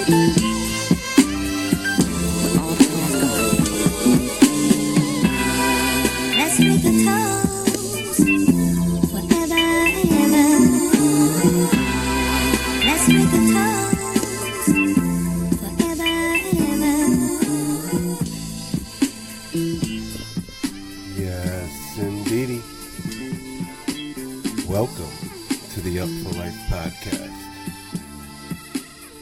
Welcome to the Upful Life Podcast.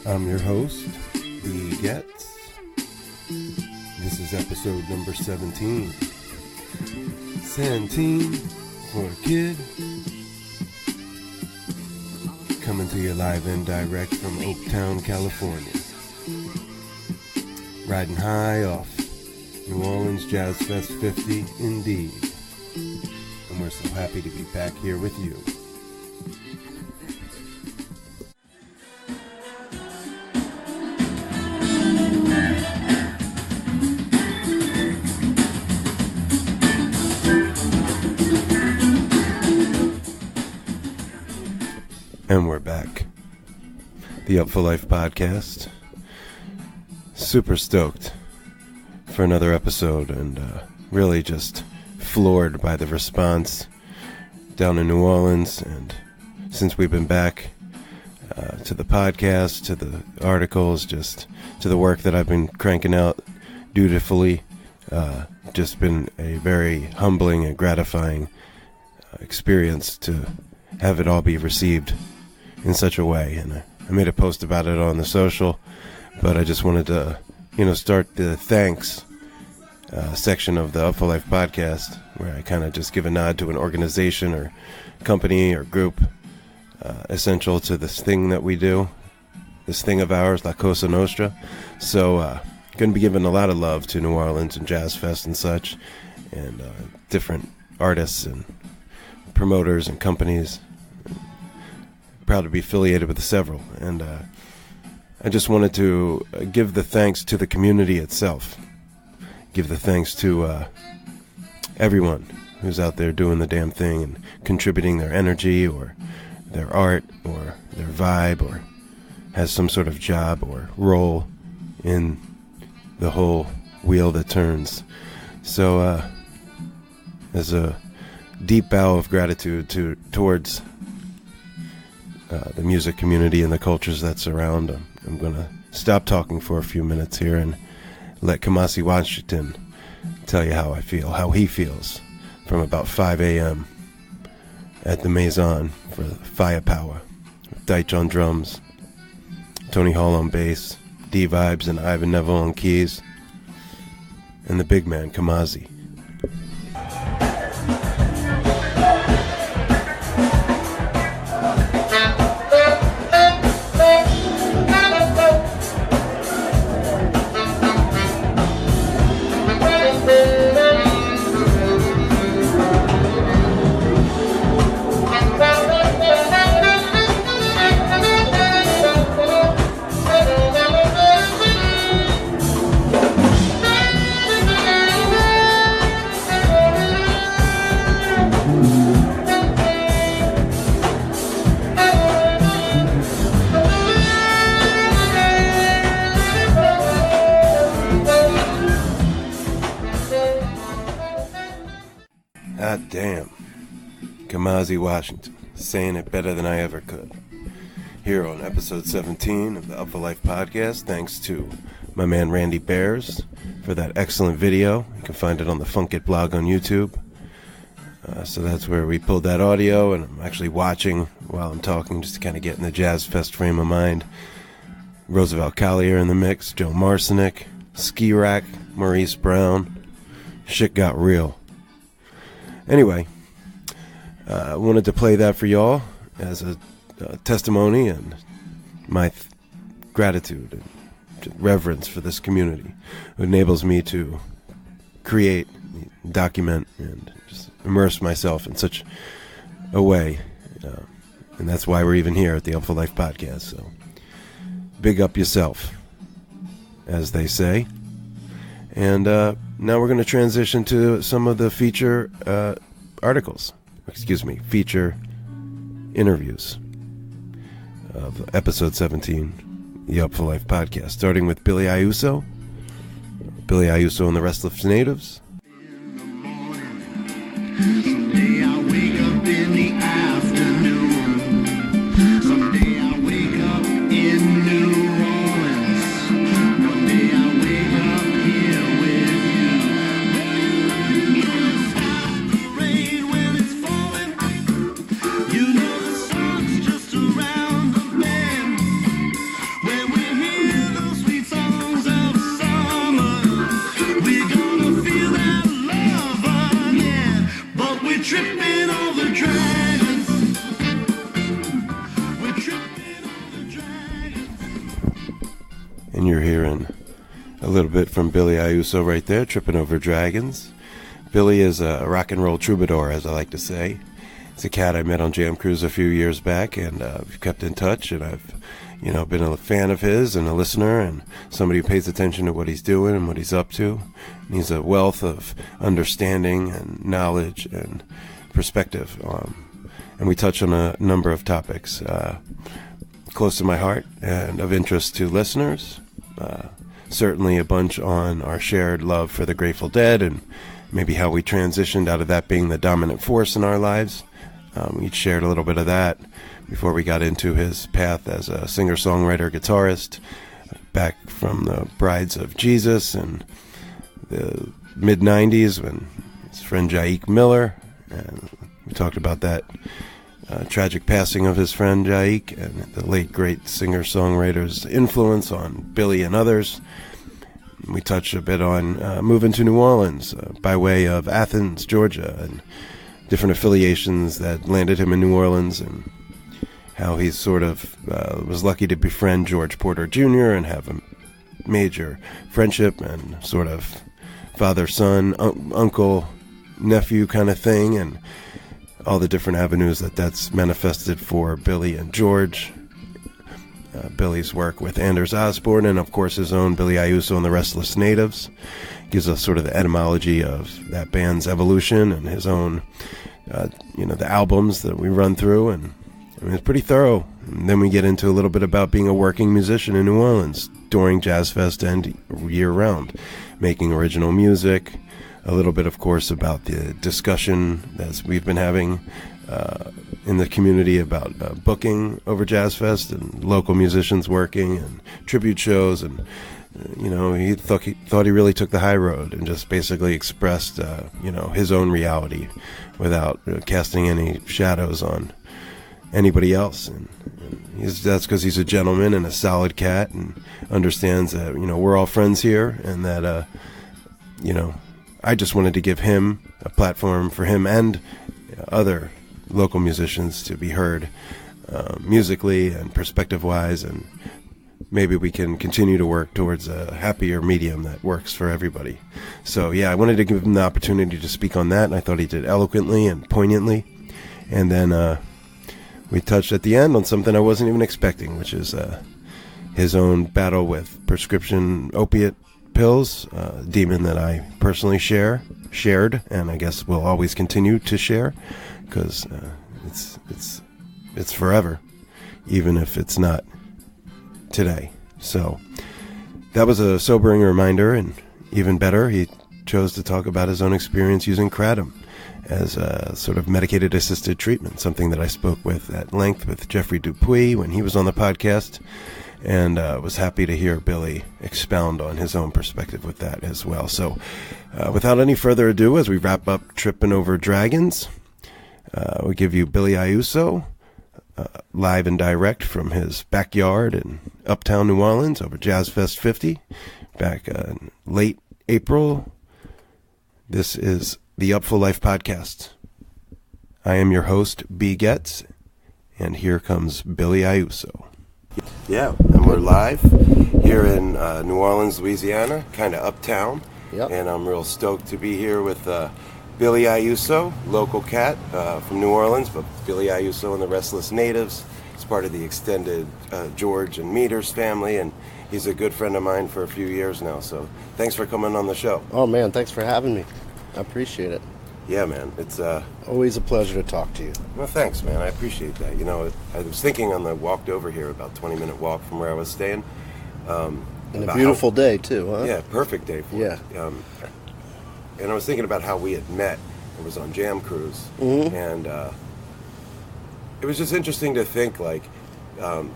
I'm your host, B. Getz. This is episode number 17. 17 for a kid. Coming to you live and direct from Uptown, California. Riding high off New Orleans Jazz Fest 50, indeed. And we're so happy to be back here with you. And we're back. The Upful Life Podcast. Super stoked for another episode, and really just floored by the response down in New Orleans. And since we've been back, to the podcast, to the articles, just to the work that I've been cranking out dutifully, just been a very humbling and gratifying experience to have it all be received in such a way. And I made a post about it on the social, but I just wanted to, start the thanks section of the Upful Life Podcast, where I kind of just give a nod to an organization or company or group essential to this thing that we do, this thing of ours, La Cosa Nostra. So going to be giving a lot of love to New Orleans and Jazz Fest and such, and different artists and promoters and companies. Proud to be affiliated with several, and I just wanted to give the thanks to the community itself. Give the thanks to everyone who's out there doing the damn thing and contributing their energy or their art or their vibe or has some sort of job or role in the whole wheel that turns. So as a deep bow of gratitude towards the music community and the cultures that surround them, I'm going to stop talking for a few minutes here and let Kamasi Washington tell you how I feel, how he feels, from about 5 a.m. at the Maison for Firepower. Deitch on drums, Tony Hall on bass, D-Vibes and Ivan Neville on keys, and the big man, Kamasi. God damn. Kamasi Washington, saying it better than I ever could. Here on episode 17 of the Upful Life Podcast, thanks to my man Randy Bears for that excellent video. You can find it on the Funk It blog on YouTube. So that's where we pulled that audio, and I'm actually watching while I'm talking just to kind of get in the Jazz Fest frame of mind. Roosevelt Collier in the mix, Joe Marcinick, Ski Rack, Maurice Brown. Shit got real. Anyway, I wanted to play that for y'all as a testimony and my gratitude and reverence for this community. It enables me to create, document, and just immerse myself in such a way. And that's why we're even here at the Upful Life Podcast. So, big up yourself, as they say. And now we're going to transition to some of the feature feature interviews of episode 17 the Upful Life Podcast, starting with Billy Iuso and the Restless Natives. Someday I wake up in the afternoon. Someday I wake up in New Orleans. One day I wake up here with you. Stop the rain when it's falling. You know the sun's just around the bend. When we hear those sweet songs of summer, we're gonna feel that love again. But we're tripping over dragons. We're tripping over dragons. And you're hearing a little bit from Billy Iuso right there, Tripping Over Dragons. Billy is a rock and roll troubadour, as I like to say. It's a cat I met on Jam Cruise a few years back, and we've kept in touch, and I've been a fan of his and a listener and somebody who pays attention to what he's doing and what he's up to. And he's a wealth of understanding and knowledge and perspective. And we touch on a number of topics close to my heart and of interest to listeners. Certainly a bunch on our shared love for the Grateful Dead and maybe how we transitioned out of that being the dominant force in our lives. We shared a little bit of that before we got into his path as a singer-songwriter, guitarist, back from the Brides of Jesus and the mid-90s when his friend Jaik Miller, and we talked about that tragic passing of his friend Jaik and the late great singer-songwriter's influence on Billy and others. We touched a bit on moving to New Orleans by way of Athens, Georgia, and different affiliations that landed him in New Orleans, and how he sort of was lucky to befriend George Porter Jr. and have a major friendship and sort of father-son, uncle-nephew kind of thing, and all the different avenues that's manifested for Billy and George. Billy's work with Anders Osborne and, of course, his own Billy Iuso and the Restless Natives gives us sort of the etymology of that band's evolution and his own, the albums that we run through. And I mean, it's pretty thorough. And then we get into a little bit about being a working musician in New Orleans during Jazz Fest and year-round, making original music. A little bit, of course, about the discussion that we've been having in the community about booking over Jazz Fest and local musicians working and tribute shows. And, he thought he really took the high road and just basically expressed, his own reality without casting any shadows on anybody else. And that's because he's a gentleman and a solid cat and understands that, we're all friends here and that, I just wanted to give him a platform for him and other local musicians to be heard musically and perspective-wise, and maybe we can continue to work towards a happier medium that works for everybody. So, yeah, I wanted to give him the opportunity to speak on that, and I thought he did eloquently and poignantly. And then we touched at the end on something I wasn't even expecting, which is his own battle with prescription opiate pills, a demon that I personally shared, and I guess will always continue to share, because it's forever, even if it's not today. So that was a sobering reminder, and even better, he chose to talk about his own experience using kratom as a sort of medicated assisted treatment, something that I spoke with at length with Jeffrey Dupuis when he was on the podcast. And was happy to hear Billy expound on his own perspective with that as well. So without any further ado, as we wrap up Tripping Over Dragons, we give you Billy Iuso live and direct from his backyard in uptown New Orleans over Jazz Fest 50 back in late April. This is the Upful Life Podcast. I am your host, B. Getz, and here comes Billy Iuso. Yeah, and we're live here in New Orleans, Louisiana, kind of uptown. Yep. And I'm real stoked to be here with Billy Iuso, local cat from New Orleans, but Billy Iuso and the Restless Natives. He's part of the extended George and Meters family, and he's a good friend of mine for a few years now. So thanks for coming on the show. Oh, man, thanks for having me. I appreciate it. Yeah, man. It's Always a pleasure to talk to you. well, thanks, man. I appreciate that. You know, I was thinking on the walk over here, about 20-minute walk from where I was staying. And a about beautiful day, too, huh? Yeah, perfect day for Yeah. it. And I was thinking about how we had met. It was on Jam Cruise, and it was just interesting to think, like,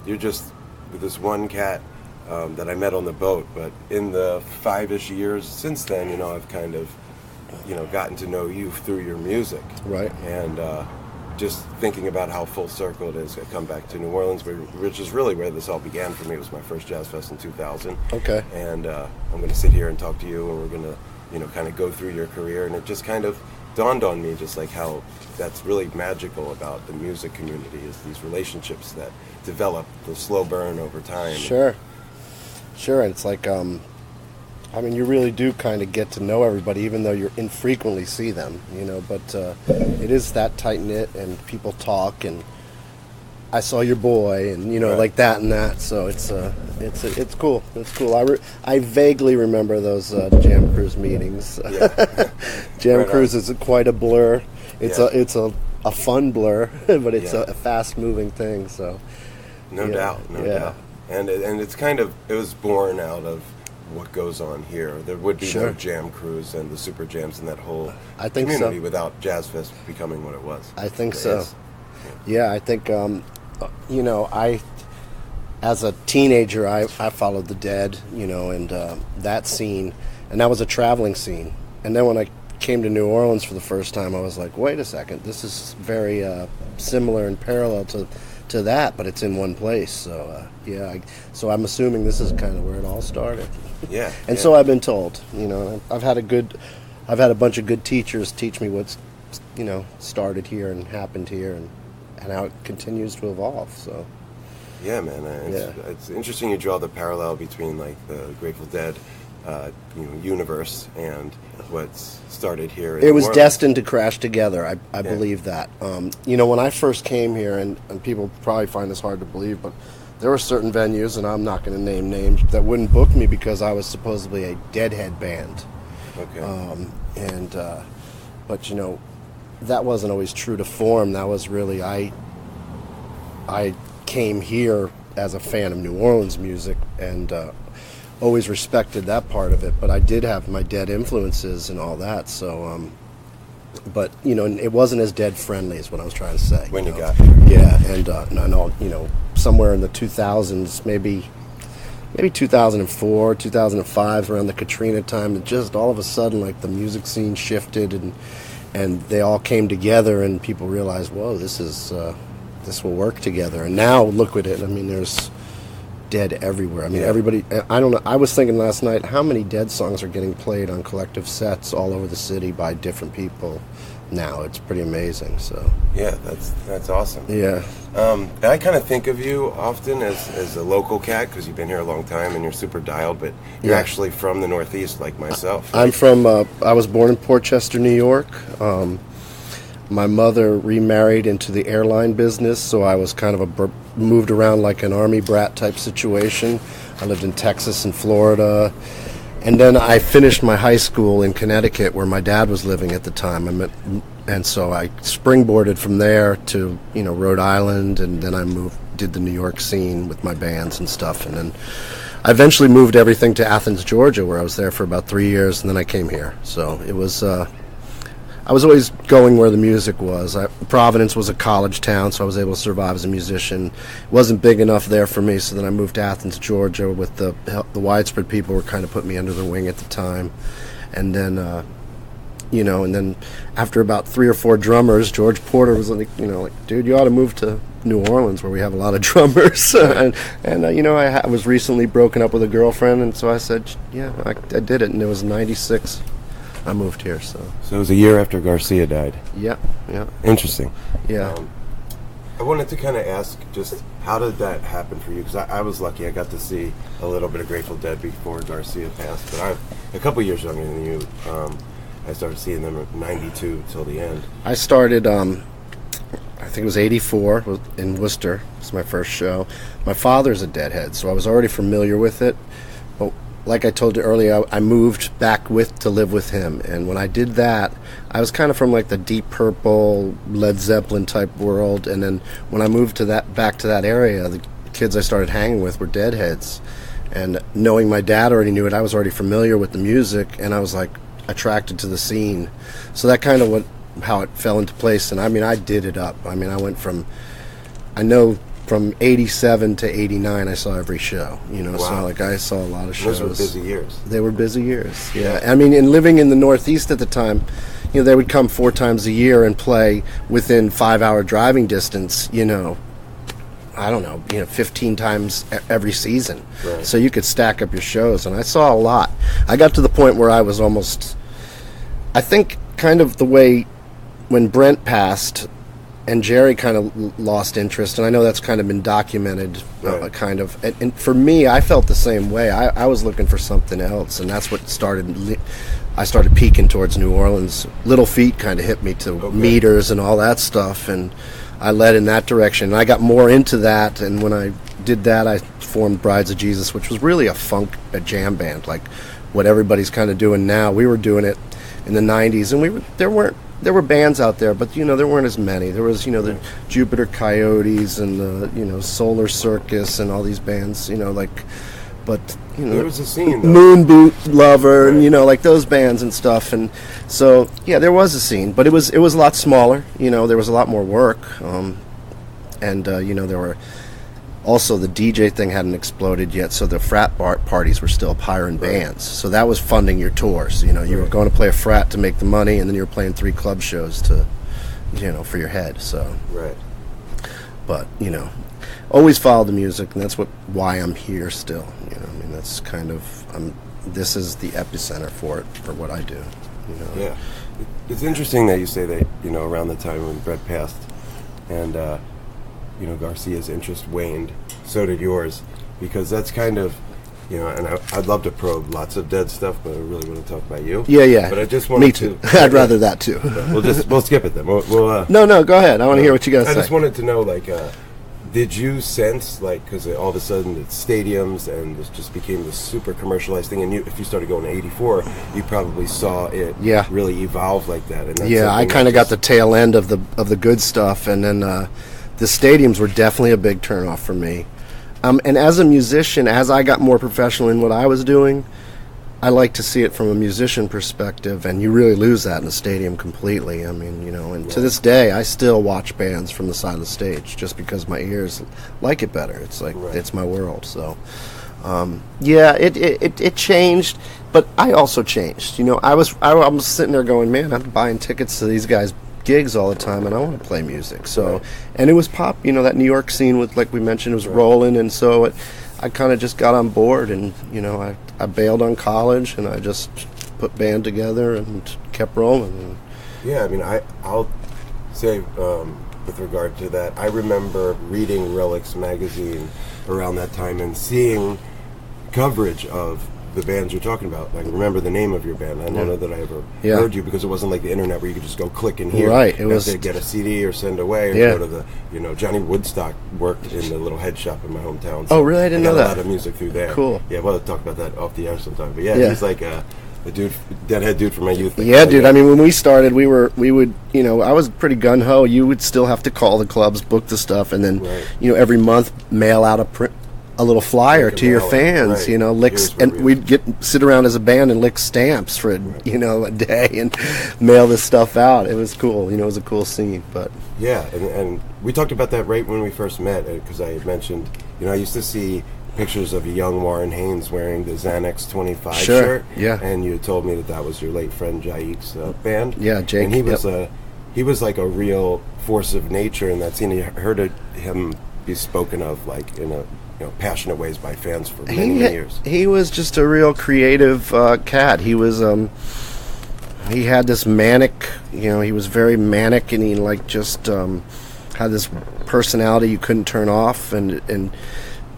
you're just with this one cat that I met on the boat, but in the 5-ish years since then, you know, I've kind of, you know, gotten to know you through your music. Right. And just thinking about how full circle it is, I come back to New Orleans, which is really where this all began for me. It was my first Jazz Fest in 2000. Okay. And I'm going to sit here and talk to you, and we're going to, you know, kind of go through your career. And it just kind of dawned on me just like how that's really magical about the music community, is these relationships that develop, the slow burn over time. Sure. And it's like, I mean, you really do kind of get to know everybody, even though you infrequently see them, you know, but it is that tight-knit, and people talk, and I saw your boy, and, you know, Right. like that and that, so it's cool. It's cool. I vaguely remember those Jam Cruise meetings. Yeah. Jam Right Cruise on. is quite a blur. It's Yeah. it's a fun blur, but it's Yeah. a fast-moving thing, so. No Yeah, doubt, no yeah. doubt. And it's kind of, it was born out of what goes on here. There would be Sure. no Jam Cruise and the Super Jams and that whole I think so. community without Jazz Fest becoming what it was. I think It so. is. Yeah, I think, you know, as a teenager, I followed the Dead, you know, and that scene, and that was a traveling scene. And then when I came to New Orleans for the first time, I was like, wait a second, this is very similar and parallel to that, but it's in one place. So, so I'm assuming this is kind of where it all started. Yeah. And yeah. so I've been told, you know, I've had a bunch of good teachers teach me what's, you know, started here and happened here, and how it continues to evolve. So Yeah, man. It's interesting you draw the parallel between like the Grateful Dead, you know, universe and what's started here. In it was New Orleans. destined to crash together. I Yeah. believe that. You know, when I first came here, and people probably find this hard to believe, but there were certain venues, and I'm not going to name names, that wouldn't book me because I was supposedly a Deadhead band. Okay. But you know, that wasn't always true to form. That was really, I came here as a fan of New Orleans music, and always respected that part of it. But I did have my Dead influences and all that. So, but you know, it wasn't as Dead friendly as what I was trying to say. When you know? got here. Yeah, and I know, you know, somewhere in the 2000s, maybe 2004, 2005, around the Katrina time, it just all of a sudden, like, the music scene shifted, and they all came together, and people realized, whoa, this will work together. And now look at it. I mean, there's Dead everywhere. I mean, Yeah. everybody. I don't know. I was thinking last night, how many Dead songs are getting played on collective sets all over the city by different people now? It's pretty amazing. So Yeah, that's awesome. yeah. And I kind of think of you often as a local cat because you've been here a long time and you're super dialed, but you're Yeah. actually from the Northeast like myself. I'm from, I was born in Port Chester, New York. My mother remarried into the airline business, so I was kind of moved around like an army brat type situation. I lived in Texas and Florida. And then I finished my high school in Connecticut, where my dad was living at the time. And so I springboarded from there to, you know, Rhode Island, and then I did the New York scene with my bands and stuff. And then I eventually moved everything to Athens, Georgia, where I was there for about 3 years, and then I came here. So it was, I was always going where the music was. Providence was a college town, so I was able to survive as a musician. It wasn't big enough there for me, so then I moved to Athens, Georgia, with the widespread people were kind of putting me under their wing at the time. And then, you know, and then after about 3 or 4 drummers, George Porter was like, you know, like, dude, you ought to move to New Orleans, where we have a lot of drummers. and you know, I was recently broken up with a girlfriend, and so I said, yeah, I did it, and it was 96. I moved here, so. So it was a year after Garcia died. Yeah. Interesting. Yeah. I wanted to kind of ask just how did that happen for you? Because I was lucky. I got to see a little bit of Grateful Dead before Garcia passed. But I'm a couple years younger than you. I started seeing them at 92 till the end. I started, I think it was 84 in Worcester. It was my first show. My father's a Deadhead, so I was already familiar with it. But like I told you earlier, I moved back to live with him, and when I did that, I was kind of from like the Deep Purple, Led Zeppelin type world, and then when I moved back to that area, the kids I started hanging with were Deadheads, and knowing my dad already knew it, I was already familiar with the music, and I was like attracted to the scene, so that kind of how it fell into place. And I mean, I did it up. I mean, I went from 87 to 89, I saw every show, Wow. So like I saw a lot of shows. Those were busy years. They were busy years, yeah. I mean, and living in the Northeast at the time, they would come 4 times a year and play within 5-hour driving distance, I don't know, 15 times every season. Right. So you could stack up your shows, and I saw a lot. I got to the point where I was almost, I think, kind of the way when Brent passed, and Jerry kind of lost interest, and I know that's kind of been documented, Right. kind of. And for me, I felt the same way. I was looking for something else, and that's what I started peeking towards New Orleans. Little Feet kind of hit me to meters and all that stuff, and I led in that direction. And I got more into that, and when I did that, I formed Brides of Jesus, which was really a jam band, like what everybody's kind of doing now. We were doing it in the 90s, and there were bands out there, but there weren't as many. There was the Jupiter Coyotes and the Solar Circus and all these bands, but There was a scene, though. Moon Boot Lover, Right. and like those bands and stuff. And so there was a scene, but it was a lot smaller. There was a lot more work, and there were also the DJ thing hadn't exploded yet, so the frat parties were still hiring bands. So that was funding your tours. You were going to play a frat to make the money, and then you were playing 3 club shows to, for your head. So, Right. but always follow the music, and that's why I'm here still. I mean, that's kind of this is the epicenter for what I do. Yeah. It's interesting that you say that, around the time when Brett passed, and Garcia's interest waned, so did yours, because that's kind of, and I'd love to probe lots of Dead stuff, but I really want to talk about you. Yeah. But I just wanted Me too. I'd rather that too. We'll skip it then. We'll No, go ahead. I want to hear what you got to say. I just wanted to know, did you sense, because all of a sudden it's stadiums and this just became this super commercialized thing, and if you started going to 84, you probably saw it really evolve like that. And that's I kind of got the tail end of the good stuff, and then the stadiums were definitely a big turnoff for me. And as a musician, as I got more professional in what I was doing, I like to see it from a musician perspective, and you really lose that in the stadium completely. I mean, and to this day, I still watch bands from the side of the stage just because my ears like it better. It's like it's my world. So, it changed, but I also changed. I was sitting there going, man, I'm buying tickets to these guys' gigs all the time, and I want to play music. So, and it was pop. That New York scene with, like we mentioned, it was rolling, and so I kind of just got on board, and I bailed on college, and I just put band together and kept rolling. Yeah, I mean, I'll say with regard to that, I remember reading Relics magazine around that time and seeing coverage of the bands you're talking about. Like, remember the name of your band. I don't know that I ever heard you, because it wasn't like the internet where you could just go click and hear. Right, it was to get a CD or send away, or go to the Johnny Woodstock worked in the little head shop in my hometown. So oh, really? I didn't know that. A lot of music through there. Cool. Yeah, we'll talk about that off the air sometime. But he's like a Deadhead dude from my youth. Yeah, dude. I mean, when we started, we would, I was pretty gun ho. You would still have to call the clubs, book the stuff, and then, every month mail out a little flyer to your fans, licks, and we'd sit around as a band and lick stamps for a day and mail this stuff out. It was cool. It was a cool scene. But and we talked about that right when we first met, because I had mentioned, I used to see pictures of a young Warren Haynes wearing the Xanax 25 shirt. Yeah. And you told me that was your late friend Jaik's band. Yeah, Jaik. And he was like a real force of nature in that scene. You heard him be spoken of like in a passionate ways by fans for many years. He was just a real creative cat. He was he had this manic, he was very manic, and he just had this personality you couldn't turn off, and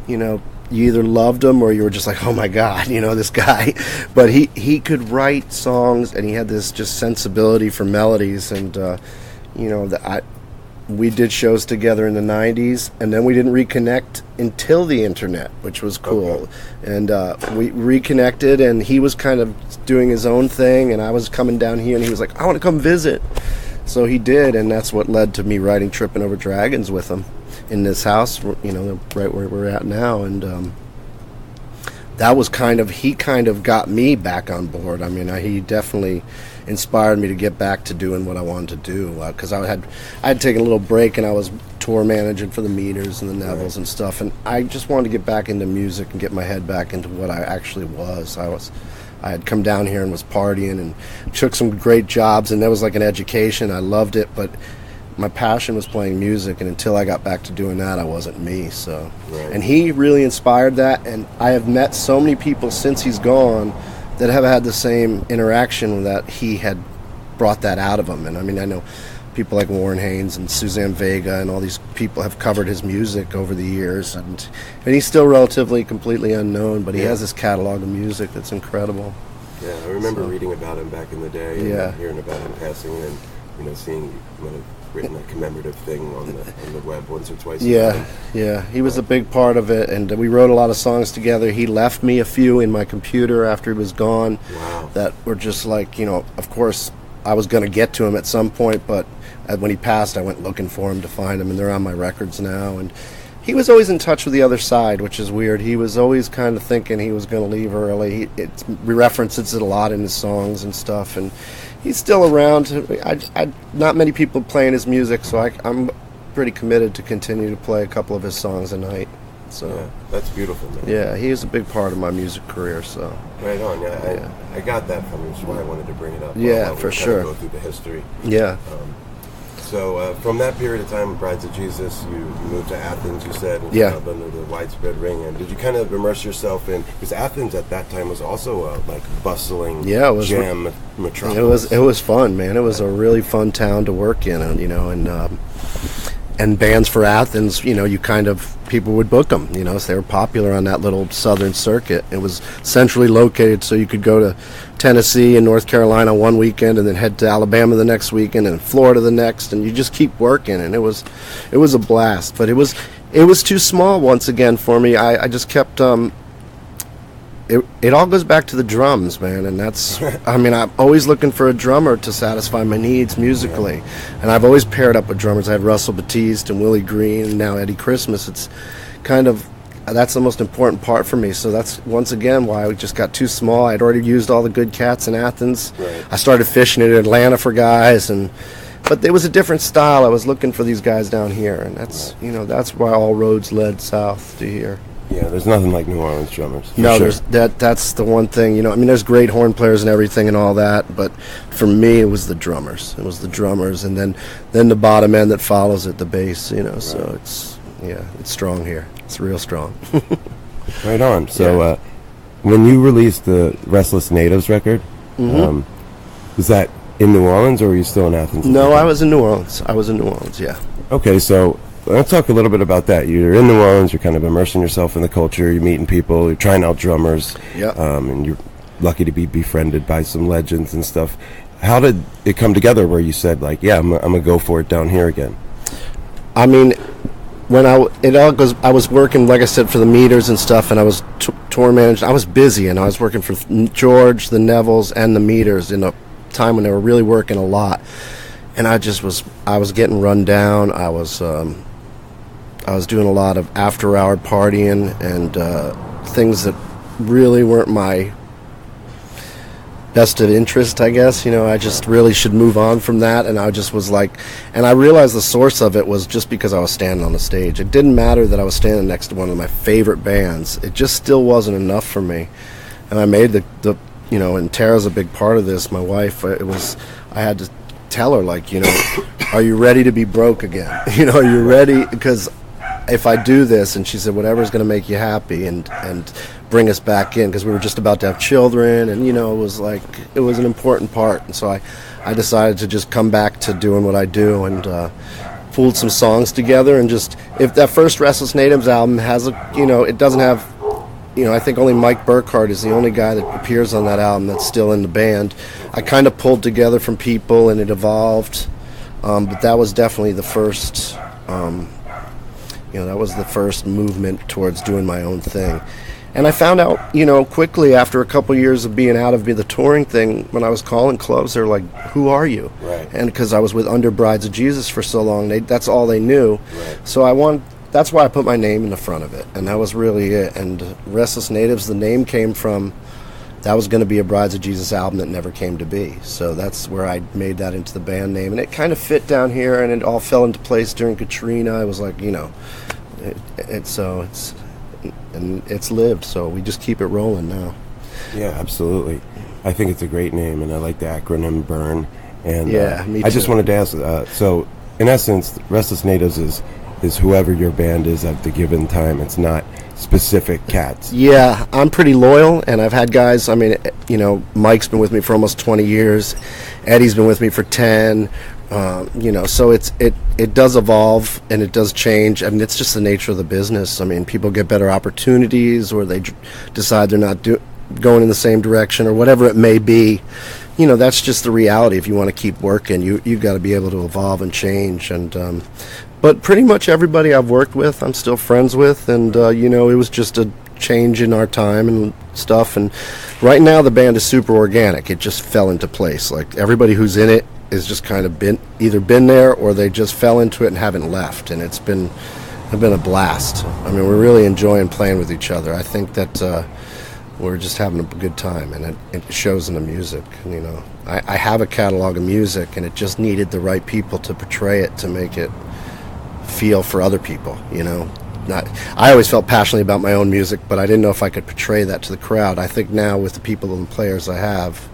you either loved him or you were just like, oh my God, this guy. But he could write songs, and he had this just sensibility for melodies, and we did shows together in the 90s, and then we didn't reconnect until the internet, which was cool. Okay. And we reconnected, and he was kind of doing his own thing, and I was coming down here, and he was like, I want to come visit. So he did, and that's what led to me writing Trippin' Over Dragons with him in this house, you know, right where we're at now. And that was he kind of got me back on board. I mean, he definitely inspired me to get back to doing what I wanted to do, because I had taken a little break, and I was tour managing for the Meters and the Nevils and stuff, and I just wanted to get back into music and get my head back into what I actually was. I had come down here and was partying and took some great jobs, and that was like an education. I loved it, but my passion was playing music, and until I got back to doing that, I wasn't me. So, and he really inspired that, and I have met so many people since he's gone that have had the same interaction that he had brought that out of them. And I mean, I know people like Warren Haynes and Suzanne Vega and all these people have covered his music over the years, and he's still relatively completely unknown, but he has this catalog of music that's incredible. Yeah, I remember reading about him back in the day, and hearing about him passing, and you know, seeing him written a commemorative thing on the web once or twice. Yeah, he was a big part of it, and we wrote a lot of songs together. He left me a few in my computer after he was gone. Wow. That were just like, you know, of course I was going to get to him at some point, but when he passed, I went looking for him to find him, and they're on my records now. And he was always in touch with the other side, which is weird. He was always kind of thinking he was going to leave early. He references it a lot in his songs and stuff, and he's still around. Not many people playing his music, so I'm pretty committed to continue to play a couple of his songs a night. So yeah, that's beautiful, man. Yeah, he is a big part of my music career. So right on. Yeah, I got that from you, which is why I wanted to bring it up. Yeah, for sure. Go through the history. Yeah. So from that period of time, Brides of Jesus, you moved to Athens, you said, and under the widespread ring. And did you kind of immerse yourself in, because Athens at that time was also a bustling jam metropolis. It was fun, man. It was a really fun town to work in, and you know, and bands for Athens, you know, people would book them, you know, so they were popular on that little southern circuit. It was centrally located, so you could go to Tennessee and North Carolina one weekend, and then head to Alabama the next weekend, and Florida the next, and you just keep working, and it was a blast. But it was too small once again for me. I just kept it all goes back to the drums, man, and that's, I mean, I'm always looking for a drummer to satisfy my needs musically, and I've always paired up with drummers. I had Russell Batiste and Willie Green, and now Eddie Christmas. It's kind of, that's the most important part for me, so that's, once again, why I just got too small. I'd already used all the good cats in Athens. Right. I started fishing in Atlanta for guys, but there was a different style. I was looking for these guys down here, and that's, you know, that's why all roads led south to here. Yeah, there's nothing like New Orleans drummers. No, sure. That's the one thing, you know. I mean, there's great horn players and everything and all that, but for me, it was the drummers. It was the drummers, and then the bottom end that follows it, the bass, you know. Right. So it's strong here. It's real strong. Right on. So when you released the Restless Natives record, was that in New Orleans, or were you still in Athens? No, I was in New Orleans. Yeah. Okay, so let's talk a little bit about that. You're in New Orleans, you're kind of immersing yourself in the culture, you're meeting people, you're trying out drummers, and you're lucky to be befriended by some legends and stuff. How did it come together where you said, like, yeah, I'm going to go for it down here again? I mean, I was working, like I said, for the Meters and stuff, and I was tour managed. I was busy, and I was working for George, the Nevils, and the Meters in a time when they were really working a lot. And I was getting run down. I was doing a lot of after-hour partying and things that really weren't my best of interest, I guess. You know, I just really should move on from that. And I just was like, and I realized the source of it was just because I was standing on the stage. It didn't matter that I was standing next to one of my favorite bands. It just still wasn't enough for me. And I made the you know, and Tara's a big part of this, my wife. I had to tell her, like, you know, are you ready to be broke again? You know, are you ready? Because if I do this, and she said, whatever's going to make you happy and bring us back in, because we were just about to have children, and, you know, it was an important part. And so I decided to just come back to doing what I do, and pulled some songs together, and just, if that first Restless Natives album has it doesn't have, you know, I think only Mike Burkhart is the only guy that appears on that album that's still in the band. I kind of pulled together from people, and it evolved. But that was definitely the first, that was the first movement towards doing my own thing. And I found out, quickly after a couple years of being out of the touring thing, when I was calling clubs, they're like, "Who are you?" Right. And because I was with Under Brides of Jesus for so long, that's all they knew. Right. So that's why I put my name in the front of it, and that was really it. And Restless Natives, the name came from, that was going to be a Brides of Jesus album that never came to be. So that's where I made that into the band name, and it kind of fit down here, and it all fell into place during Katrina. I was like, it's lived, so we just keep it rolling now. Yeah, absolutely. I think it's a great name, and I like the acronym BIRN. And Yeah, me I just too. wanted to ask, so in essence, Restless Natives is whoever your band is at the given time. It's not specific cats. Yeah, I'm pretty loyal, and I've had guys, Mike's been with me for almost 20 years, Eddie's been with me for 10, so it does evolve, and it does change. I mean, it's just the nature of the business. I mean, people get better opportunities, or they decide they're not going in the same direction, or whatever it may be. That's just the reality. If you want to keep working, you've got to be able to evolve and change. And but pretty much everybody I've worked with, I'm still friends with, and it was just a change in our time and stuff. And right now, the band is super organic. It just fell into place. Like, everybody who's in it is just kind of either been there, or they just fell into it and haven't left. And it's been a blast. I mean, we're really enjoying playing with each other. I think that we're just having a good time, and it shows in the music. I have a catalog of music, and it just needed the right people to portray it, to make it feel for other people. I always felt passionately about my own music, but I didn't know if I could portray that to the crowd. I think now, with the people and players I have,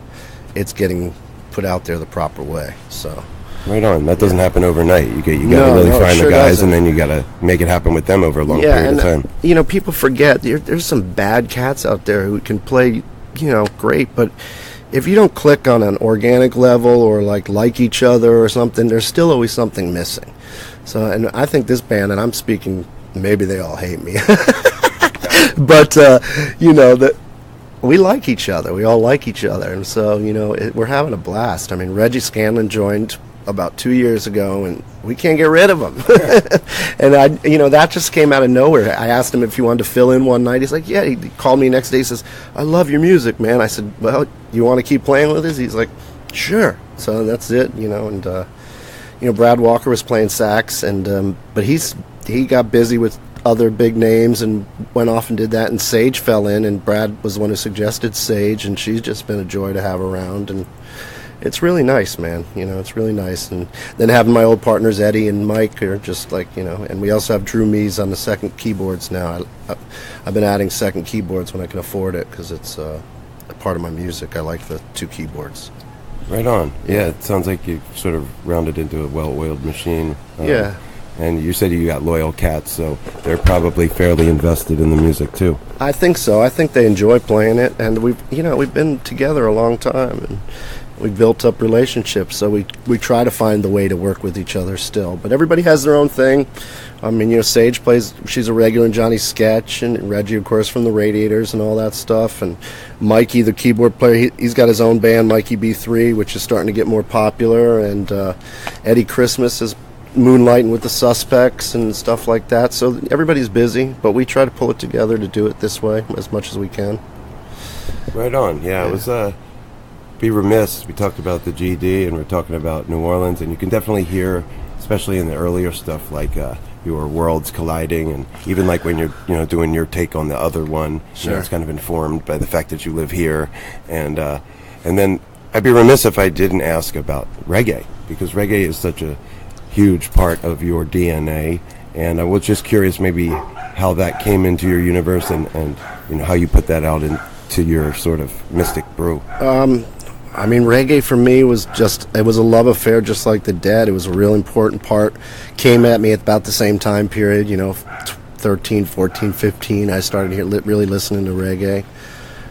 it's getting put out there the proper way. So Right on. That doesn't happen overnight. You got to No, really it find sure the guys, doesn't. and then you got to make it happen with them over a long yeah, period and of time. people forget there's some bad cats out there who can play, great, but if you don't click on an organic level, or like each other or something, there's still always something missing. So, and I think this band, and I'm speaking, maybe they all hate me, but that we like each other. We all like each other, and so we're having a blast. I mean, Reggie Scanlon joined about 2 years ago, and we can't get rid of him. And that just came out of nowhere. I asked him if he wanted to fill in one night. He's like, yeah. He called me next day. He says, I love your music, man. I said, well, you want to keep playing with us? He's like, sure. So that's it, and Brad Walker was playing sax, and but he got busy with other big names and went off and did that, and Sage fell in, and Brad was the one who suggested Sage, and she's just been a joy to have around, and it's really nice, man. It's really nice. And then having my old partners Eddie and Mike are just and we also have Drew Mees on the second keyboards now. I've been adding second keyboards when I can afford it, because it's a part of my music. I like the two keyboards. Right on. Yeah, it sounds like you sort of rounded into a well-oiled machine. Yeah. And you said you got loyal cats, so they're probably fairly invested in the music too. I think so. I think they enjoy playing it, and we've been together a long time, and we've built up relationships, so we try to find the way to work with each other still. But everybody has their own thing. I mean, Sage plays, she's a regular in Johnny's Sketch, and Reggie, of course, from the Radiators and all that stuff. And Mikey, the keyboard player, he's got his own band, Mikey B3, which is starting to get more popular. And Eddie Christmas is moonlighting with the Suspects and stuff like that. So everybody's busy, but we try to pull it together to do it this way as much as we can. Right on. Yeah, it was be remiss. We talked about the GD, and we're talking about New Orleans, and you can definitely hear, especially in the earlier stuff, like your worlds colliding, and even like when you're doing your take on the other one. Sure. It's kind of informed by the fact that you live here, and then I'd be remiss if I didn't ask about reggae, because reggae is such a huge part of your DNA, and I was just curious maybe how that came into your universe, and how you put that out into your sort of mystic brew. I mean, reggae for me was it was a love affair, just like the Dead. It was a real important part. Came at me at about the same time period, 13, 14, 15. I started really listening to reggae.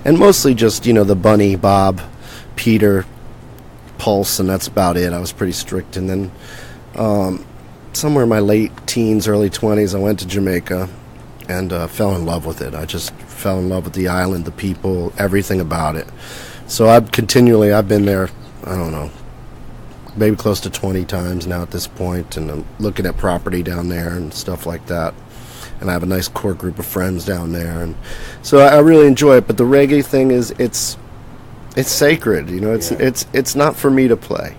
And mostly just, the Bunny, Bob, Peter, Pulse, and that's about it. I was pretty strict. And then somewhere in my late teens, early 20s, I went to Jamaica and fell in love with it. I just fell in love with the island, the people, everything about it. So I've been there, I don't know, maybe close to 20 times now at this point, and I'm looking at property down there and stuff like that. And I have a nice core group of friends down there, and so I really enjoy it. But the reggae thing is, it's sacred, you know. It's not for me to play.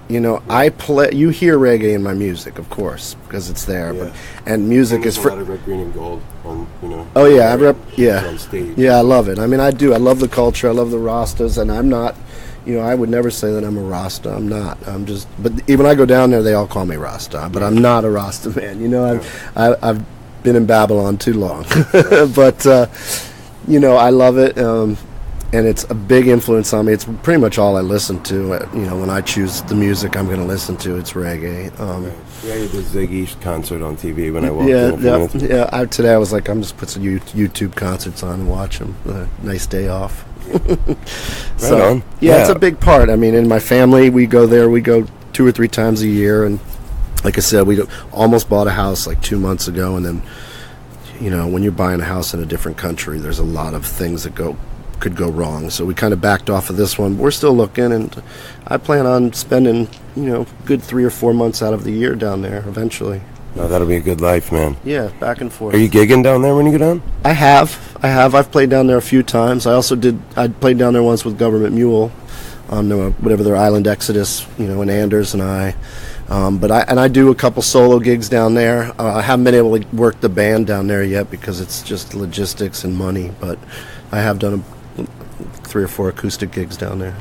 You know, I play. You hear reggae in my music, of course, because it's there. Yeah. But and music is a for. lot of red, green, and gold on, you know. Oh yeah, on stage. yeah, I love it. I mean, I do. I love the culture. I love the Rastas, and I'm not. You know, I would never say that I'm a Rasta. I'm not. I'm just. But even when I go down there, they all call me Rasta. But I'm not a Rasta man. You know, I've been in Babylon too long. But you know, I love it. And it's a big influence on me. It's pretty much all I listen to. You know, when I choose the music I'm going to listen to, it's reggae. Yeah, you did Ziggy concert on TV when I walked in. Yeah. Today I was like, I'm just put some YouTube concerts on and watch them. Nice day off. Right on. Yeah, it's a big part. I mean, in my family, we go there. We go 2 or 3 times a year, and like I said, we almost bought a house like 2 months ago, and then, you know, when you're buying a house in a different country, there's a lot of things that could go wrong. So we kind of backed off of this one. We're still looking, and I plan on spending, you know, good 3 or 4 months out of the year down there eventually. No, that'll be a good life, man. Yeah, back and forth. Are you gigging down there when you go down? I have. I've played down there a few times. I played down there once with Government Mule on whatever their Island Exodus, you know, and Anders and I. But I do a couple solo gigs down there. I haven't been able to work the band down there yet because it's just logistics and money. But I have done 3 or 4 acoustic gigs down there.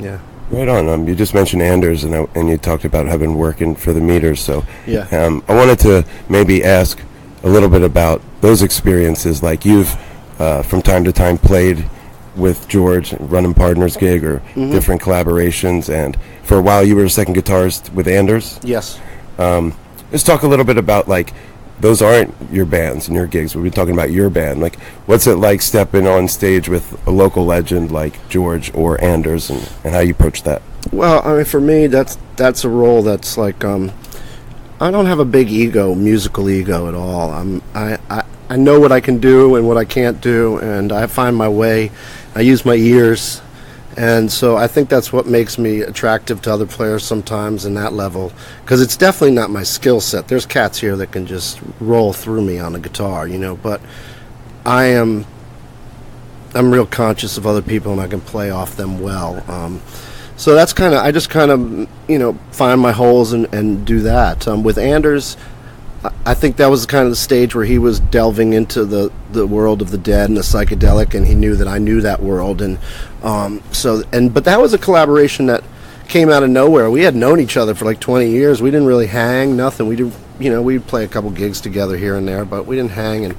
Yeah. Right on. You just mentioned Anders, and you talked about having working for the meters. So yeah. I wanted to maybe ask a little bit about those experiences. Like you've from time to time played with George, running Partners gig or different collaborations, and for a while you were a second guitarist with Anders. Yes. Let's talk a little bit about, like, those aren't your bands and your gigs. We've been talking about your band. Like, what's it like stepping on stage with a local legend like George or Anders, and how you approach that? Well, I mean, for me, that's a role that's like, I don't have a big ego, musical ego at all. I know what I can do and what I can't do, and I find my way. I use my ears, and so I think that's what makes me attractive to other players sometimes in that level, because it's definitely not my skill set. There's cats here that can just roll through me on a guitar, you know, but I'm real conscious of other people, and I can play off them well. So that's kind of, I just kind of, you know, find my holes and do that. With Anders, I think that was kind of the stage where he was delving into the world of the dead and the psychedelic, and he knew that I knew that world, and but that was a collaboration that came out of nowhere. We had known each other for like 20 years. We didn't really hang, nothing. We did, you know, we'd play a couple gigs together here and there, but we didn't hang. And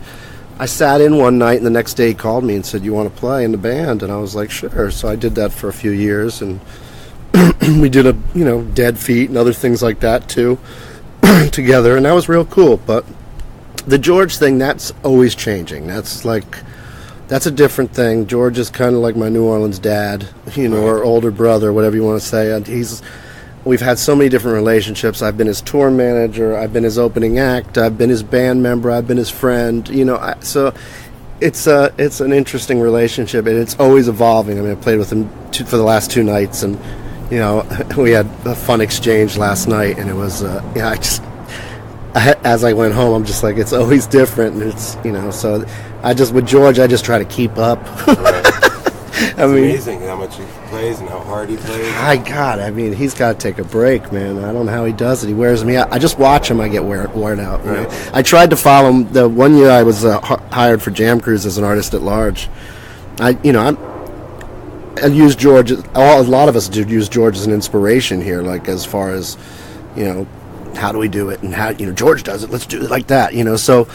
I sat in one night, and the next day he called me and said, "You want to play in the band?" And I was like, "Sure." So I did that for a few years, and we did Dead Feet and other things like that too. Together, and that was real cool. But the George thing, that's always changing. That's a different thing. George is kind of like my New Orleans dad, you know, or older brother, whatever you want to say. And we've had so many different relationships. I've been his tour manager, I've been his opening act, I've been his band member, I've been his friend, you know. So it's an interesting relationship, and it's always evolving. I mean, I played with him for the last 2 nights, and you know, we had a fun exchange last night, and it was, as I went home, I'm just like, it's always different, and it's, you know, so with George, I just try to keep up. It's amazing how much he plays and how hard he plays. I mean, he's got to take a break, man. I don't know how he does it. He wears me out. I just watch him, I get worn out. You know? I tried to follow him. The one year I was hired for Jam Cruise as an artist at large. I use George. A lot of us do use George as an inspiration here, like as far as, you know, how do we do it, and how, you know, George does it. Let's do it like that, you know. So,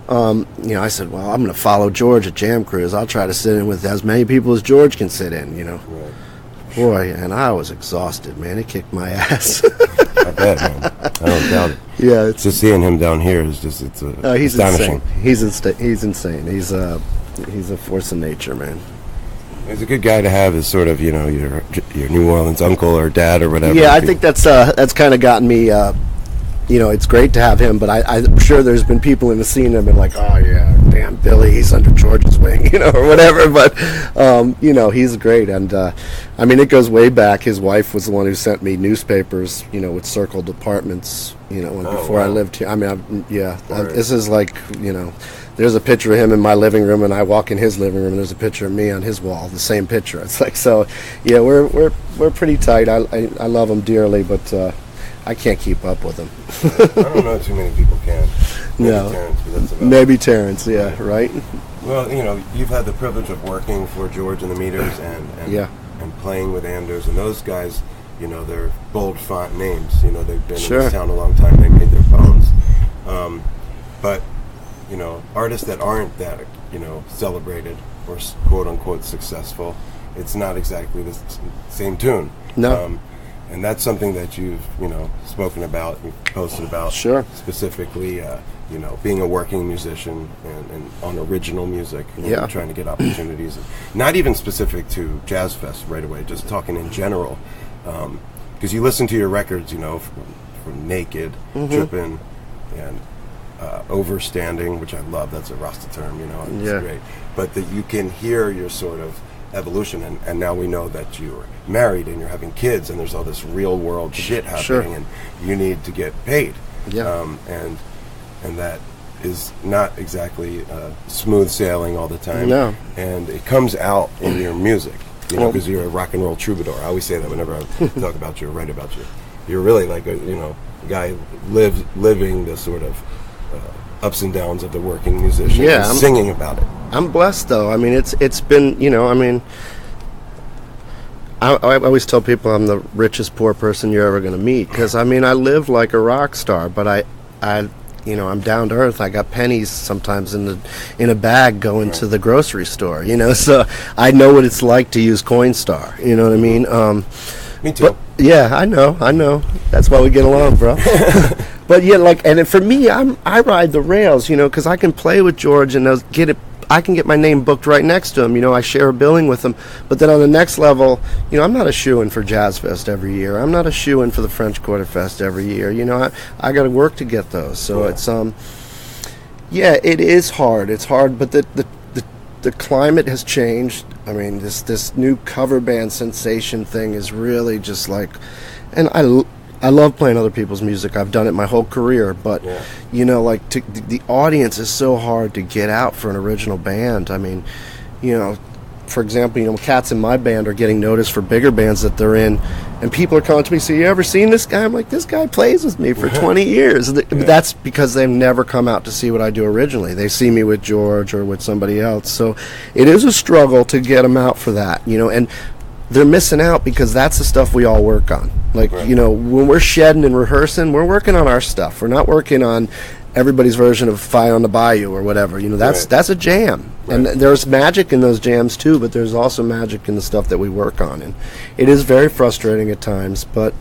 you know, I said, well, I'm going to follow George at Jam Cruise. I'll try to sit in with as many people as George can sit in, you know. Right. Boy, and I was exhausted, man. It kicked my ass. I bet, man. I don't doubt it. Yeah, it's just seeing him down here is just he's astonishing. Insane. He's insane. He's a force of nature, man. He's a good guy to have as sort of, you know, your New Orleans uncle or dad or whatever. Yeah, I think that's kind of gotten me it's great to have him, but I'm sure there's been people in the scene that have been like, oh yeah, damn Billy, he's under George's wing, or whatever. But he's great, and I mean, it goes way back. His wife was the one who sent me newspapers, with circled apartments, before I lived here. I mean, this is like, there's a picture of him in my living room, and I walk in his living room, and there's a picture of me on his wall, the same picture. It's like, so, yeah, we're pretty tight. I love him dearly, but I can't keep up with him. I don't know too many people can. Maybe No. Terrence, but that's about Maybe Terrence, yeah, right? Well, you've had the privilege of working for George and the Meters and playing with Anders, and those guys, they're bold font names. They've been in this town a long time. They made their bones. But, artists that aren't that, celebrated or quote-unquote successful, it's not exactly the same tune. No. And that's something that you've, spoken about, you've posted about. Sure. Specifically, being a working musician and on original music, trying to get opportunities. Not even specific to Jazz Fest right away, just talking in general. Because you listen to your records, from Naked, Trippin', and Overstanding, which I love. That's a Rasta term, it's great. But that you can hear your sort of evolution, and now we know that you're married and you're having kids, and there's all this real world shit happening, and you need to get paid. And that is not exactly smooth sailing all the time. No. And it comes out in your music, because you're a rock and roll troubadour. I always say that whenever I talk about you or write about you. You're really like a guy living the sort of ups and downs of the working musician, and singing about it. I'm blessed, though. I mean, it's been, I always tell people I'm the richest poor person you're ever going to meet, because, I live like a rock star, but I'm down to earth. I got pennies sometimes in a bag going to the grocery store, so I know what it's like to use Coinstar, you know what I mean? Me too. But, yeah, I know. That's why we get along, bro. But yeah, and for me, I ride the rails, because I can play with George and I can get my name booked right next to him. I share a billing with him. But then on the next level, I'm not a shoo-in for Jazz Fest every year. I'm not a shoo-in for the French Quarter Fest every year. I got to work to get those. So it's it is hard. It's hard, but the climate has changed. This new cover band sensation thing is really just like, and I love playing other people's music. I've done it my whole career, but the audience is so hard to get out for an original band. For example, cats in my band are getting noticed for bigger bands that they're in, and people are coming to me, "So you ever seen this guy?" I'm like, "This guy plays with me for 20 years." That's because they've never come out to see what I do originally. They see me with George or with somebody else. So it is a struggle to get them out for that, and they're missing out because that's the stuff we all work on. When we're shedding and rehearsing, we're working on our stuff. We're not working on everybody's version of Fire on the Bayou or whatever. That's a jam. Right. And there's magic in those jams too, but there's also magic in the stuff that we work on. And it is very frustrating at times, but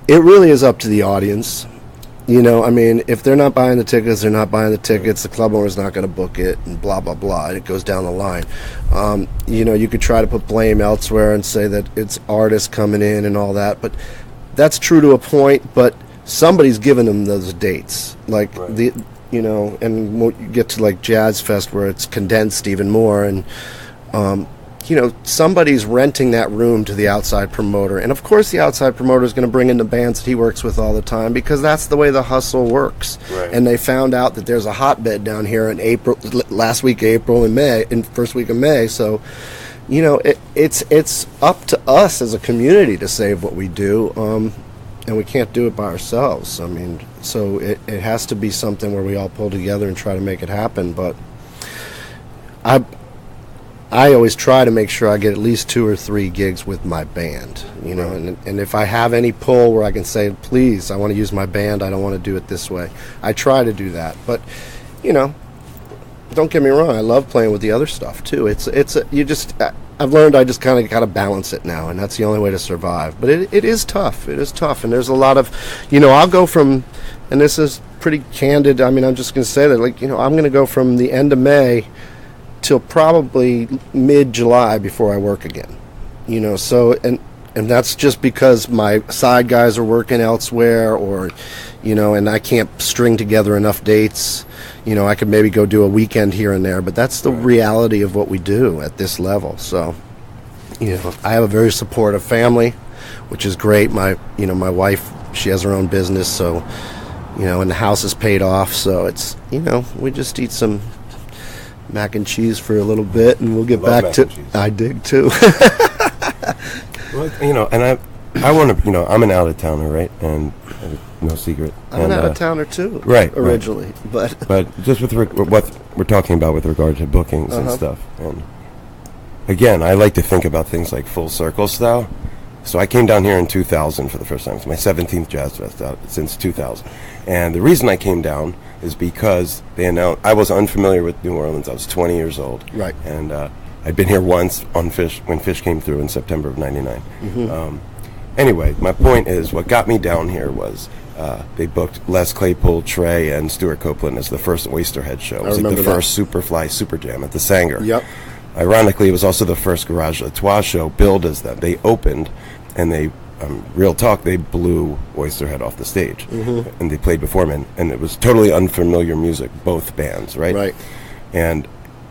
it really is up to the audience. If they're not buying the tickets, they're not buying the tickets. The club owner's not going to book it, and blah, blah, blah. And it goes down the line. You could try to put blame elsewhere and say that it's artists coming in and all that, but that's true to a point, but somebody's giving them those dates. And we'll get to Jazz Fest where it's condensed even more, and somebody's renting that room to the outside promoter. And of course the outside promoter is going to bring in the bands that he works with all the time, because that's the way the hustle works. Right. And they found out that there's a hotbed down here in last week April and May, in first week of May. So, it's up to us as a community to save what we do. And we can't do it by ourselves. So it has to be something where we all pull together and try to make it happen. But I always try to make sure I get at least 2 or 3 gigs with my band, and if I have any pull where I can say, please, I want to use my band, I don't want to do it this way, I try to do that. But, don't get me wrong, I love playing with the other stuff too. I've learned I just kind of got to balance it now, and that's the only way to survive. But it is tough. It is tough, and there's a lot of, I'll go from, and this is pretty candid, I'm just going to say that, I'm going to go from the end of May till probably mid-July before I work again. So, and And that's just because my side guys are working elsewhere, or, and I can't string together enough dates. I could maybe go do a weekend here and there, but that's the reality of what we do at this level. So, I have a very supportive family, which is great. My wife, she has her own business, so, and the house is paid off. So it's, we just eat some mac and cheese for a little bit, and we'll get back to. I dig too. Well, and I want to, I'm an out-of-towner, right? And no secret. I'm an out-of-towner too, right? Originally, right. But just with what we're talking about with regard to bookings and stuff, and again, I like to think about things like full circle style. So I came down here in 2000 for the first time. It's my 17th Jazz Fest out since 2000, and the reason I came down is because they announced I was unfamiliar with New Orleans. I was 20 years old, right? And I'd been here once on Fish when Fish came through in September of '99. Anyway, my point is, what got me down here was they booked Les Claypool, Trey, and Stuart Copeland as the first Oysterhead show. It was like the first Superfly Super Jam at the Sanger. Yep. Ironically, it was also the first Garage Latois show billed as that. They opened, and they, real talk, they blew Oysterhead off the stage. And they played before me, and it was totally unfamiliar music, both bands, right? Right.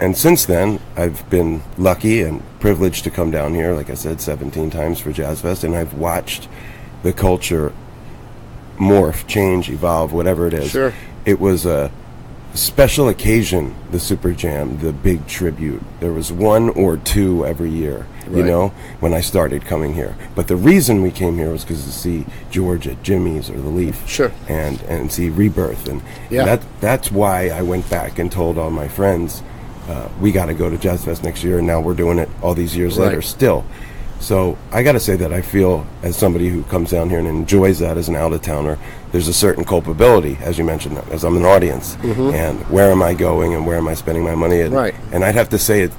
And since then, I've been lucky and privileged to come down here, like I said, 17 times for Jazz Fest, and I've watched the culture morph, change, evolve, whatever it is. Sure. It was a special occasion, the Super Jam, the big tribute. There was one or two every year, when I started coming here. But the reason we came here was because to see George at Jimmy's or the Leaf. Sure. And see Rebirth. And that's why I went back and told all my friends, we got to go to Jazz Fest next year, and now we're doing it all these years later still. So I got to say that I feel, as somebody who comes down here and enjoys that as an out-of-towner, there's a certain culpability, as you mentioned, as I'm an audience, and where am I going and where am I spending my money? And, and I'd have to say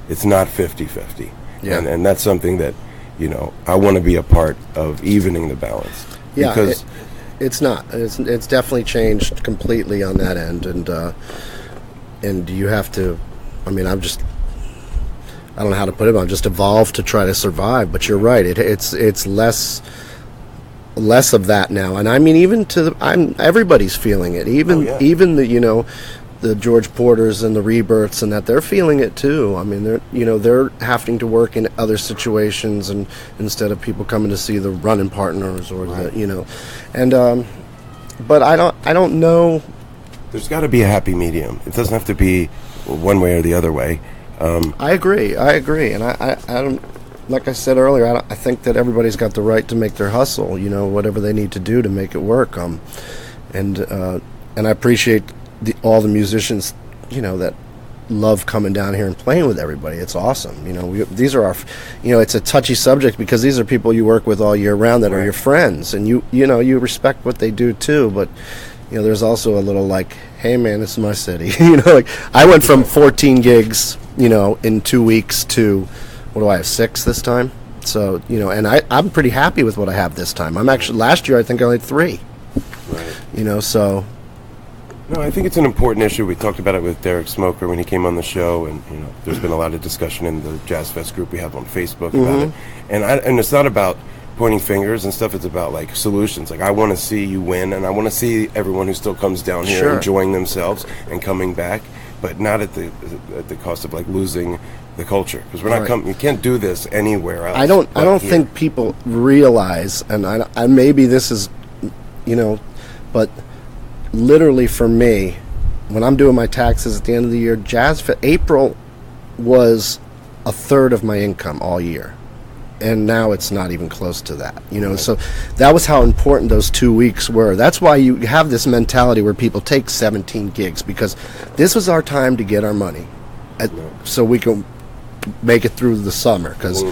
it's not 50-50. Yeah. And that's something that, I want to be a part of evening the balance. Yeah, because it's not. It's definitely changed completely on that end, and you have to, I don't know how to put it, but I've just evolved to try to survive. But you're right, it's less of that now. And I mean, even everybody's feeling it. Even the George Porters and the Rebirths and that, they're feeling it too. I mean, they're having to work in other situations, and instead of people coming to see the running partners or and but I don't know. There's got to be a happy medium. It doesn't have to be one way or the other way. I agree, and I don't. Like I said earlier, I think that everybody's got the right to make their hustle. Whatever they need to do to make it work. And I appreciate all the musicians, that love coming down here and playing with everybody. It's awesome. These are our, it's a touchy subject because these are people you work with all year round that are your friends, and you respect what they do too, but. There's also a little like, hey man, this is my city. Like I went from 14 gigs, in 2 weeks to, what do I have, 6 this time? So, and I'm pretty happy with what I have this time. I'm actually, last year I think I only had 3. Right. So. No, I think it's an important issue. We talked about it with Derek Smoker when he came on the show, and there's been a lot of discussion in the Jazz Fest group we have on Facebook about it. And it's not about pointing fingers and stuff. It's about like solutions. Like I want to see you win, and I want to see everyone who still comes down here enjoying themselves and coming back, but not at the cost of like losing the culture, because we're not you can't do this anywhere else. I don't think people realize, and I maybe this is but literally for me, when I'm doing my taxes at the end of the year, Jazz Fest April was a third of my income all year. And now it's not even close to that, So that was how important those 2 weeks were. That's why you have this mentality where people take 17 gigs, because this was our time to get our money, so we can make it through the summer. Because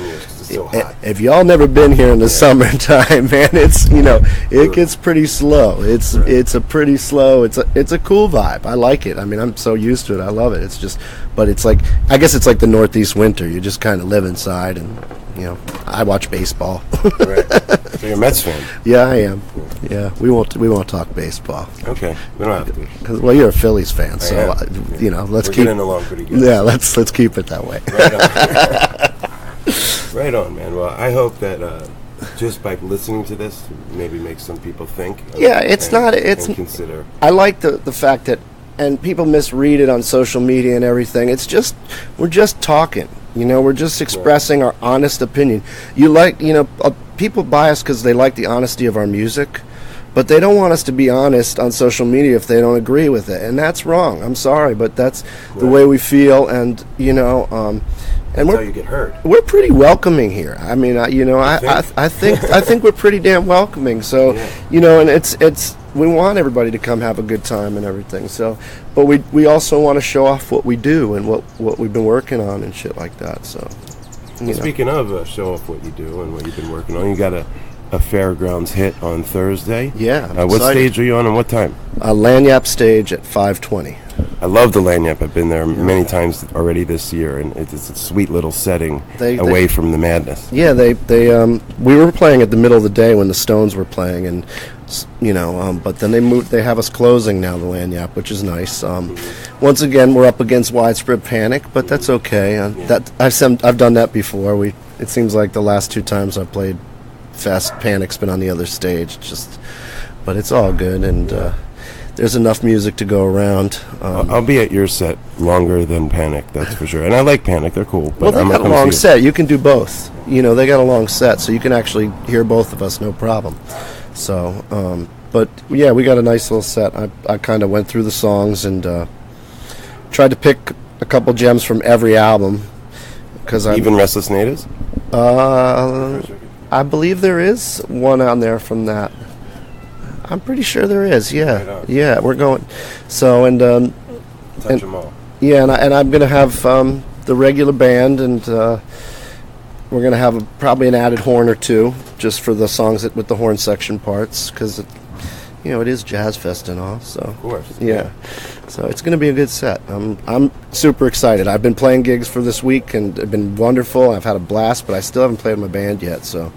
if y'all never been here in the summertime, man, it's it gets pretty slow. It's a pretty slow. It's a cool vibe. I like it. I mean, I'm so used to it. I love it. It's just, but it's like, I guess it's like the Northeast winter. You just kind of live inside and. I watch baseball. Right. So you're a Mets fan? Yeah, I am. Yeah, we won't talk baseball. Okay, we don't have to. Well, you're a Phillies fan, so We're let's keep getting along pretty good. Yeah, let's keep it that way. Right on, man. Well, I hope that just by listening to this, maybe make some people think. Yeah, it's not. It's and consider. I like the fact that, and people misread it on social media and everything. It's just we're just talking. You know, we're just expressing our honest opinion. People buy us because they like the honesty of our music, but they don't want us to be honest on social media if they don't agree with it, and that's wrong. I'm sorry, but that's the way we feel, and and That's how you get hurt. We're pretty welcoming here. I mean, I think we're pretty damn welcoming. So, and it's we want everybody to come have a good time and everything. So, but we also want to show off what we do and what we've been working on and shit like that. So, speaking of show off what you do and what you've been working on, you got a fairgrounds hit on Thursday. Yeah. What stage are you on and what time? Lanyap stage at 5:20. I love the Lanyap. I've been there many times already this year, and it's a sweet little setting away from the madness. Yeah, we were playing at the middle of the day when the Stones were playing, and but then they have us closing now, the Lanyap, which is nice. Once again, we're up against widespread panic, but that's okay. I've done that before. It seems like the last 2 times I've played Fest, Panic's been on the other stage, but it's all good, and there's enough music to go around. I'll be at your set longer than Panic, that's for sure. And I like Panic; they're cool. But they got a long set. You can do both. They got a long set, so you can actually hear both of us, no problem. So, but yeah, we got a nice little set. I kind of went through the songs and tried to pick a couple gems from every album. Even Restless Natives? I believe there is one on there from that. I'm pretty sure there is. Yeah, right yeah. We're going. So touch them all. Yeah, and I'm gonna have the regular band, and we're gonna have probably an added horn or two just for the songs with the horn section parts, because it is Jazz Fest and all. So of course. Yeah. So it's gonna be a good set. I'm super excited. I've been playing gigs for this week, and they've been wonderful. I've had a blast, but I still haven't played with my band yet. So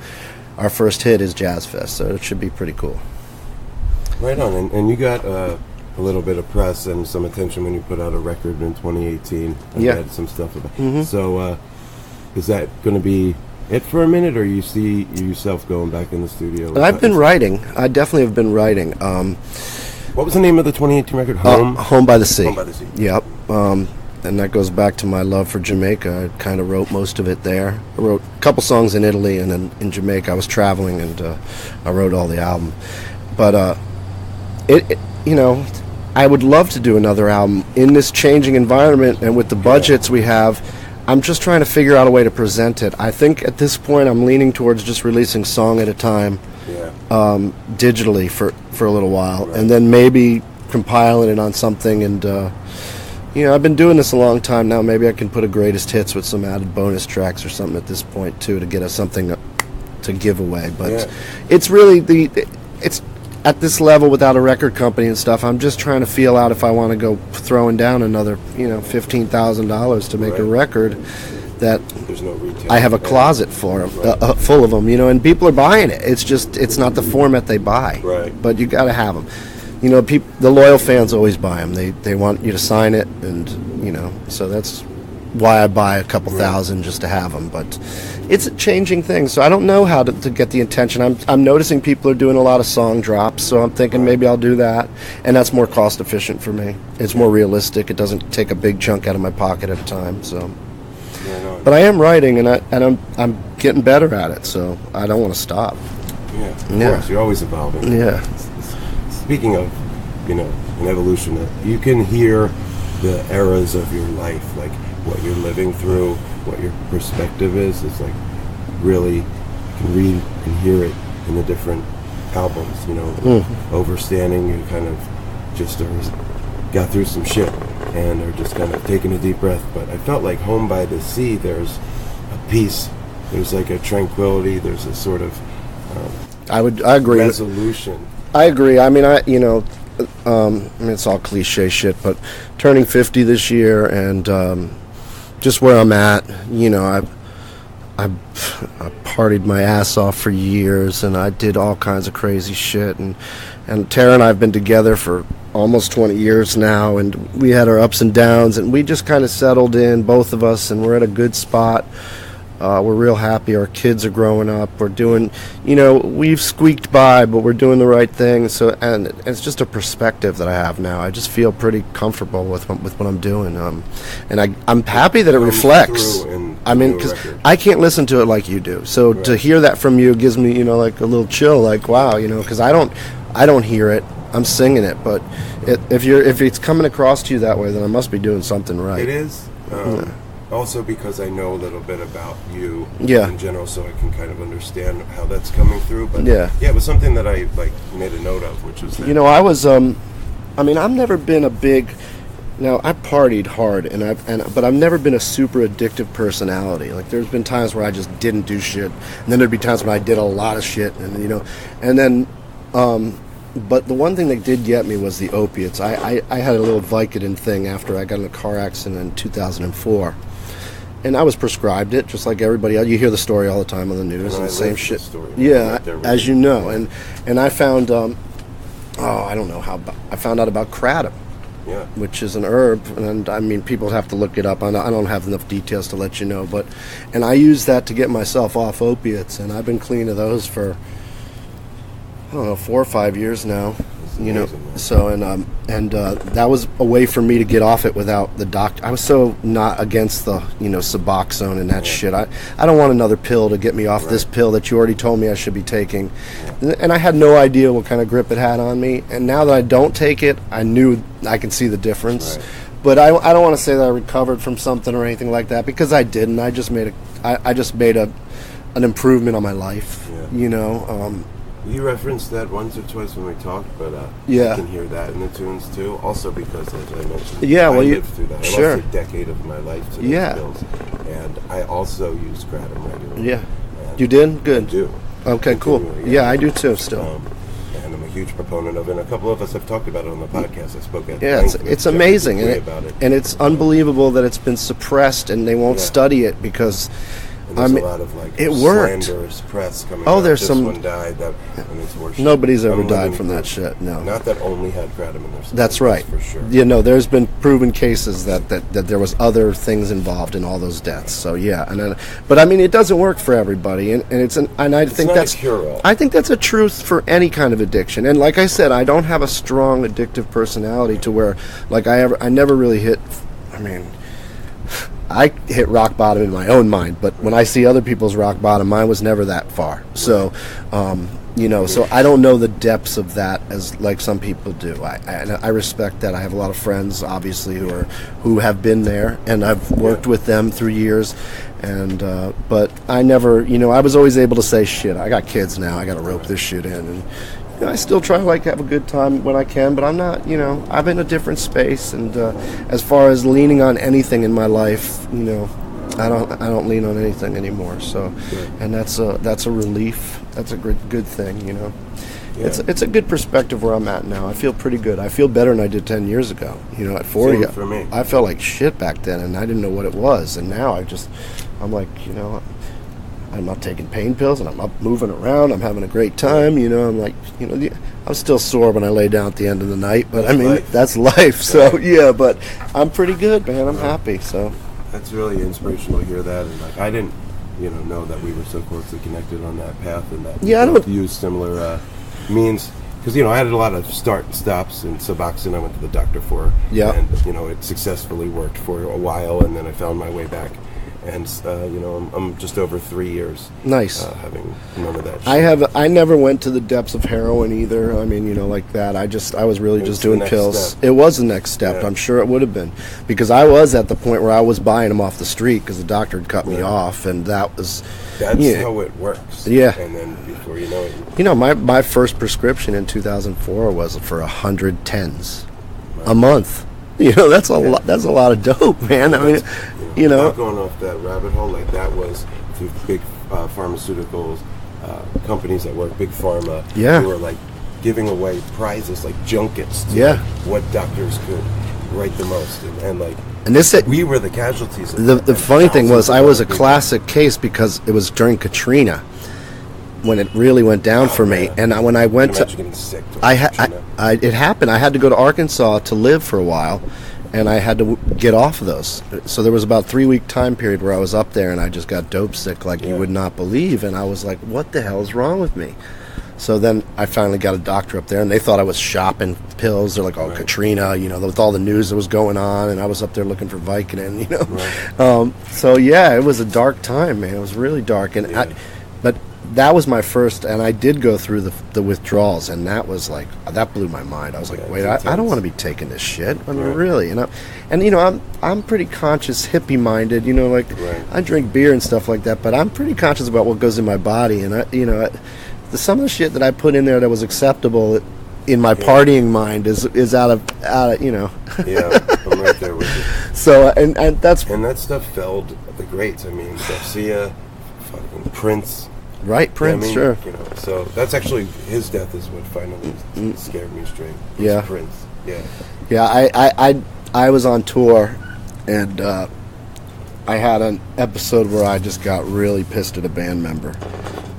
our first hit is Jazz Fest, so it should be pretty cool. Right on, and you got a little bit of press and some attention when you put out a record in 2018. And had some stuff about. Mm-hmm. So, is that going to be it for a minute, or you see yourself going back in the studio? I've been writing. I definitely have been writing. What was the name of the 2018 record? Home by the Sea. Home by the Sea. Yep. And that goes back to my love for Jamaica. I kind of wrote most of it there. I wrote a couple songs in Italy, and then in Jamaica I was traveling, and I wrote all the album. But I would love to do another album in this changing environment, and with the budgets we have, I'm just trying to figure out a way to present it. I think at this point I'm leaning towards just releasing song at a time, digitally for a little while, and then maybe compiling it on something. And I've been doing this a long time now. Maybe I can put a greatest hits with some added bonus tracks or something at this point too, to get us something to give away. But it's really it's at this level without a record company and stuff. I'm just trying to feel out if I want to go throwing down another $15,000 to make a record that there's no retail. I have a closet for full of them, and people are buying it. It's not the format they buy, but you got to have them. The loyal fans always buy them. They want you to sign it, and so that's why I buy a couple thousand just to have them. But it's a changing thing, so I don't know how to get the attention. I'm noticing people are doing a lot of song drops, so I'm thinking maybe I'll do that, and that's more cost efficient for me. It's more realistic. It doesn't take a big chunk out of my pocket at a time. So, but I am writing, and I'm getting better at it, so I don't want to stop. Yeah, of course. You're always evolving. Yeah. Speaking of, an evolution, you can hear the eras of your life, like what you're living through, what your perspective is. It's like really, you can read and hear it in the different albums. Overstanding, you kind of just got through some shit and are just kind of taking a deep breath. But I felt like Home by the Sea, there's a peace, there's like a tranquility, there's a sort of I agree. Resolution. I agree. I mean, it's all cliche shit, but turning 50 this year, and just where I'm at, I partied my ass off for years, and I did all kinds of crazy shit, and Tara and I have been together for almost 20 years now, and we had our ups and downs, and we just kind of settled in, both of us, and we're at a good spot. We're real happy. Our kids are growing up. We're doing, we've squeaked by, but we're doing the right thing. So, and it's just a perspective that I have now. I just feel pretty comfortable with what I'm doing. And I'm happy that it reflects. I mean, because I can't listen to it like you do. So to hear that from you gives me, like a little chill. Like, wow, because I don't hear it. I'm singing it, but if it's coming across to you that way, then I must be doing something right. It is. Also because I know a little bit about you Yeah. in general, so I can kind of understand how that's coming through. But Yeah. it was something that I made a note of, which was that. I was I've never been a big. Now I partied hard, but I've never been a super addictive personality. Like there's been times where I just didn't do shit, and then there'd be times when I did a lot of shit, and then. But the one thing that did get me was the opiates. I had a little Vicodin thing after I got in a car accident in 2004. And I was prescribed it, just like everybody else. You hear the story all the time on the news, and the same shit. Yeah, as you know. And I found, I don't know how, I found out about kratom, which is an herb. And I mean, people have to look it up. I don't have enough details to let you know. And I used that to get myself off opiates, and I've been clean of those for, I don't know, 4 or 5 years now. So that was a way for me to get off it without the doctor. I was so not against the Suboxone and that shit. I don't want another pill to get me off this pill that you already told me I should be taking. And I had no idea what kind of grip it had on me. And now that I don't take it, I knew I can see the difference. Right. But I don't want to say that I recovered from something or anything like that, because I didn't. I just made an improvement on my life. You referenced that once or twice when we talked, but you can hear that in the tunes too. Also because, as I mentioned, I lived through that. I sure. lost a decade of my life to those pills, and I also use kratom regularly. Yeah, you did? Good. I do. Okay, cool. Yeah, I do too. Still. And I'm a huge proponent of it. And a couple of us have talked about it on the podcast. I spoke at it's amazing, about it. And it's unbelievable that it's been suppressed and they won't study it because. There's a lot of slanderous press coming out. There's this one died, and it's worse. Nobody's ever died from that shit. No, not that only had kratom in their system. That's right. For sure. There's been proven cases that there was other things involved in all those deaths. So but I mean, it doesn't work for everybody, and I think that's a cure-all. I think that's a truth for any kind of addiction. And like I said, I don't have a strong addictive personality to where I never really hit. I mean. I hit rock bottom in my own mind, but when I see other people's rock bottom, mine was never that far. So, so I don't know the depths of that as like some people do. I respect that. I have a lot of friends, obviously, who have been there, and I've worked with them through years. And but I never, I was always able to say, shit, I got kids now. I got to rope this shit in. And I still try to have a good time when I can, but I'm not, I'm in a different space. And as far as leaning on anything in my life, I don't lean on anything anymore. So, and that's a relief. That's a good thing, Yeah. It's a good perspective where I'm at now. I feel pretty good. I feel better than I did 10 years ago. At 40, for me. I felt like shit back then, and I didn't know what it was. And now I'm like, I'm not taking pain pills, and I'm up moving around. I'm having a great time. I'm like, I'm still sore when I lay down at the end of the night, but I mean, that's life. So but I'm pretty good, man. I'm happy. So that's really inspirational to hear that. And I didn't, know that we were so closely connected on that path, and that I don't use similar means. Because, I had a lot of start and stops, and Suboxone I went to the doctor for. Yeah. And, it successfully worked for a while, and then I found my way back. And, I'm just over 3 years. Nice. Having none of that shit. I never went to the depths of heroin either. I mean, like that. I was really just doing pills. It was the next step. Yeah. I'm sure it would have been. Because I was at the point where I was buying them off the street because the doctor had cut me off. And that was... That's how it works. Yeah. And then before you know it... my first prescription in 2004 was for 110s a month. That's a lot. That's a lot of dope, man. I mean, Not going off that rabbit hole, that was through big pharmaceuticals, companies that work, big pharma, who were giving away prizes like junkets to what doctors could write the most, and we were the casualties. The funny thing was, I was a classic case because it was during Katrina when it really went down for me, and when I went to, getting sick. it happened. I had to go to Arkansas to live for a while, and I had to get off of those. So there was about a 3-week time period where I was up there and I just got dope sick like you would not believe, and I was like, what the hell is wrong with me? So then I finally got a doctor up there, and they thought I was shopping pills. They're like, oh, Katrina, you know, with all the news that was going on, and I was up there looking for Vicodin, you know. So yeah, it was a dark time, man. It was really dark, and but that was my first, and I did go through the withdrawals, and that was like, that blew my mind. I was like, wait, I don't want to be taking this shit. I mean, really, you know. And you know, I'm pretty conscious, hippie minded, you know, like I drink beer and stuff like that, but I'm pretty conscious about what goes in my body, and some of the shit that I put in there that was acceptable in my partying mind is out of you know. Yeah, I'm right there with you. So and that stuff felled the greats. I mean, Garcia, fucking Prince. Right, Prince, sure. You know, so that's actually his death is what finally scared me straight. Yeah, Prince. Yeah. Yeah, I was on tour, and I had an episode where I just got really pissed at a band member,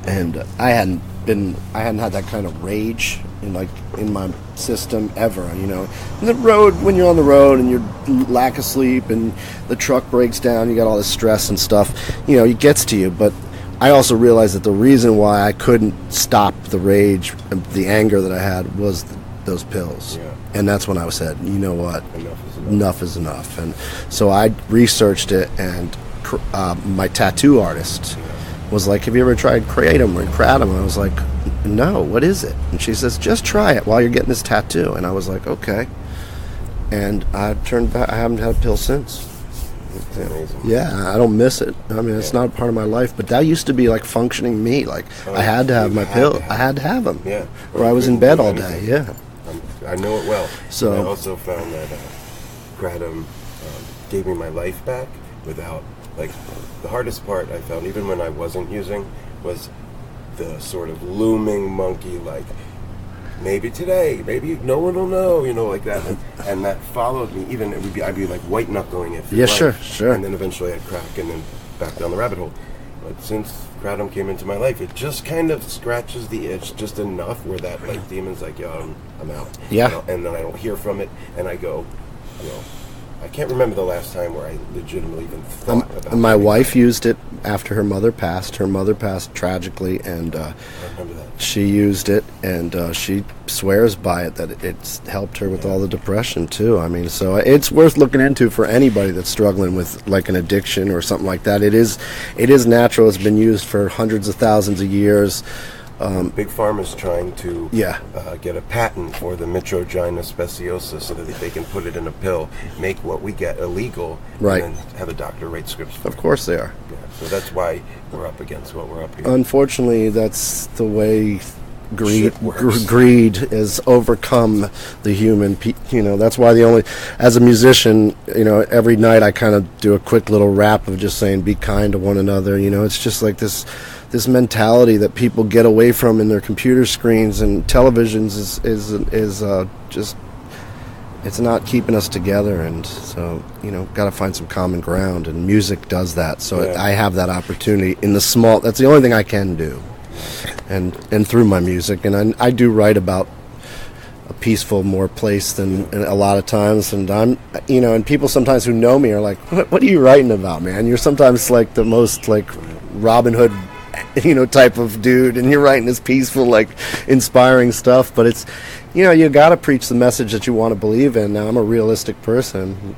and I hadn't had that kind of rage in my system ever, you know. And the road, when you're on the road and you're lack of sleep and the truck breaks down, you got all this stress and stuff, you know, it gets to you. But I also realized that the reason why I couldn't stop the rage, the anger that I had, was those pills. Yeah. And that's when I said, you know what, enough is enough. And so I researched it, and my tattoo artist was like, have you ever tried Kratom or Kratom? I was like, no, what is it? And she says, just try it while you're getting this tattoo. And I was like, okay. And I turned back. I haven't had a pill since. It's amazing. Yeah, I don't miss it. I mean, it's not a part of my life, but that used to be like functioning me. Like, I had to have my pill. I had to have them. Yeah. Or I was in bed all day. Yeah. I know it well. So I also found that Kratom gave me my life back without, like, the hardest part I found, even when I wasn't using, was the sort of looming monkey, like, maybe today, maybe no one will know, you know, like that. And that followed me. Even I'd be like white knuckling it. Yeah, sure. And then eventually I'd crack and then back down the rabbit hole. But since Kratom came into my life, it just kind of scratches the itch just enough where that, like, demon's like, yo, I'm out. Yeah. You know, and then I don't hear from it, and I go, you know, I can't remember the last time where I legitimately even thought about it. My wife used it after her mother passed. Her mother passed tragically, and I remember that. She used it, and she swears by it that it's helped her with all the depression too. I mean, so it's worth looking into for anybody that's struggling with like an addiction or something like that. It is natural. It's been used for hundreds of thousands of years. Big Pharma's trying to get a patent for the Mitrogynous speciosa so that they can put it in a pill, make what we get illegal, right, and then have a doctor write scripts for it. Of course they are. Yeah, so that's why we're up against what we're up here. Unfortunately, that's the way greed has overcome the human. You know, that's why as a musician, you know, every night I kind of do a quick little rap of just saying, be kind to one another. You know, it's just like this mentality that people get away from in their computer screens and televisions is just, it's not keeping us together. And so, you know, got to find some common ground, and music does that. So I have that opportunity in the small. That's the only thing I can do, and through my music. And I do write about a peaceful more place than a lot of times, and I'm, you know, and people sometimes who know me are like, what are you writing about, man? You're sometimes like the most like Robin Hood, you know, type of dude, and you're writing this peaceful, like, inspiring stuff, but it's, you know, you gotta preach the message that you want to believe in. Now, I'm a realistic person.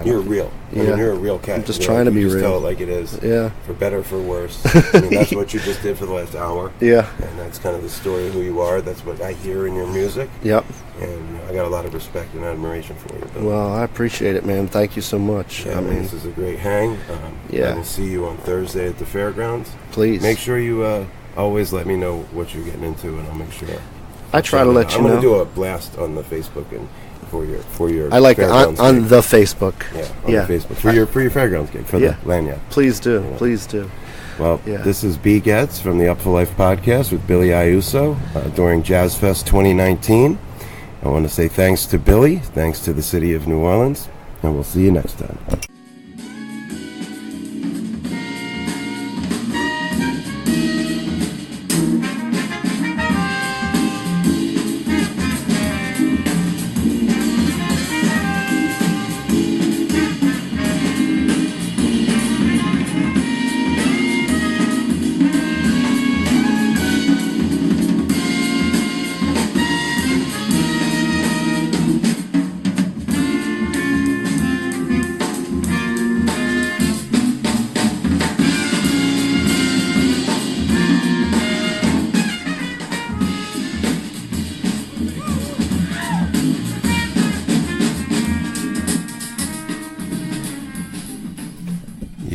You're real. I mean, you're a real cat. I'm just trying to be real. real. Tell it like it is. Yeah. For better, for worse. I mean, that's what you just did for the last hour. Yeah. And that's kind of the story of who you are. That's what I hear in your music. Yep. And I got a lot of respect and admiration for you, Bill. Well, I appreciate it, man. Thank you so much. Yeah, I mean, this is a great hang. I will see you on Thursday at the fairgrounds. Please. Make sure you always let me know what you're getting into, and I'll make sure. I try to let you know. I'm going to do a blast on the Facebook and for your I like it on the Facebook. Yeah, on the Facebook for your fairgrounds gig, for the lanyard. Please do, please do. Well, this is B Getz from the Upful Life Podcast with Billy Iuso during Jazz Fest 2019. I want to say thanks to Billy, thanks to the city of New Orleans, and we'll see you next time.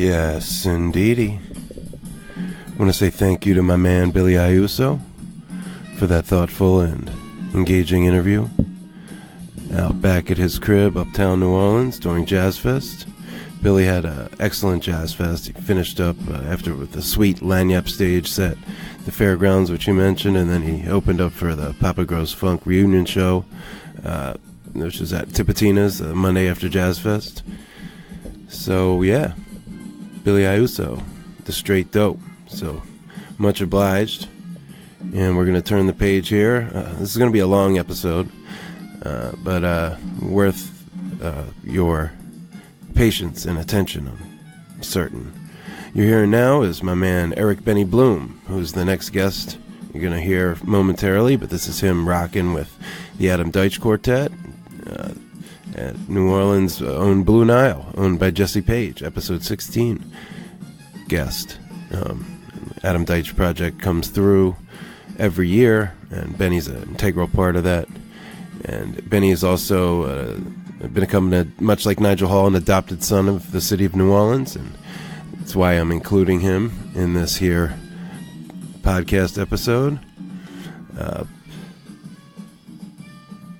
Yes, indeedy. I want to say thank you to my man Billy Iuso for that thoughtful and engaging interview out back at his crib, uptown New Orleans, during Jazz Fest. Billy had an excellent Jazz Fest. He finished up after with a sweet lagniappe stage set, the fairgrounds, which he mentioned, and then he opened up for the Papa Grows Funk reunion show, which was at Tipitina's the Monday after Jazz Fest. So, yeah, Billy Iuso, the straight dope. So, much obliged. And we're going to turn the page here. This is going to be a long episode, but worth your patience and attention, I'm certain. You're hearing now is my man Eric Benny Bloom, who's the next guest you're going to hear momentarily, but this is him rocking with the Adam Deitch Quartet at New Orleans' own Blue Nile, owned by Jesse Page, episode 16 guest. Adam Deitch project comes through every year, and Benny's an integral part of that. And Benny is also become, much like Nigel Hall, an adopted son of the city of New Orleans, and that's why I'm including him in this here podcast episode.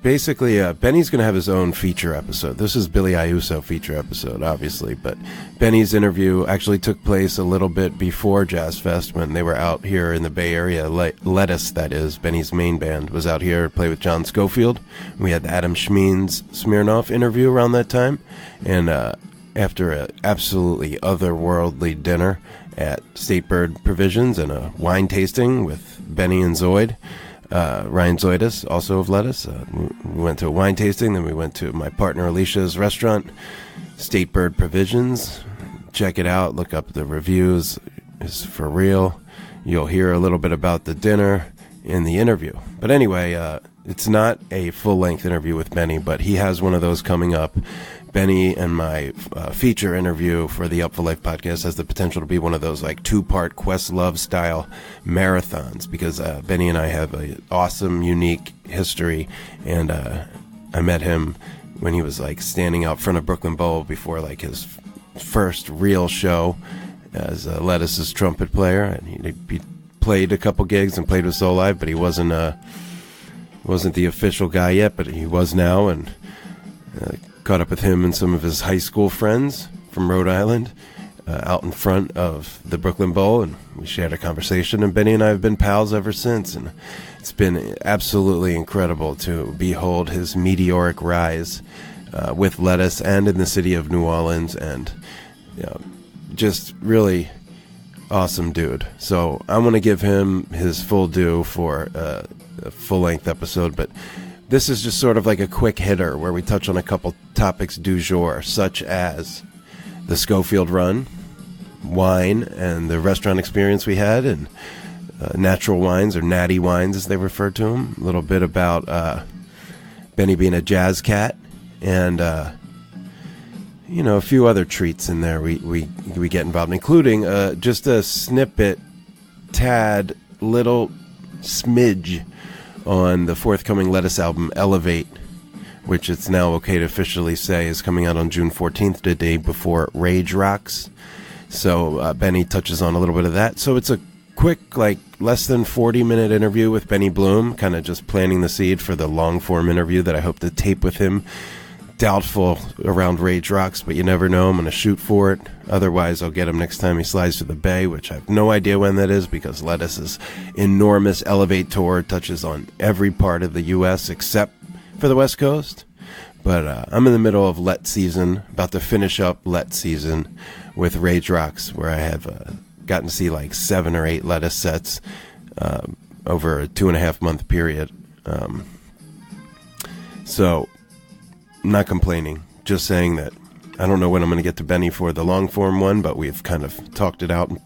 Basically, Benny's going to have his own feature episode. This is Billy Iuso feature episode, obviously, but Benny's interview actually took place a little bit before Jazz Fest when they were out here in the Bay Area. Lettuce, that is, Benny's main band, was out here to play with John Schofield. We had the Adam Schmeens Smirnoff interview around that time, and after an absolutely otherworldly dinner at State Bird Provisions and a wine tasting with Benny and Zoid, Ryan Zoidis, also of Lettuce. We went to a wine tasting, then we went to my partner Alicia's restaurant, State Bird Provisions. Check it out, look up the reviews. It's for real. You'll hear a little bit about the dinner in the interview. But anyway, it's not a full-length interview with Benny, but he has one of those coming up. Benny and my feature interview for the Upful Life Podcast has the potential to be one of those like two-part Questlove style marathons, because Benny and I have an awesome, unique history, and I met him when he was like standing out front of Brooklyn Bowl before like his first real show as Lettuce's trumpet player, and he played a couple gigs and played with Soul Live, but he wasn't the official guy yet, but he was now, and caught up with him and some of his high school friends from Rhode Island out in front of the Brooklyn Bowl, and we shared a conversation, and Benny and I have been pals ever since, and it's been absolutely incredible to behold his meteoric rise with Lettuce and in the city of New Orleans, and just really awesome dude. So I want to give him his full due for a full-length episode, but this is just sort of like a quick hitter where we touch on a couple topics du jour, such as the Schofield run, wine, and the restaurant experience we had, and natural wines, or natty wines as they refer to them. A little bit about Benny being a jazz cat, and a few other treats in there we get involved in, including just a snippet, little smidge on the forthcoming Lettuce album, Elevate, which it's now okay to officially say is coming out on June 14th, the day before Rage Rocks. So Benny touches on a little bit of that. So it's a quick, like, less than 40-minute interview with Benny Bloom, kind of just planting the seed for the long-form interview that I hope to tape with him. Doubtful around Rage Rocks, but you never know. I'm going to shoot for it. Otherwise, I'll get him next time he slides to the Bay, which I have no idea when that is, because Lettuce's enormous Elevate tour touches on every part of the U.S. except for the West Coast. But I'm in the middle of Let season, about to finish up Let season with Rage Rocks, where I have gotten to see like 7 or 8 Lettuce sets over a 2.5-month period. So I'm not complaining, just saying that I don't know when I'm going to get to Benny for the long form one, but we've kind of talked it out and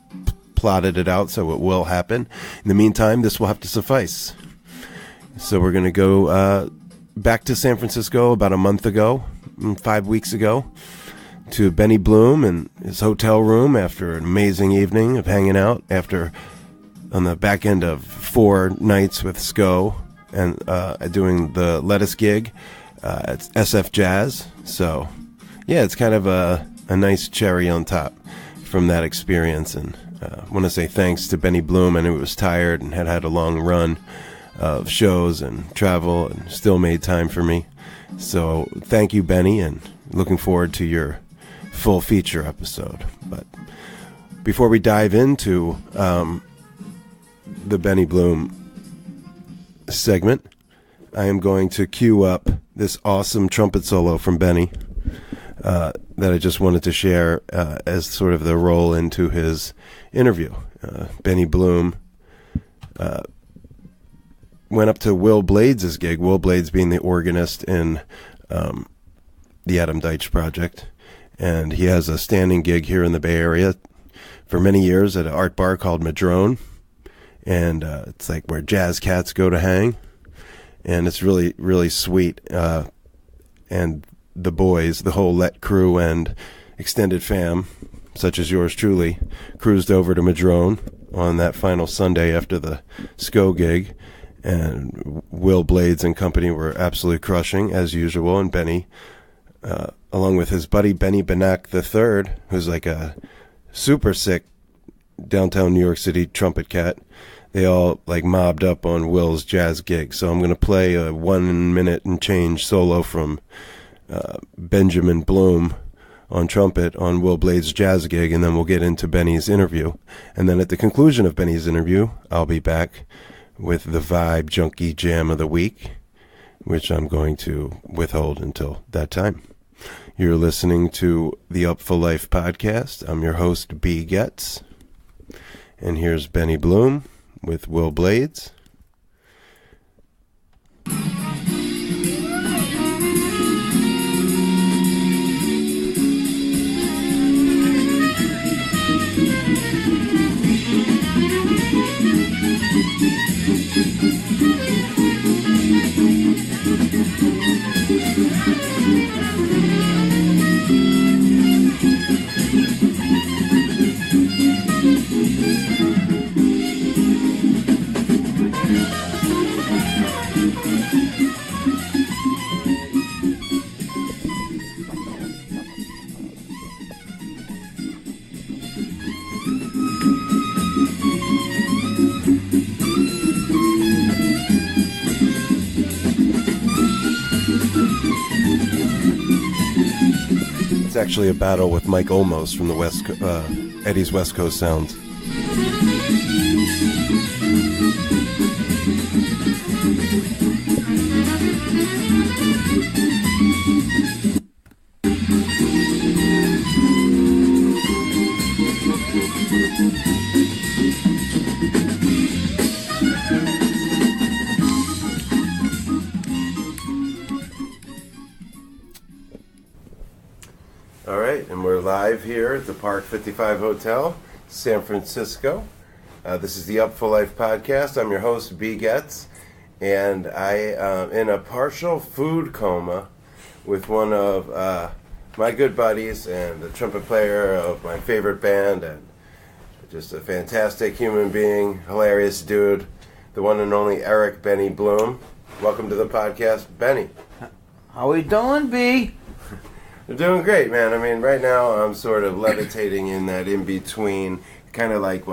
plotted it out, so it will happen. In the meantime, this will have to suffice. So we're going to go back to San Francisco about a month ago, 5 weeks ago, to Benny Bloom and his hotel room after an amazing evening of hanging out on the back end of 4 nights with SCO and doing the Lettuce gig. It's SF Jazz, so yeah, it's kind of a nice cherry on top from that experience. And I want to say thanks to Benny Bloom. I knew he was tired and had a long run of shows and travel and still made time for me. So thank you, Benny, and looking forward to your full feature episode. But before we dive into the Benny Bloom segment, I am going to cue up this awesome trumpet solo from Benny that I just wanted to share as sort of the roll into his interview. Benny Bloom went up to Will Blades' gig, Will Blades being the organist in the Adam Deitch Project, and he has a standing gig here in the Bay Area for many years at an art bar called Madrone, and it's like where jazz cats go to hang, and it's really, really sweet. And the boys, the whole Let crew and extended fam, such as yours truly, cruised over to Madrone on that final Sunday after the SCO gig, and Will Blades and company were absolutely crushing, as usual, and Benny, along with his buddy Benny Benak III, who's like a super sick downtown New York City trumpet cat, they all like mobbed up on Will's jazz gig. So I'm going to play a 1 minute and change solo from Benjamin Bloom on trumpet on Will Blades' jazz gig, and then we'll get into Benny's interview. And then at the conclusion of Benny's interview, I'll be back with the Vibe Junkie Jam of the Week, which I'm going to withhold until that time. You're listening to the Upful Life Podcast. I'm your host, B. Getz. And here's Benny Bloom with Will Blades. It's actually a battle with Mike Olmos from the Eddie's West Coast Sounds. Live here at the Park 55 Hotel, San Francisco. This is the Upful Life Podcast. I'm your host, B. Getz, and I am in a partial food coma with one of my good buddies and the trumpet player of my favorite band, and just a fantastic human being, hilarious dude, the one and only Eric Benny Bloom. Welcome to the podcast, Benny. How we doing, B? They're doing great, man. I mean, right now I'm sort of levitating in that in-between, kind of like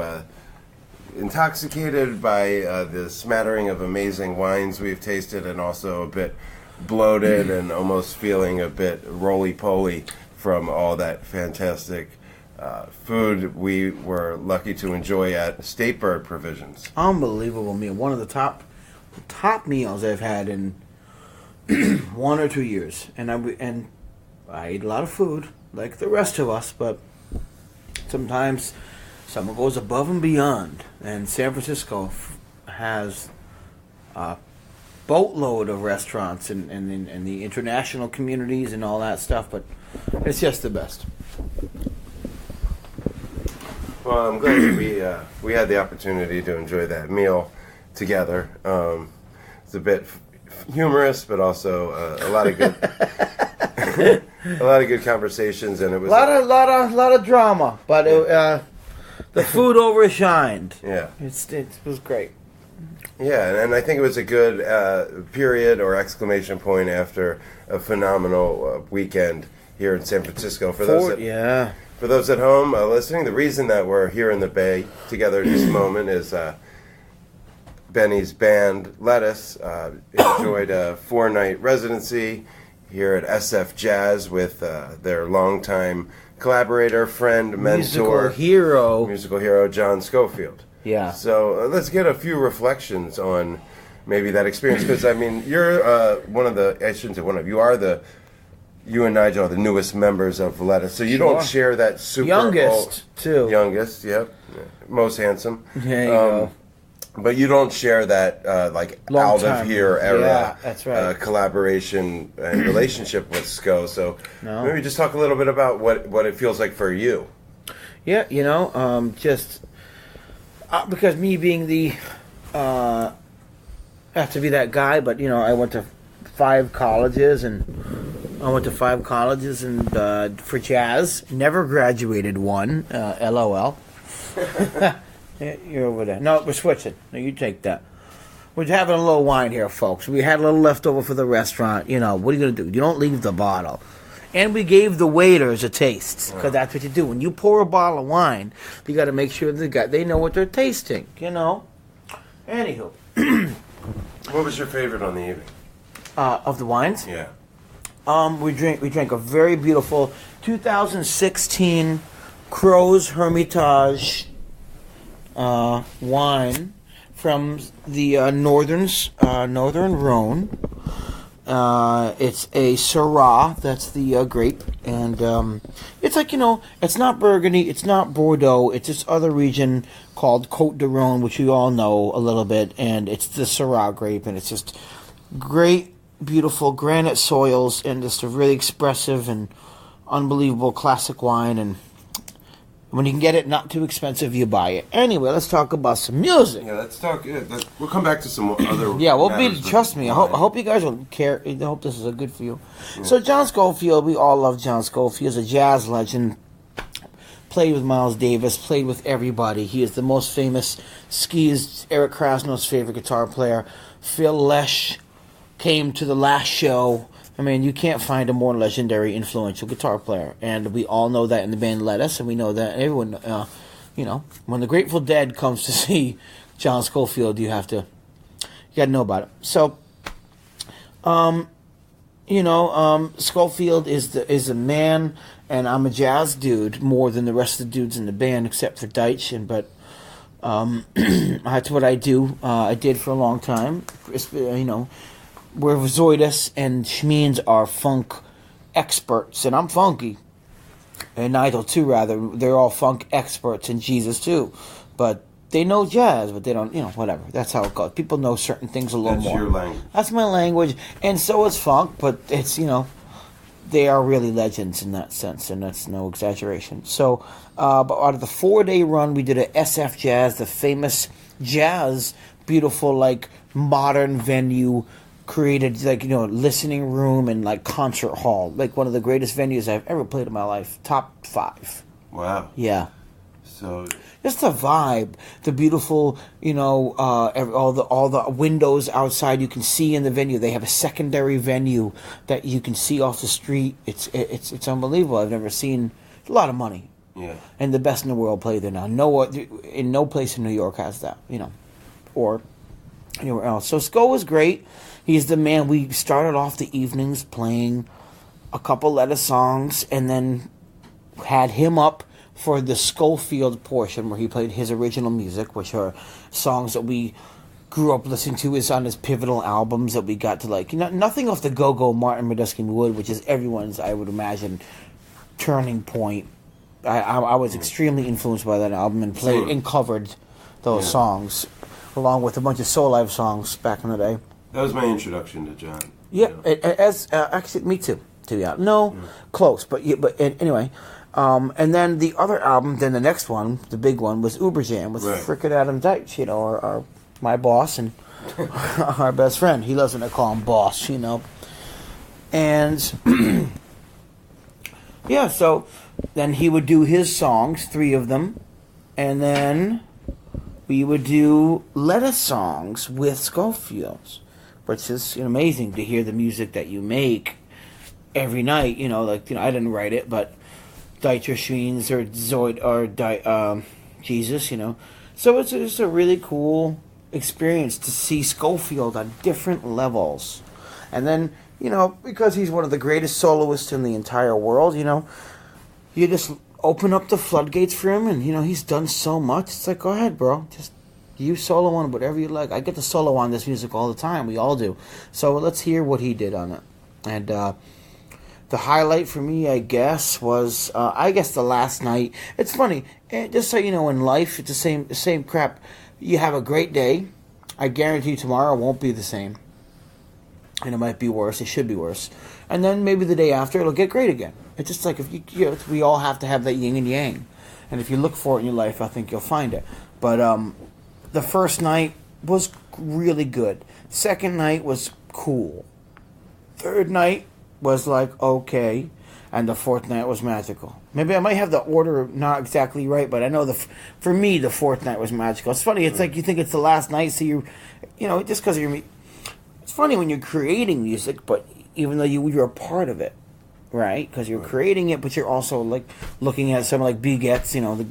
intoxicated by the smattering of amazing wines we've tasted, and also a bit bloated and almost feeling a bit roly-poly from all that fantastic food we were lucky to enjoy at State Bird Provisions. Unbelievable meal. One of the top meals I've had in 1 or 2 years. And I eat a lot of food, like the rest of us, but sometimes someone goes above and beyond. And San Francisco has a boatload of restaurants and the international communities and all that stuff, but it's just the best. Well, I'm glad that we had the opportunity to enjoy that meal together. It's a bit humorous, but also a lot of good. A lot of good conversations, and it was a lot of drama, but the food overshined. Yeah, it was great. Yeah, and I think it was a good period or exclamation point after a phenomenal weekend here in San Francisco. For For those at home listening, the reason that we're here in the Bay together at this moment is Benny's band, Lettuce, enjoyed a 4-night residency here at SF Jazz with their longtime collaborator, friend, mentor, musical hero, John Schofield. Yeah. So let's get a few reflections on maybe that experience, because I mean, you're one of the, I shouldn't say one of, you and Nigel are the newest members of Lettuce, so you don't share that super youngest too. Youngest, yep, most handsome. There you go. But you don't share that like Long out time. of here era, Yeah, that's right. Collaboration and relationship with Sco. So No. maybe just talk a little bit about what it feels like for you. Yeah, just because me being the have to be that guy, but I went to 5 colleges and for jazz, never graduated one. LOL. Yeah, you're over there. No, we're switching. No, you take that. We're having a little wine here, folks. We had a little leftover for the restaurant. What are you going to do? You don't leave the bottle. And we gave the waiters a taste, because that's what you do. When you pour a bottle of wine, you got to make sure they know what they're tasting, Anywho. What was your favorite on the evening? Of the wines? Yeah. We drank a very beautiful 2016 Crow's Hermitage wine from the northern Rhone. It's a Syrah, that's the grape, and it's like, it's not Burgundy, it's not Bordeaux, it's this other region called Côte de Rhone, which you all know a little bit, and it's the Syrah grape, and it's just great, beautiful granite soils, and just a really expressive and unbelievable classic wine, and when you can get it not too expensive, you buy it. Anyway, let's talk about some music. Yeah, let's talk. We'll come back to some other. Yeah, trust me. I hope you guys will care. I hope this is good for you. Yeah. So John Schofield, we all love John Schofield. He's a jazz legend. Played with Miles Davis. Played with everybody. He is the most famous. Skis Eric Krasnow's favorite guitar player. Phil Lesh came to the last show. I mean, you can't find a more legendary, influential guitar player. And we all know that in the band Lettuce, and we know that everyone, when the Grateful Dead comes to see John Schofield, you got to know about it. So, Schofield is a man, and I'm a jazz dude more than the rest of the dudes in the band, except for Deitch, but that's what I do. I did for a long time, where Zoidus and Schmeens are funk experts, and I'm funky. And Nigel too, rather. They're all funk experts, and Jesus too. But they know jazz, but they don't, whatever. That's how it goes. People know certain things a little more. That's your language. That's my language. And so is funk, but it's, they are really legends in that sense, and that's no exaggeration. So, but out of the 4-day run, we did a SF Jazz, the famous jazz, beautiful, like, modern venue, created listening room and like concert hall, like one of the greatest venues I've ever played in my life. Top 5. Wow. Yeah. So just the vibe, the beautiful, all the windows outside you can see in the venue. They have a secondary venue that you can see off the street. It's unbelievable. I've never seen a lot of money. Yeah. And the best in the world play there now. No place in New York has that, or anywhere else. So Sco was great. He's the man. We started off the evenings playing a couple Lettuce songs, and then had him up for the Schofield portion where he played his original music, which are songs that we grew up listening to. Is on his pivotal albums that we got to like. Nothing off the Go-Go Martin Medeski Wood, which is everyone's, I would imagine, turning point. I was extremely influenced by that album and played and covered those songs, along with a bunch of Soul Live songs back in the day. That was my introduction to John. Yeah, actually, me too. Close, but anyway. And then the other album, then the next one, the big one, was Uber Jam with frickin' Adam Deitch, my boss and our best friend. He loves when I call him boss, And so then he would do his songs, 3 of them, and then we would do Lettuce songs with Schofields, which is amazing to hear the music that you make every night. I didn't write it, but Deitch or Schmeens or Zoid or Jesus, you know. So it's just a really cool experience to see Schofield on different levels. And then, you know, because he's one of the greatest soloists in the entire world, you know, you just open up the floodgates for him, and, you know, he's done so much. It's like, go ahead, bro. Just you solo on whatever you like. I get to solo on this music all the time. We all do. So let's hear what he did on it. And the highlight for me, I guess, was, the last night. It's funny. Just so you know, in life, it's the same crap. You have a great day. I guarantee you tomorrow won't be the same. And it might be worse. It should be worse. And then maybe the day after, it'll get great again. It's just like, if you know, we all have to have that yin and yang. And if you look for it in your life, I think you'll find it. But the first night was really good. Second night was cool. Third night was like, okay. And the fourth night was magical. Maybe I might have the order not exactly right, but I know for me, the fourth night was magical. It's funny. It's like you think it's the last night, so you know, just because you're... It's funny when you're creating music, but even though you're a part of it, right? Because you're creating it, but you're also like looking at someone like B Gets, you know, the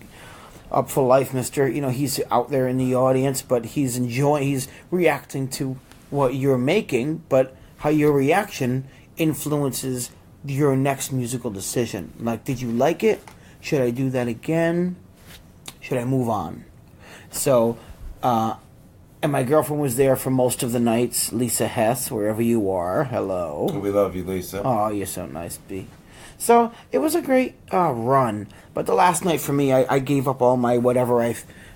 Upful Life Mister. You know, he's out there in the audience, but he's reacting to what you're making, but how your reaction influences your next musical decision. Like, did you like it? Should I do that again? Should I move on? So, and my girlfriend was there for most of the nights. Lisa Hess, wherever you are. Hello. We love you, Lisa. Oh, you're so nice, B. So, it was a great run. But the last night for me, I gave up all my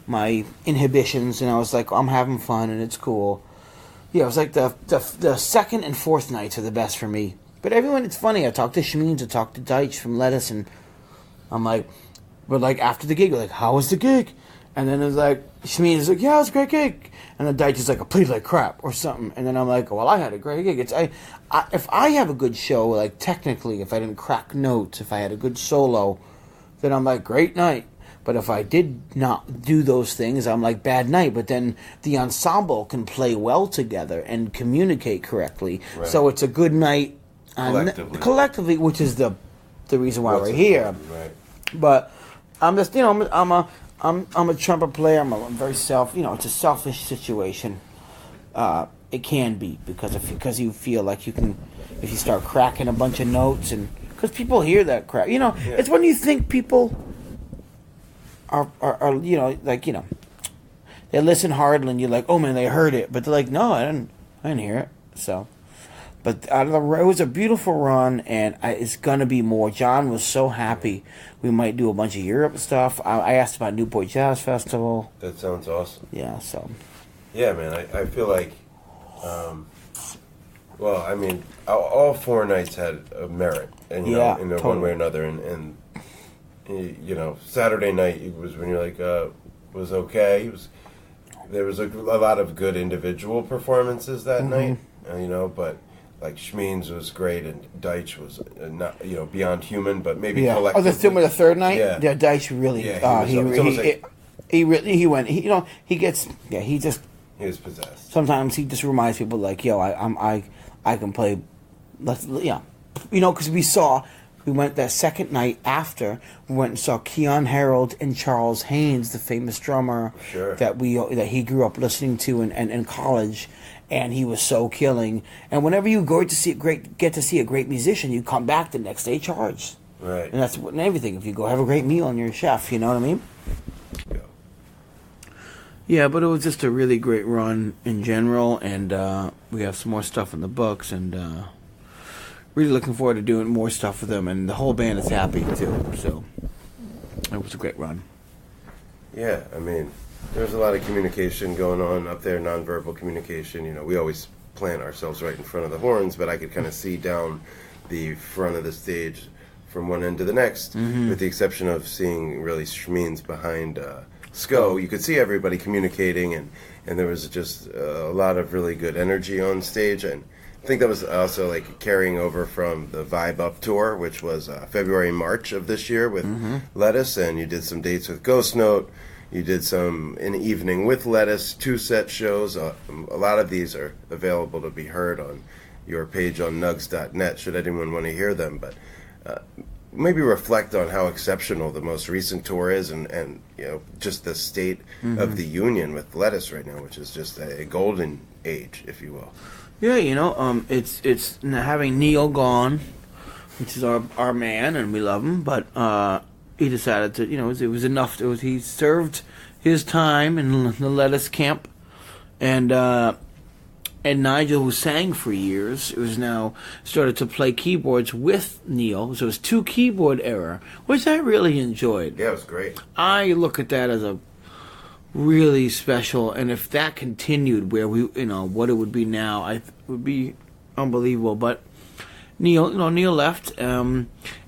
my inhibitions, and I was like, I'm having fun, and it's cool. Yeah, it was like the second and fourth nights are the best for me. But everyone, it's funny. I talked to Schmeens, I talked to Deitch from Lettuce, and I'm like, we're like, after the gig, we're like, how was the gig? And then it's like, Schmeens is like, yeah, it was a great gig. And then Deitch is like, I played like crap or something. And then I'm like, well, I had a great gig. If I have a good show, like technically, if I didn't crack notes, if I had a good solo, then I'm like, great night. But if I did not do those things, I'm like, bad night. But then the ensemble can play well together and communicate correctly. Right. So it's a good night. Collectively, which is the reason why we're here. Right. But I'm just, you know, I'm a trumpet player. I'm very it's a selfish situation. It can be because you feel like you can, if you start cracking a bunch of notes, and because people hear that crap. You know, it's when you think people are you know, like, you know, they listen hard and you're like, oh man, they heard it, but they're like, no, I didn't hear it. So. But it was a beautiful run, and it's going to be more. John was so happy. We might do a bunch of Europe stuff. I asked about Newport Jazz Festival. That sounds awesome. Yeah, so. Yeah, man, I feel like, well, I mean, all 4 nights had a merit, and you know, in one way or another. And you know, Saturday night was when you're like, was okay. There was a lot of good individual performances that night, you know, but... Like Schmeens was great, and Deitch was not, you know, beyond human, but maybe collectively. Oh, the third night. Yeah, Deitch really. He was possessed. Sometimes he just reminds people like, yo, I can play. You know, because we went that second night after. We went and saw Keon Harold and Charles Haynes, the famous drummer that he grew up listening to in college. And he was so killing. And whenever you get to see a great musician, you come back the next day charged. Right. And that's and everything. If you go have a great meal and you're a chef, you know what I mean? Yeah, but it was just a really great run in general. And we have some more stuff in the books. And really looking forward to doing more stuff with them. And the whole band is happy, too. So it was a great run. Yeah, I mean... There's a lot of communication going on up there, nonverbal communication. You know, we always plant ourselves right in front of the horns, but I could kind of see down the front of the stage from one end to the next, with the exception of seeing really Schmeens behind Sko. You could see everybody communicating, and there was just a lot of really good energy on stage. And I think that was also like carrying over from the Vibe Up tour, which was February, March of this year with Lettuce, and you did some dates with Ghost Note. You did some in the evening with Lettuce, 2-set shows. A lot of these are available to be heard on your page on nugs.net, should anyone want to hear them. But maybe reflect on how exceptional the most recent tour is, and just the state of the union with Lettuce right now, which is just a golden age, if you will. Yeah, it's having Neil gone, which is our man, and we love him, but he decided to, it was enough. He served his time in the Lettuce camp, and Nigel, who sang for years, was now started to play keyboards with Neil. So it was 2 keyboard era, which I really enjoyed. Yeah, it was great. I look at that as a really special, and if that continued where we, what it would be now, it would be unbelievable. But Neil left, and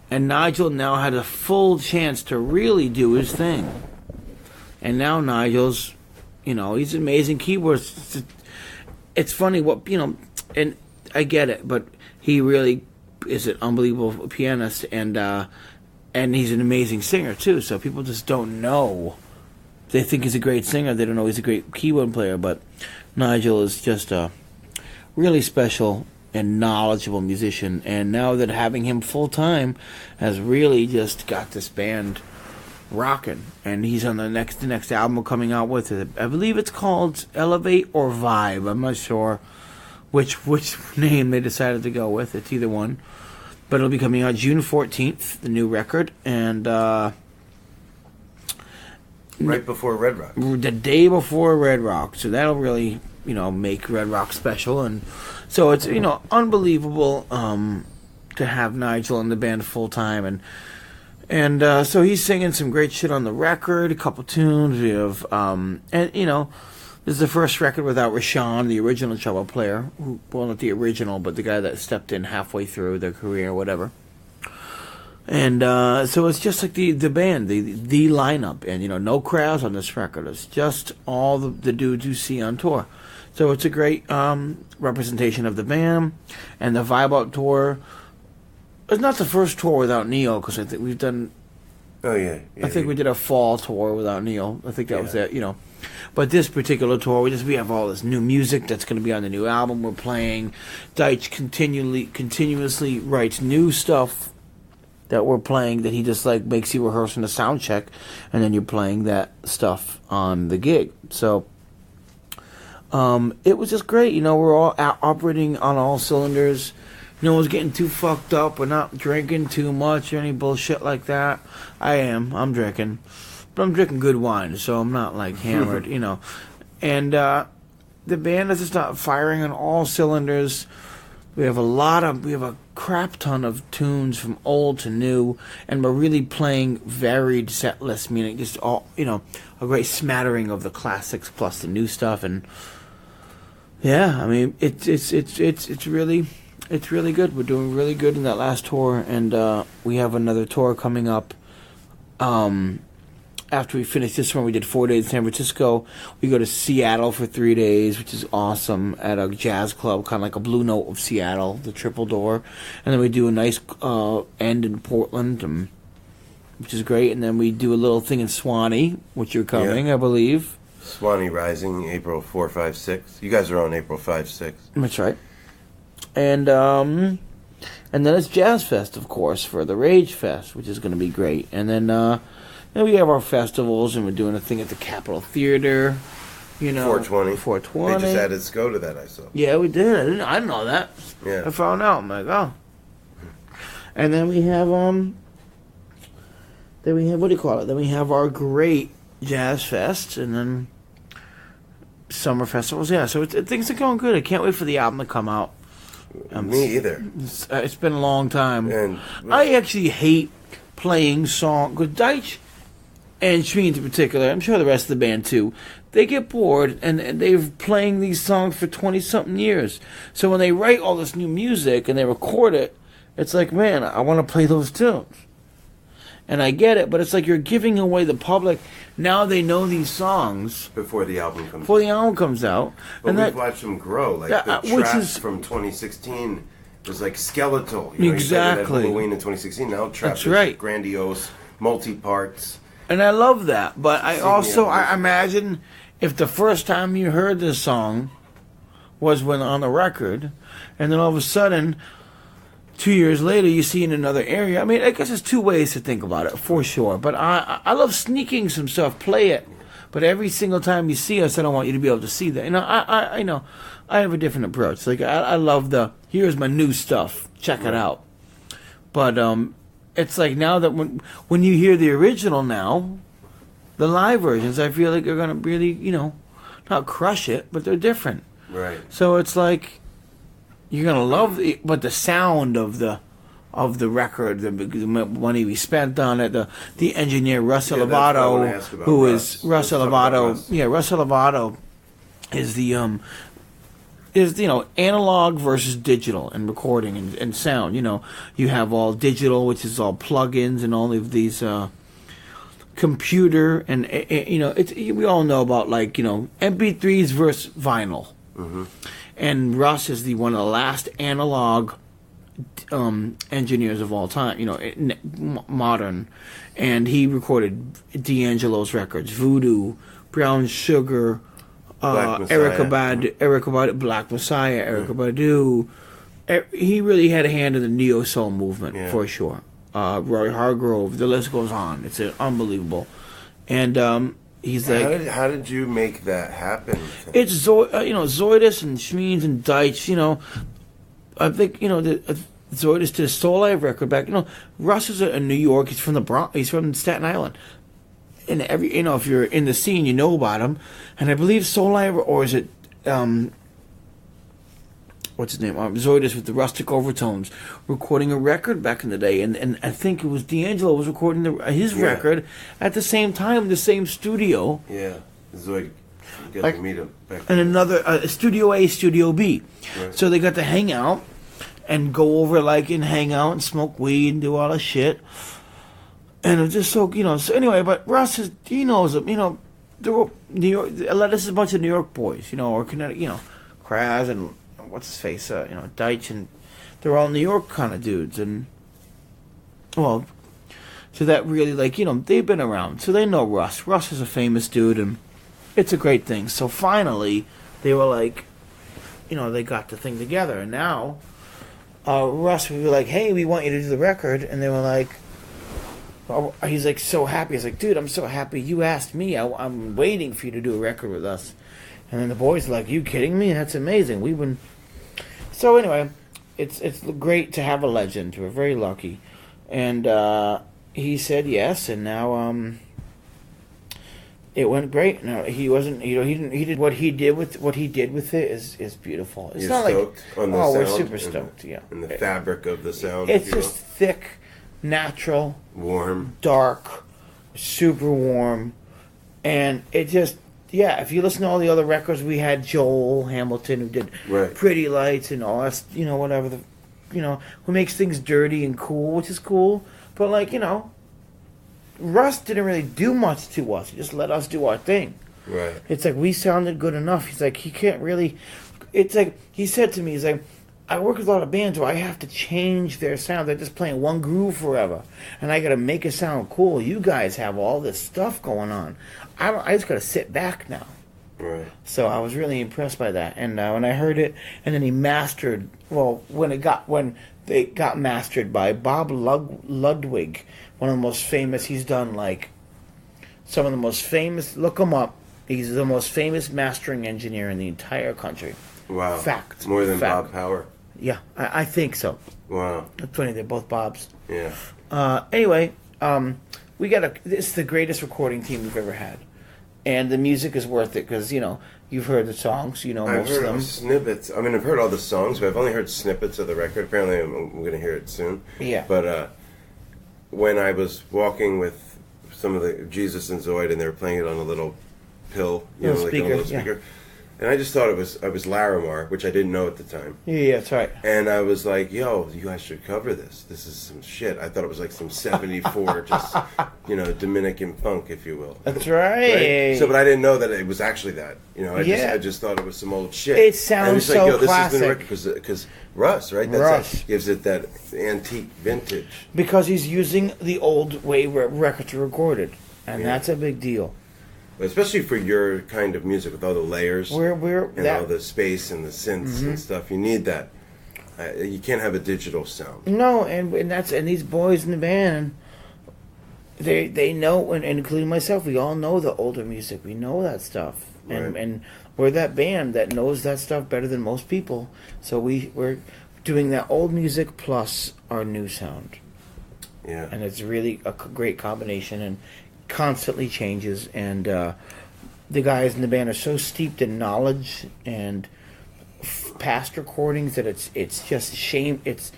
Nigel now had a full chance to really do his thing. And now Nigel's, he's an amazing keyboardist. It's funny what, and I get it, but he really is an unbelievable pianist, and he's an amazing singer too. So people just don't know. They think he's a great singer. They don't know he's a great keyboard player. But Nigel is just a really special and knowledgeable musician. And now that having him full time has really just got this band rocking. And he's on the next album we're coming out with. I believe it's called Elevate or Vibe. I'm not sure which name they decided to go with. It's either one. But it'll be coming out June 14th, the new record. And right before Red Rock. The day before Red Rock. So that'll really, make Red Rock special. And so it's, unbelievable to have Nigel in the band full time. And so he's singing some great shit on the record, a couple tunes. We have, this is the first record without Rashawn, the original cello player. Well, not the original, but the guy that stepped in halfway through their career or whatever. And so it's just like the band, the lineup. And, no crowds on this record. It's just all the dudes you see on tour. So it's a great representation of the band. And the Vibe Out tour. It's not the first tour without Neil, because I think we've done... Oh, yeah. I think we did a fall tour without Neil. I think that was it, But this particular tour, we have all this new music that's going to be on the new album we're playing. Deitch continuously writes new stuff that we're playing that he just, makes you rehearse in a sound check, and then you're playing that stuff on the gig. So... it was just great. We're all operating on all cylinders. No one's getting too fucked up. We're not drinking too much or any bullshit like that. I'm drinking. But I'm drinking good wine, so I'm not, hammered, And the band is just not firing on all cylinders. We have a crap ton of tunes from old to new, and we're really playing varied set lists, meaning just all, a great smattering of the classics plus the new stuff. And, yeah, it's really good. We're doing really good in that last tour, and we have another tour coming up. After we finish this one, we did 4 days in San Francisco. We go to Seattle for 3 days, which is awesome, at a jazz club, kind of like a Blue Note of Seattle, the Triple Door. And then we do a nice end in Portland, which is great. And then we do a little thing in Swanee, which you're coming, I believe. Swanee Rising, April 4, 5, 6. You guys are on April 5, 6. That's right. And then it's Jazz Fest, of course, for the Rage Fest, which is going to be great. And then we have our festivals, and we're doing a thing at the Capitol Theater. 420. 420. They just added SCO to that, I saw. Yeah, we did. I didn't know that. Yeah. I found out. I'm like, oh. And then we have what do you call it? Then we have our great Jazz Fest, and then summer festivals. Yeah, so things are going good. I can't wait for the album to come out. Me either. It's been a long time. And I actually hate playing songs. Because Deitch and Shmeens in particular, I'm sure the rest of the band too, they get bored and they're playing these songs for 20-something years. So when they write all this new music and they record it, it's like, man, I want to play those tunes. And I get it, but it's like you're giving away the public. Now they know these songs before the album comes out. But and we've watched them grow. Like the Traps from 2016 was like skeletal. Exactly. Halloween in 2016. Now Traps is grandiose, multi-parts. And I love that. But I imagine if the first time you heard this song was when on the record, and then all of a sudden 2 years later, you see in another area. I mean, I guess there's two ways to think about it, for sure. But I love sneaking some stuff, play it. But every single time you see us, I don't want you to be able to see that. You know, I know I have a different approach. Like I love here's my new stuff. Check it out. But it's like now that when you hear the original now, the live versions, I feel like they're gonna really, you know, not crush it, but they're different. Right. So it's like you're gonna love but the sound of the record, the money we spent on it, the engineer Russell Lovato, who is Russell Lovato. Yeah, Russell Lovato is you know, analog versus digital in recording and sound. You know, you have all digital, which is all plugins and all of these computer and you know, we all know about, like, you know, MP3s versus vinyl. Mm-hmm. And Russ is one of the last analog engineers of all time, you know, modern. And he recorded D'Angelo's records, Voodoo, Brown Sugar, Erykah Badu, Black Messiah, Erykah Badu. He really had a hand in the neo soul movement, for sure. Roy Hargrove, the list goes on. It's unbelievable. And he's like, how did you make that happen? It's you know, Zoidus and Schmeens and Deitch. You know, I think, you know, the Zoidus to the Soul Live record back. You know, Russ is in New York. He's from the Bronx. He's from Staten Island. And you know, if you're in the scene, you know about him. And I believe Soul Live, or is it what's his name? Zoidus with the Rustic Overtones, recording a record back in the day, and I think it was D'Angelo was recording his record at the same time in the same studio. Yeah, Zoid. You got to meet him. And another Studio A, Studio B. Right. So they got to hang out and go over, like, and hang out and smoke weed and do all this shit. And it was just so, you know. So anyway, but Russ is, he knows them. You know, there were New York. This is a bunch of New York boys, you know, or Connecticut, you know, Kraz and what's his face, you know, Deitch, and they're all New York kind of dudes, and well, so that really, like, you know, they've been around, so they know Russ. Russ is a famous dude, and it's a great thing. So finally, they were like, you know, they got the thing together, and now Russ would be like, hey, we want you to do the record, and they were like, oh, he's like so happy. He's like, dude, I'm so happy you asked me. I'm waiting for you to do a record with us. And then the boys are like, you kidding me? That's amazing. We've been... So anyway, it's great to have a legend. We're very lucky. And he said yes, and now it went great. No, he wasn't, you know, he did what he did with it is beautiful. It's not stoked like, on the we're sound super stoked, yeah. And the fabric of the sound. It's just thick, natural, warm, dark, super warm, and it just, yeah, if you listen to all the other records, we had Joel Hamilton, who did Pretty Lights and all that, you know, whatever, you know, who makes things dirty and cool, which is cool. But, like, you know, Russ didn't really do much to us. He just let us do our thing. Right. It's like, we sounded good enough. He's like, he can't really, it's like, he said to me, he's like, I work with a lot of bands where I have to change their sound. They're just playing one groove forever. And I got to make it sound cool. You guys have all this stuff going on. I just got to sit back now. Right. So I was really impressed by that. And when I heard it, and then he mastered, well, when they got mastered by Bob Ludwig, one of the most famous, he's done like some of the most famous, look him up. He's the most famous mastering engineer in the entire country. Wow. Fact. More than Fact. Bob Power. Yeah, I think so. Wow. That's funny, they're both Bobs. Yeah. Anyway, this is the greatest recording team we've ever had. And the music is worth it because, you know, you've heard the songs, you know, most of them. I've heard snippets. I mean, I've heard all the songs, but I've only heard snippets of the record. Apparently, I'm going to hear it soon. Yeah. But when I was walking with some of the Jesus and Zoid, and they were playing it on a little pill, you know, like a little speaker. Yeah. And I just thought it was Larimar, which I didn't know at the time. Yeah, that's right. And I was like, yo, you guys should cover this. This is some shit. I thought it was like some 74, just, you know, Dominican funk, if you will. That's right. So, but I didn't know that it was actually that. You know, I just thought it was some old shit. It sounds so like, classic. Because Russ, right? Russ gives it that antique vintage. Because he's using the old way records are recorded. And that's a big deal. Especially for your kind of music with all the layers and all the space and the synths and stuff. You need that. You can't have a digital sound. No, and these boys in the band, they know, and including myself, we all know the older music. We know that stuff, Right. and we're that band that knows that stuff better than most people. So we're doing that old music plus our new sound, Yeah. and it's really a great combination, and constantly changes. And the guys in the band are so steeped in knowledge and past recordings that it's just shame. It's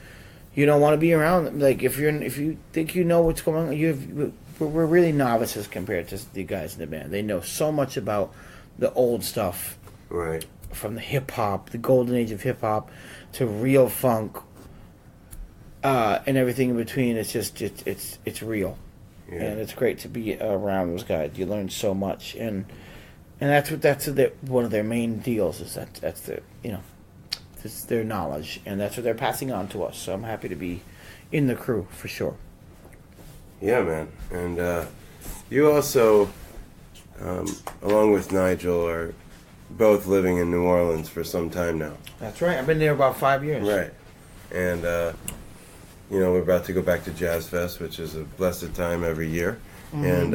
you don't want to be around them. Like if you think you know what's going on, we're really novices compared to the guys in the band. They know so much about the old stuff, Right. from the hip hop, the golden age of hip hop, to real funk, and everything in between. It's just it's real, Yeah. and it's great to be around those guys. You learn so much, and that's one of their main deals is that's the it's their knowledge, and that's what they're passing on to us. So I'm happy to be in the crew for sure. Yeah, man. And you also, along with Nigel, are both living in New Orleans for some time now. That's right. I've been there about 5 years. Right. And, we're about to go back to Jazz Fest, which is a blessed time every year. Mm-hmm.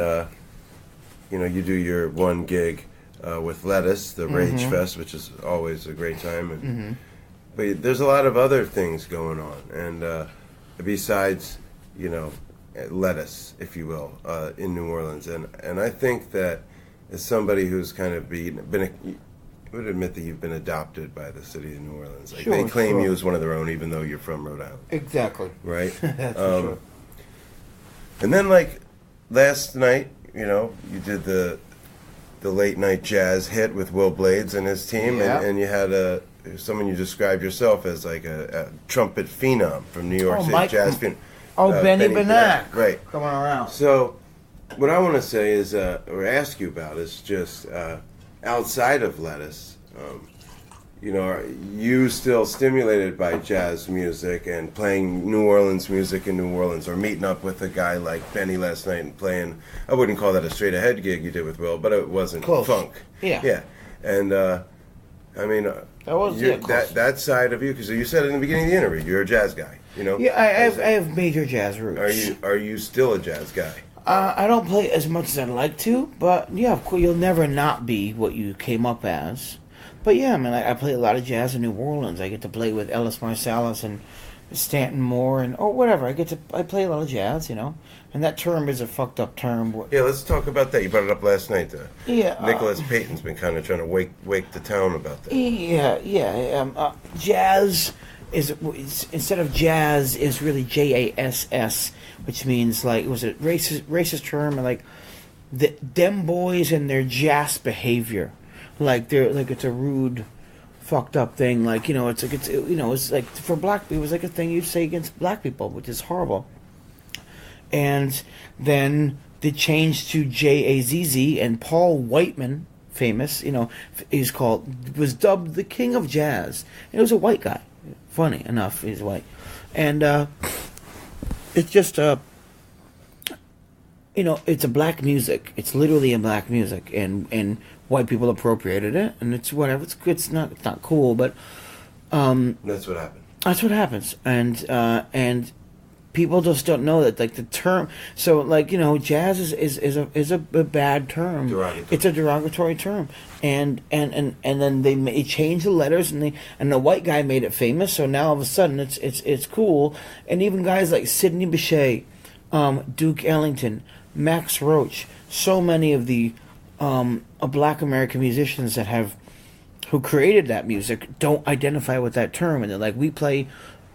And, you do your one gig with Lettuce, the Rage Fest, which is always a great time. And, but there's a lot of other things going on. And besides, Lettuce, if you will, in New Orleans. And I think that as somebody who's kind of been I would admit that you've been adopted by the city of New Orleans. Like, they claim you as one of their own, even though you're from Rhode Island. Exactly. Right? That's for sure. And then, like, last night, you did the late night jazz hit with Will Blades and his team, Yeah. and you had someone you described yourself as like a trumpet phenom from New York City, jazz phenom. Benny Benac. Right. Coming around. So, what I want to say is, or ask you about, is just outside of Lettuce, are you still stimulated by jazz music and playing New Orleans music in New Orleans, or meeting up with a guy like Benny last night and playing, I wouldn't call that a straight ahead gig you did with Will, but it wasn't Close. funk. Yeah. Yeah. And, That was close. that side of you, because you said in the beginning of the interview, you're a jazz guy, Yeah, I have major jazz roots. Are you still a jazz guy? I don't play as much as I'd like to, but yeah, of course, you'll never not be what you came up as. But yeah, man, I play a lot of jazz in New Orleans. I get to play with Ellis Marsalis and Stanton Moore and whatever. I play a lot of jazz, and that term is a fucked up term. Yeah, let's talk about that. You brought it up last night. Yeah, Nicholas Payton's been kind of trying to wake the town about that. Yeah. Jazz instead of jazz is really JASS, which means like it was a racist term, and like them boys and their jazz behavior, like they're like it's a rude, fucked up thing. Like it's like for black people, it was like a thing you'd say against black people, which is horrible. And then they changed to JAZZ, and Paul Whiteman, famous, was dubbed the king of jazz. And it was a white guy. Funny enough, he's white. And it's just it's a black music. It's literally a black music, and white people appropriated it, and it's whatever. It's not cool, but That's what happened. that's what happens. And people just don't know that, like the term. So, like jazz is a bad term. Derogatory. It's a derogatory term, and then they changed the letters, and the white guy made it famous. So now all of a sudden it's cool, and even guys like Sidney Bechet, Duke Ellington, Max Roach, so many of the Black American musicians who created that music don't identify with that term, and they're like, we play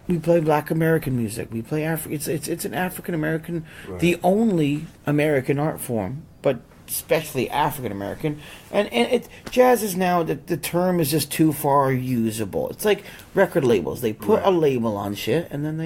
Black American music. We play it's an African American, the only American art form, but especially African American. And jazz is now the term is just too far usable. It's like record labels. They put a label on shit, and then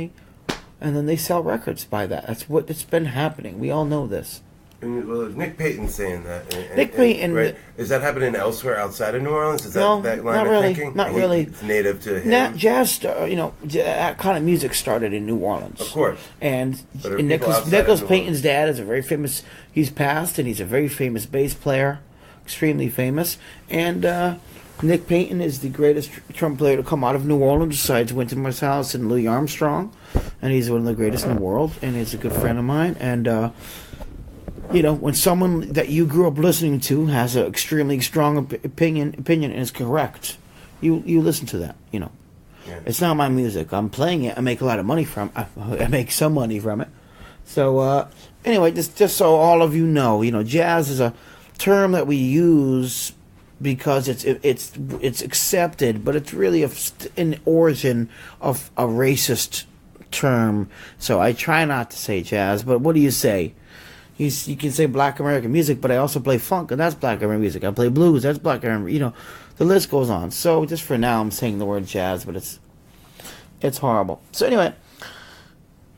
they sell records by that. That's what it's been happening. We all know this. And, well, Nick Payton's saying that. Nick Payton, right? Is that happening elsewhere outside of New Orleans? Is No, that line not of really, thinking? not really. It's native to him. Now, jazz, that kind of music started in New Orleans. Of course. And But are people Nicholas outside of New Payton's dad is a very famous. He's passed, and he's a very famous bass player, extremely famous. And Nick Payton is the greatest trumpet player to come out of New Orleans, besides Wynton Marsalis and Louis Armstrong, and he's one of the greatest in the world, and he's a good friend of mine. And you know, when someone that you grew up listening to has an extremely strong opinion and is correct, you listen to that. You know, it's not my music. I'm playing it. I make a lot of money from. I make some money from it. So anyway, just so all of you know, jazz is a term that we use because it's accepted, but it's really an origin of a racist term. So I try not to say jazz, but what do you say? You can say Black American music, but I also play funk, and that's Black American music. I play blues, that's Black American. The list goes on. So just for now, I'm saying the word jazz, but it's horrible. So anyway,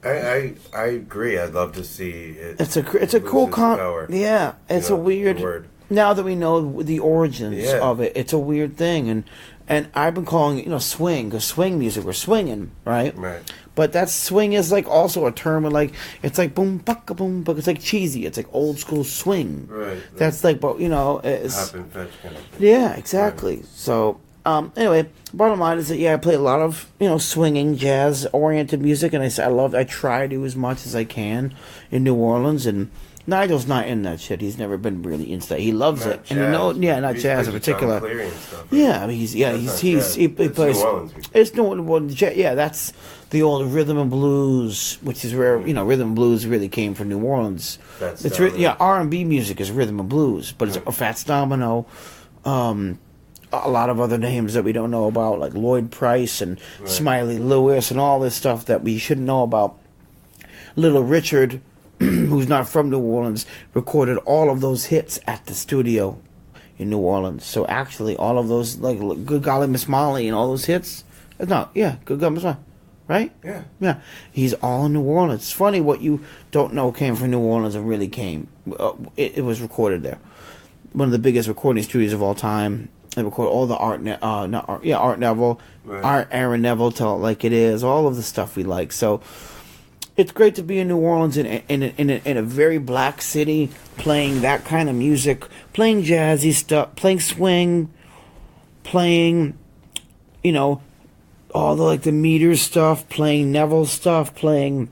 I agree. I'd love to see it. It's a cool power. Yeah, it's a weird word. Now that we know the origins of it, it's a weird thing, and I've been calling it swing, because swing music, we're swinging, right? Right. But that swing is like also a term of like, it's like boom baka boom, but it's like cheesy. It's like old school swing. Right. That's like, but it's hop and fetch kind of thing. Yeah, exactly. Right. So anyway, bottom line is that I play a lot of swinging jazz oriented music, and I try to do as much as I can in New Orleans. And Nigel's not in that shit. He's never been really into that. He loves it, jazz. And not jazz in particular. Stuff, right? Yeah, I mean, he plays. New Orleans. It's New Orleans. Yeah, that's the old rhythm and blues, which is where rhythm and blues really came from New Orleans. R&B music is rhythm and blues, but it's Fats Domino, a lot of other names that we don't know about, like Lloyd Price and Smiley Lewis and all this stuff that we should know about. Little Richard, who's not from New Orleans, recorded all of those hits at the studio in New Orleans. So actually, all of those, like Good Golly Miss Molly and all those hits, Good Golly Miss Molly, right? Yeah. He's all in New Orleans. It's funny what you don't know came from New Orleans and really came. It was recorded there. One of the biggest recording studios of all time. They record all the Art Neville, Aaron Neville, Tell It Like It Is, all of the stuff we like. So it's great to be in New Orleans in a very black city, playing that kind of music, playing jazzy stuff, playing swing, playing, all the Meters stuff, playing Neville stuff, playing.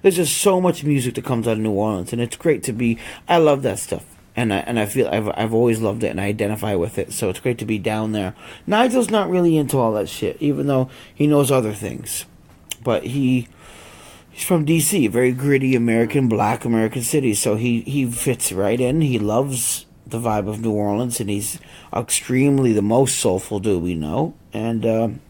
There's just so much music that comes out of New Orleans, and it's great to be. I love that stuff. And I feel I've always loved it, and I identify with it. So it's great to be down there. Nigel's not really into all that shit, even though he knows other things. But he's from D.C., a very gritty black American city. So he fits right in. He loves the vibe of New Orleans, and he's extremely the most soulful dude we know. And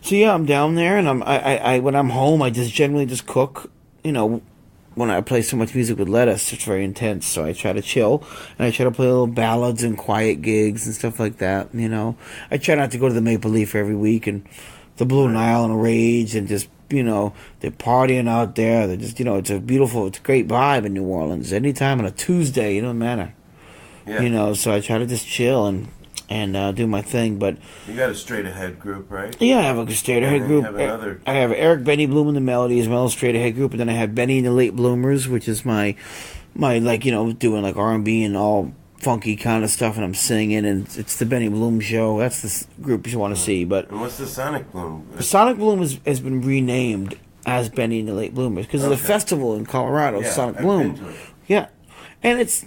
so yeah, I'm down there, and I when I'm home, I just generally just cook, When I play so much music with Lettuce, it's very intense, so I try to chill, and I try to play little ballads and quiet gigs and stuff like that, I try not to go to the Maple Leaf every week, and the Blue Nile and Rage, and just, they're partying out there, they're just, it's a great vibe in New Orleans, anytime on a Tuesday, it doesn't matter, so I try to just chill and do my thing, but you got a straight ahead group, right? Yeah, I have a straight ahead group. I have Eric Benny Bloom and the Melodies, my little straight ahead group, and then I have Benny and the Late Bloomers, which is my doing like R&B and all funky kind of stuff, and I'm singing, and it's the Benny Bloom show. That's the group you want to see. But and what's the Sonic Bloom? The Sonic Bloom has been renamed as Benny and the Late Bloomers because of the festival in Colorado, Sonic Bloom. Yeah, and it's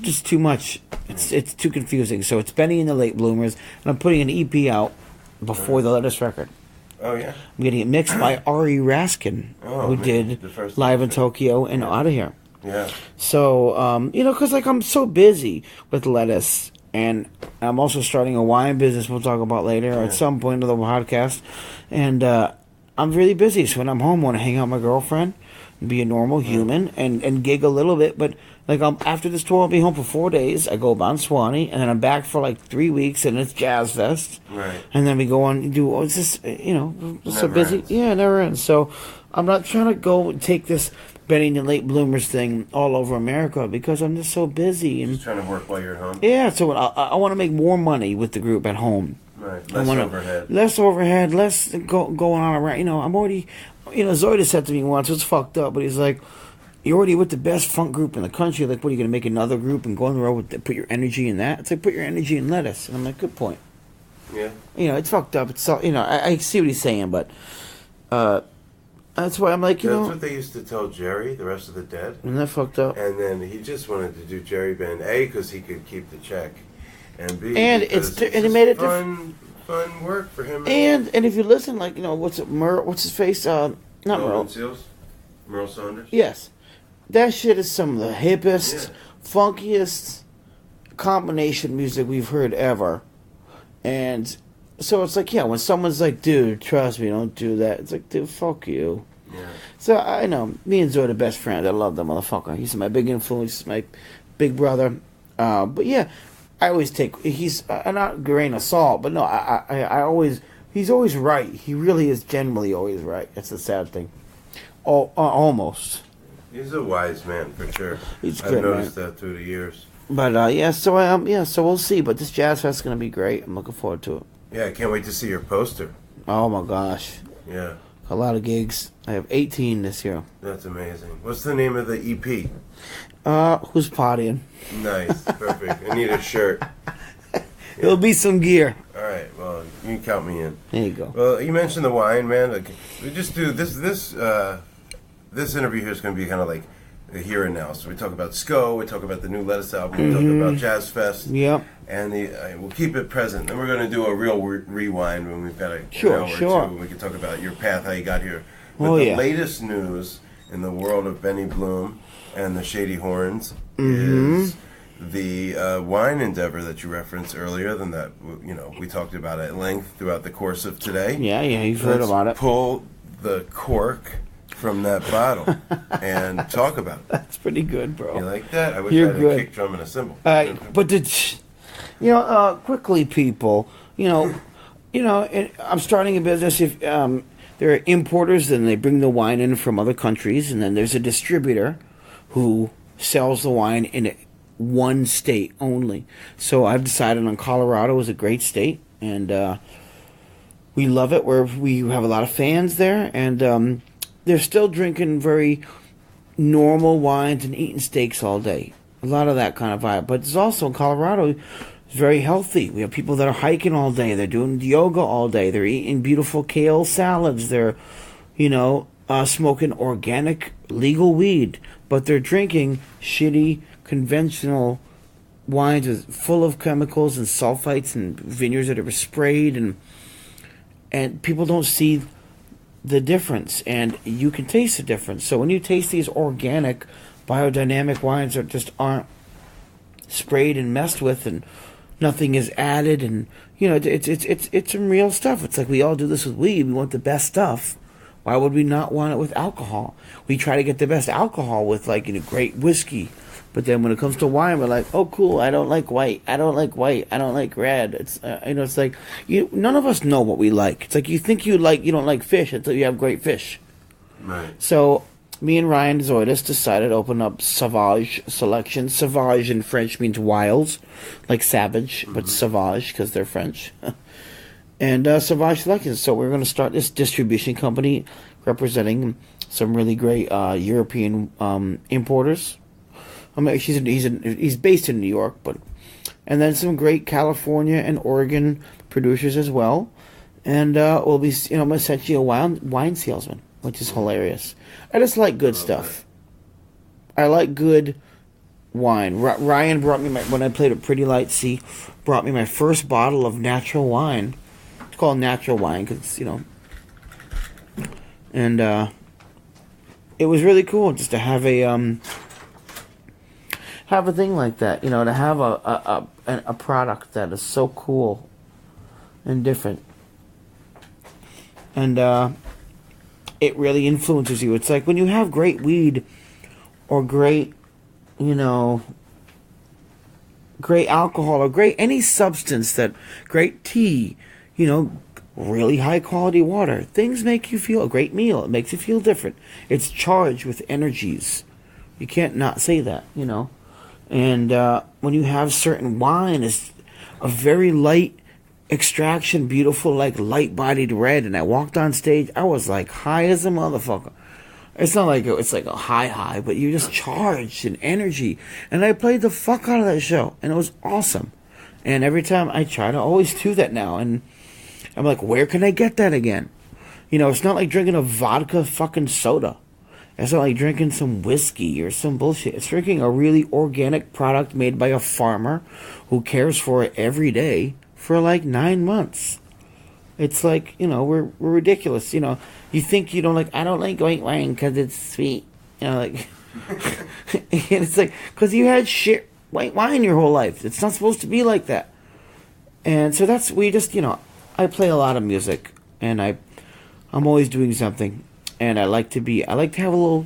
just too much. It's too confusing. So it's Benny and the Late Bloomers, and I'm putting an EP out before the latest record. Oh yeah. I'm getting it mixed by Ari Raskin, who did Live in Tokyo and Out of Here. Yeah. So because I'm so busy with Lettuce, and I'm also starting a wine business. We'll talk about later at some point of the podcast, and I'm really busy. So when I'm home, I want to hang out with my girlfriend, and be a normal human, and gig a little bit, but. After this tour, I'll be home for 4 days. I go about Swanee, and then I'm back for 3 weeks, and it's Jazz Fest. Right. And then we go on and do, it's just, so busy. Ends. Yeah, it never ends. So I'm not trying to go and take this Benny and the Late Bloomers thing all over America because I'm just so busy. And just trying to work while you're home. Yeah, so I want to make more money with the group at home. Right. Overhead. Less overhead, going on around. I'm already, Zoida said to me once, it's fucked up, but he's like, you're already with the best funk group in the country. Like, what are you going to make another group and go on the road with put your energy in that? It's like, put your energy in lettuce. And I'm like, good point. Yeah. It's fucked up. It's all, I see what he's saying, but that's why I'm like, That's what they used to tell Jerry, the rest of the Dead. Isn't that fucked up? And then he just wanted to do Jerry Band, A, because he could keep the check, and B, and because and he made it fun work for him. And if you listen, like, what's his face? Not Merle. Seals? Merle Saunders? Yes. That shit is some of the hippest, funkiest combination music we've heard ever. And so it's like, when someone's like, dude, trust me, don't do that. It's like, dude, fuck you. Yeah. So I know, me and Zoe are the best friends. I love that motherfucker. He's my big influence. He's my big brother. But yeah, I always take, he's not a grain of salt, but no, I always, he's always right. He really is generally always right. That's the sad thing. Almost. He's a wise man, for sure. He's I've good, noticed man. that through the years. But so we'll see. But this Jazz Fest is going to be great. I'm looking forward to it. Yeah, I can't wait to see your poster. Oh my gosh. Yeah. A lot of gigs. I have 18 this year. That's amazing. What's the name of the EP? Who's partying? Nice. Perfect. I need a shirt. It'll be some gear. All right. Well, you can count me in. There you go. Well, you mentioned the wine, man. Like, we just do this interview here is going to be kind of like the here and now. So we talk about SCO, we talk about the new Lettuce album, we talk about Jazz Fest. Yep. And we'll keep it present. Then we're going to do a real rewind when we've got an Sure. hour or two. And we can talk about your path, how you got here. But the latest news in the world of Benny Bloom and the Shady Horns is the wine endeavor that you referenced earlier. Than that, we talked about at length throughout the course of today. Yeah, you've heard about it. Pull the cork from that bottle and talk about it. That's pretty good, bro. You like that? I wish You're I had good. a kick drum and a cymbal. But quickly, people, I'm starting a business. If there are importers, then they bring the wine in from other countries, and then there's a distributor who sells the wine in one state only. So I've decided on Colorado is a great state, and we love it. We have a lot of fans there, and they're still drinking very normal wines and eating steaks all day. A lot of that kind of vibe. But it's also in Colorado, it's very healthy. We have people that are hiking all day. They're doing yoga all day. They're eating beautiful kale salads. They're, smoking organic, legal weed. But they're drinking shitty, conventional wines full of chemicals and sulfites and vineyards that are sprayed. And people don't see the difference. And you can taste the difference. So when you taste these organic, biodynamic wines that just aren't sprayed and messed with, and nothing is added, and it's some real stuff. It's like we all do this with weed. We want the best stuff. Why would we not want it with alcohol? We try to get the best alcohol with great whiskey, but then when it comes to wine, we're like, oh cool, I don't like white, I don't like red. It's it's like none of us know what we like. It's like you think you don't like fish until you have great fish. Right. So me and Ryan Zoidis decided to open up Sauvage Selection. Sauvage in French means wild, like savage, but Sauvage because they're French. And Sauvage Selection. So we're going to start this distribution company representing some really great European importers. I mean, he's based in New York, and then some great California and Oregon producers as well. And we'll be, I'm essentially a wine salesman, which is hilarious. I just like good stuff. I like good wine. Ryan brought me when I played at Pretty Light Sea, brought me my first bottle of natural wine. It's called natural wine because and it was really cool just to have a thing like that. To have a product that is so cool and different, and it really influences you. It's like when you have great weed or great, great alcohol or great any substance great tea, really high quality water. Things make you feel a great meal. It makes you feel different. It's charged with energies. You can't not say that, And when you have certain wine, it's a very light extraction, beautiful, light-bodied red. And I walked on stage, I was high as a motherfucker. It's not like it's like a high, but you're just charged in energy. And I played the fuck out of that show, and it was awesome. And every time I try to always do that now, and I'm like, where can I get that again? You know, it's not like drinking a vodka fucking soda. It's not like drinking some whiskey or some bullshit. It's drinking a really organic product made by a farmer who cares for it every day for like 9 months. It's like, you know, we're ridiculous. You know, you think you don't like, I don't like white wine because it's sweet. You know, like, and it's like, because you had shit white wine your whole life. It's not supposed to be like that. And so that's, we just, you know, I play a lot of music, and I'm always doing something. And I like to have a little,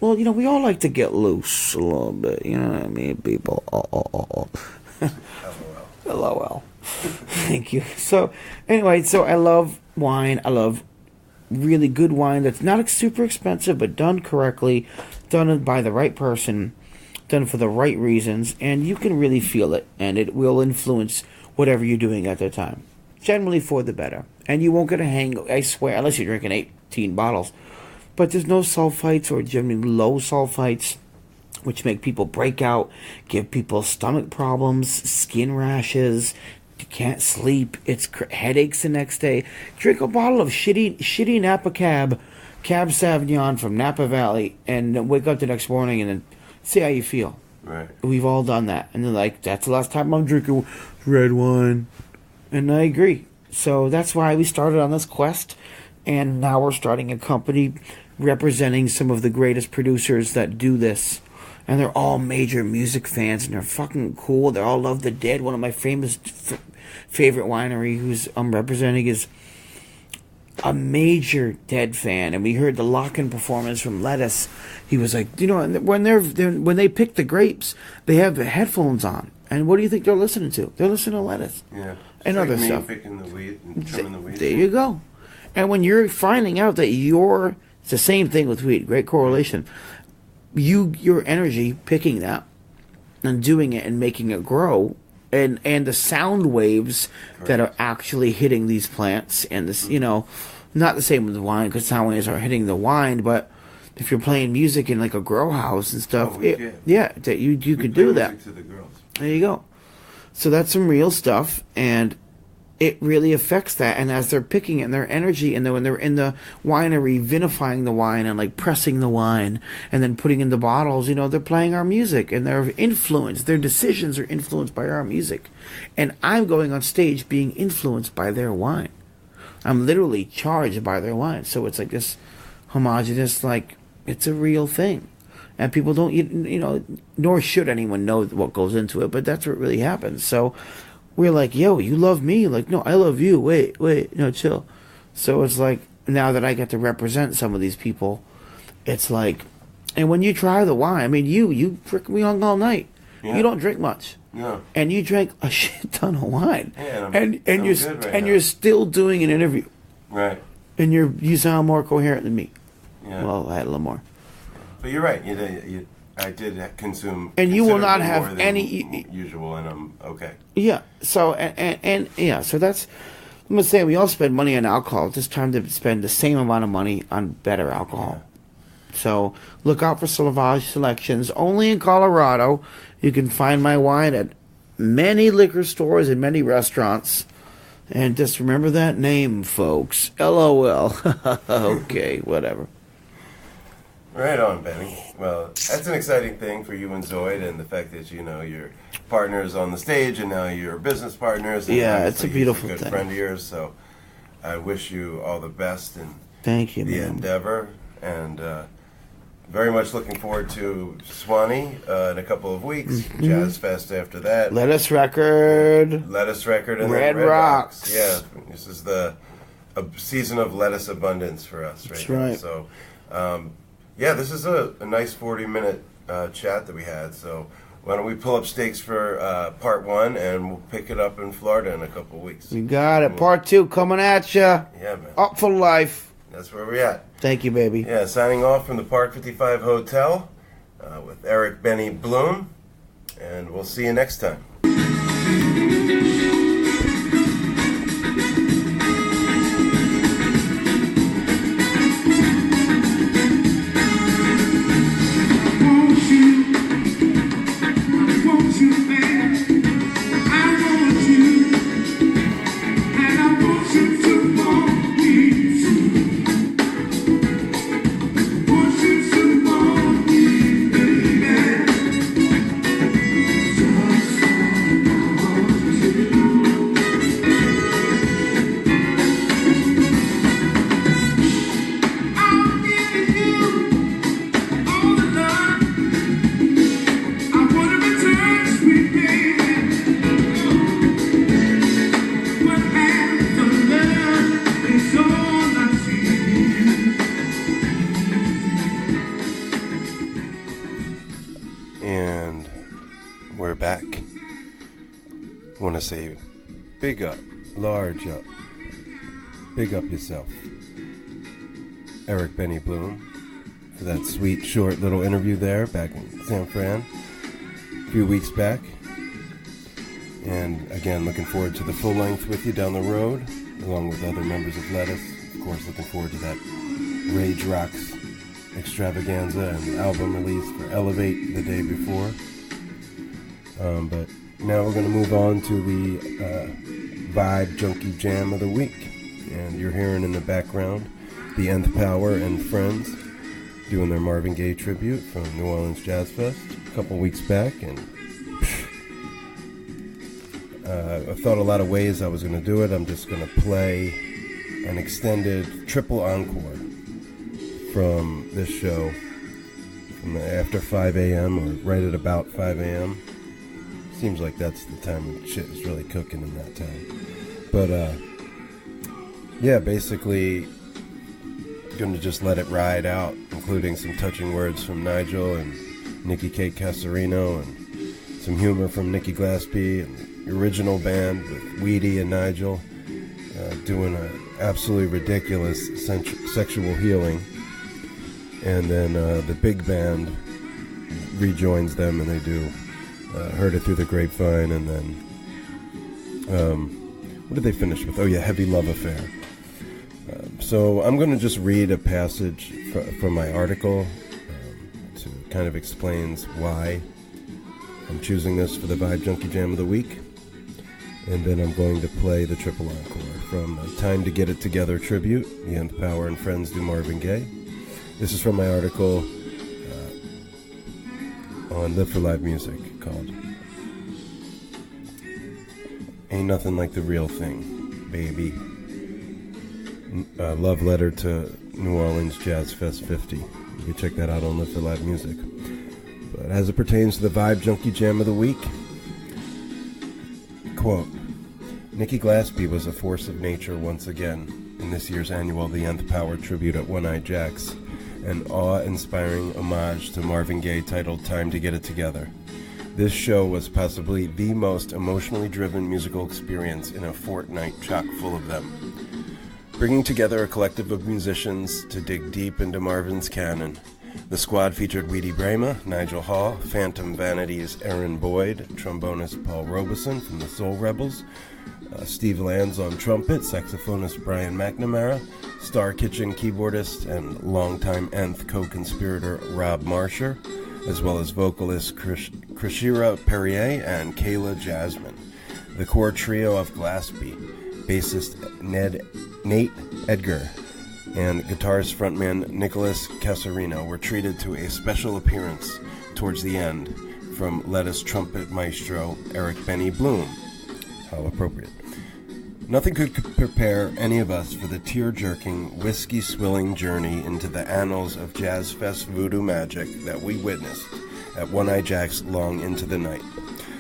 well, you know, we all like to get loose a little bit. You know what I mean, people? LOL. Thank you. So, anyway, so I love wine. I love really good wine that's not super expensive, but done correctly, done by the right person, done for the right reasons, and you can really feel it, and it will influence whatever you're doing at the time. Generally for the better. And you won't get a hang, I swear, unless you're drinking 18 bottles. But there's no sulfites, or generally low sulfites, which make people break out, give people stomach problems, skin rashes. You can't sleep. It's headaches the next day. Drink a bottle of shitty Napa Cab Sauvignon from Napa Valley, and then wake up the next morning and then see how you feel. Right. We've all done that. And they're like, that's the last time I'm drinking red wine. And I agree. So that's why we started on this quest. And now we're starting a company representing some of the greatest producers that do this. And they're all major music fans, and they're fucking cool. They all love the Dead. One of my favorite winery who's I'm representing is a major Dead fan. And we heard the lock-in performance from Lettuce. He was like, you know, when they pick the grapes, they have the headphones on. And what do you think they're listening to? They're listening to Lettuce. Yeah. And It's other like me stuff. picking the wheat and trimming the wheat. There you go. And when you're finding out that it's the same thing with wheat, great correlation. Your energy picking that and doing it and making it grow, and the sound waves that are actually hitting these plants, and this, you know, not the same with the wine, because sound waves are hitting the wine, but if you're playing music in like a grow house and stuff, that you could do that. To the girls. There you go. So that's some real stuff, and it really affects that. And as they're picking it, and their energy, and when they're in the winery vinifying the wine and like pressing the wine and then putting in the bottles, you know, they're playing our music, and they're influenced. Their decisions are influenced by our music. And I'm going on stage being influenced by their wine. I'm literally charged by their wine. So it's like this homogenous, like, it's a real thing. And people don't, you know, nor should anyone know what goes into it, but that's what really happens. So we're like, yo, you love me? Like, no, I love you. Wait, no, chill. So it's like, now that I get to represent some of these people, it's like, and when you try the wine, I mean, you freaking hung all night. Yeah. You don't drink much. No. And you drank a shit ton of wine. Yeah, and you're still doing an interview. Right. And you sound more coherent than me. Yeah. Well, I had a little more. But you're right. I did consume. And you will not considerably have more than any usual, and I'm okay. Yeah. So and yeah. So that's. I'm gonna say we all spend money on alcohol. It's just time to spend the same amount of money on better alcohol. Yeah. So look out for Sauvage Selections. Only in Colorado. You can find my wine at many liquor stores and many restaurants. And just remember that name, folks. LOL. Okay, whatever. Right on, Benny. Well, that's an exciting thing for you and Zoid, and the fact that, you know, you're partners on the stage, and now you're business partners. And yeah, it's a beautiful he's a good thing. friend of yours, so I wish you all the best in Thank you, the man. endeavor, and very much looking forward to Swanee in a couple of weeks. Mm-hmm. Jazz Fest after that. Lettuce Record. And then Red Red Rocks. Yeah, this is a season of lettuce abundance for us right That's now. right. So, yeah, this is a nice 40-minute chat that we had. So why don't we pull up stakes for part 1, and we'll pick it up in Florida in a couple of weeks. You got it. Part 2 coming at ya. Yeah, man. Upful Life. That's where we're at. Thank you, baby. Yeah, signing off from the Park 55 Hotel with Eric Benny Bloom, and we'll see you next time. want to say big up, large up, big up yourself, Eric Benny Bloom, for that sweet, short little interview there back in San Fran a few weeks back. And again, looking forward to the full length with you down the road, along with other members of Lettuce. Of course, looking forward to that Rage Rocks extravaganza and album release for Elevate the day before. But now we're going to move on to the Vibe Junkie Jam of the Week. And you're hearing in the background the Nth Power and Friends doing their Marvin Gaye tribute from New Orleans Jazz Fest a couple weeks back. And I thought a lot of ways I was going to do it. I'm just going to play an extended triple encore from this show from after 5 a.m. or right at about 5 a.m. Seems like that's the time when shit is really cooking in that time. But, yeah, basically going to just let it ride out, including some touching words from Nigel and Nikki K. Casarino and some humor from Nikki Glaspie and the original band with Weedy and Nigel doing an absolutely ridiculous sexual healing. And then the big band rejoins them and they do Heard It Through the Grapevine, and then what did they finish with? Oh yeah, Heavy Love Affair. So I'm going to just read a passage from my article to kind of explains why I'm choosing this for the Vibe Junkie Jam of the Week. And then I'm going to play the triple encore from Time to Get It Together tribute, the Nth Power and Friends do Marvin Gaye. This is from my article on Live for Live Music called Ain't Nothing Like the Real Thing, Baby. Love letter to New Orleans Jazz Fest 50. You can check that out on Live for Live Music. But as it pertains to the Vibe Junkie Jam of the Week, quote, Nikki Glaspie was a force of nature once again in this year's annual The Nth Power tribute at One-Eyed Jack's, an awe-inspiring homage to Marvin Gaye titled Time to Get It Together. This show was possibly the most emotionally driven musical experience in a fortnight chock full of them. Bringing together a collective of musicians to dig deep into Marvin's canon, the squad featured Weedy Brema, Nigel Hall, Phantom Vanity's Aaron Boyd, trombonist Paul Robeson from the Soul Rebels, Steve Lands on trumpet, saxophonist Brian McNamara, Star Kitchen keyboardist and longtime Nth co-conspirator Rob Marsher, as well as vocalist Krishira Perrier and Kayla Jasmine. The core trio of Glaspie, bassist Nate Edgar, and guitarist frontman Nicholas Casarino were treated to a special appearance towards the end from Lettuce trumpet maestro Eric Benny Bloom. How appropriate. Nothing could prepare any of us for the tear-jerking, whiskey-swilling journey into the annals of Jazz Fest voodoo magic that we witnessed at One-Eye Jack's long into the night.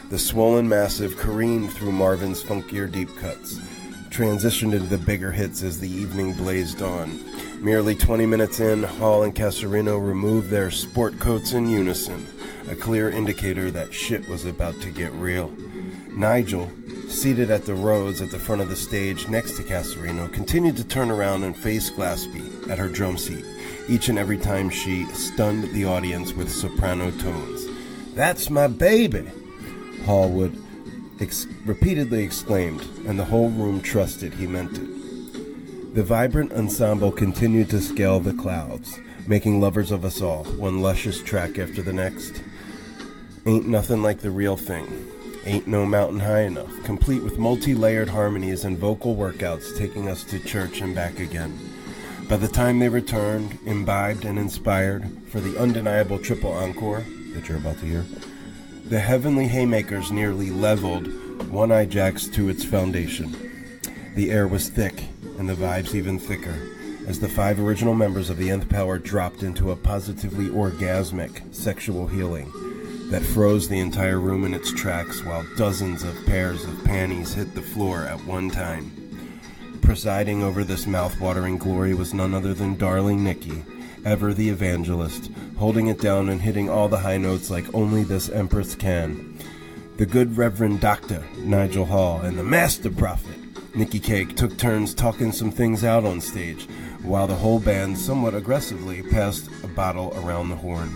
The swollen massive careened through Marvin's funkier deep cuts, transitioned into the bigger hits as the evening blazed on. Merely 20 minutes in, Hall and Casarino removed their sport coats in unison, a clear indicator that shit was about to get real. Nigel, seated at the Rhodes at the front of the stage next to Casarino, continued to turn around and face Glaspie at her drum seat, each and every time she stunned the audience with soprano tones. "That's my baby!" Hall would repeatedly exclaimed, and the whole room trusted he meant it. The vibrant ensemble continued to scale the clouds, making lovers of us all, one luscious track after the next. Ain't Nothing Like the Real Thing, Ain't No Mountain High Enough, complete with multi-layered harmonies and vocal workouts taking us to church and back again. By the time they returned, imbibed and inspired, for the undeniable triple encore that you're about to hear, the heavenly haymakers nearly leveled One-Eye Jack's to its foundation. The air was thick, and the vibes even thicker, as the 5 original members of the Nth Power dropped into a positively orgasmic sexual healing that froze the entire room in its tracks while dozens of pairs of panties hit the floor at one time. Presiding over this mouth-watering glory was none other than darling Nikki, ever the evangelist, holding it down and hitting all the high notes like only this empress can. The Good Reverend Dr. Nigel Hall and the Master Prophet, Nicky Cake, took turns talking some things out on stage, while the whole band somewhat aggressively passed a bottle around the horn.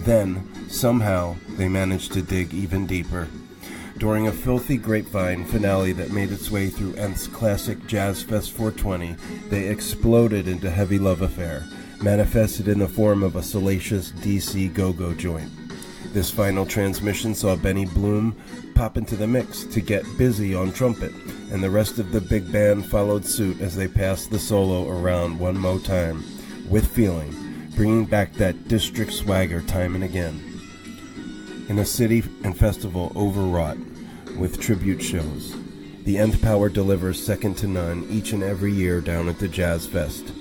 Then, somehow, they managed to dig even deeper. During a filthy grapevine finale that made its way through Nth's classic Jazz Fest 420, they exploded into Heavy Love Affair, manifested in the form of a salacious DC go-go joint. This final transmission saw Benny Bloom pop into the mix to get busy on trumpet, and the rest of the big band followed suit as they passed the solo around one more time, with feeling, bringing back that district swagger time and again. In a city and festival overwrought with tribute shows, the Nth Power delivers second to none each and every year down at the Jazz Fest.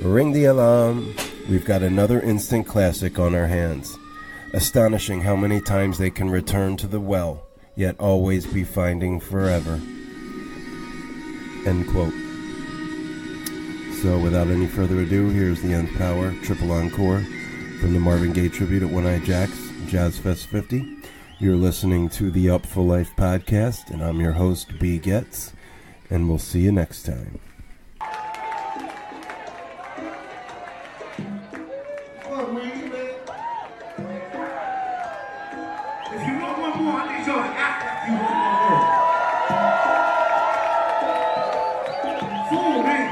Ring the alarm, we've got another instant classic on our hands. Astonishing how many times they can return to the well, yet always be finding forever. End quote. So without any further ado, here's the Nth Power triple encore from the Marvin Gaye tribute at One Eye Jacks Jazz Fest 50. You're listening to the Upful Life Podcast, and I'm your host, B. Getz, and we'll see you next time. If you want one more, I need y'all to act like you want one more. Fool, man.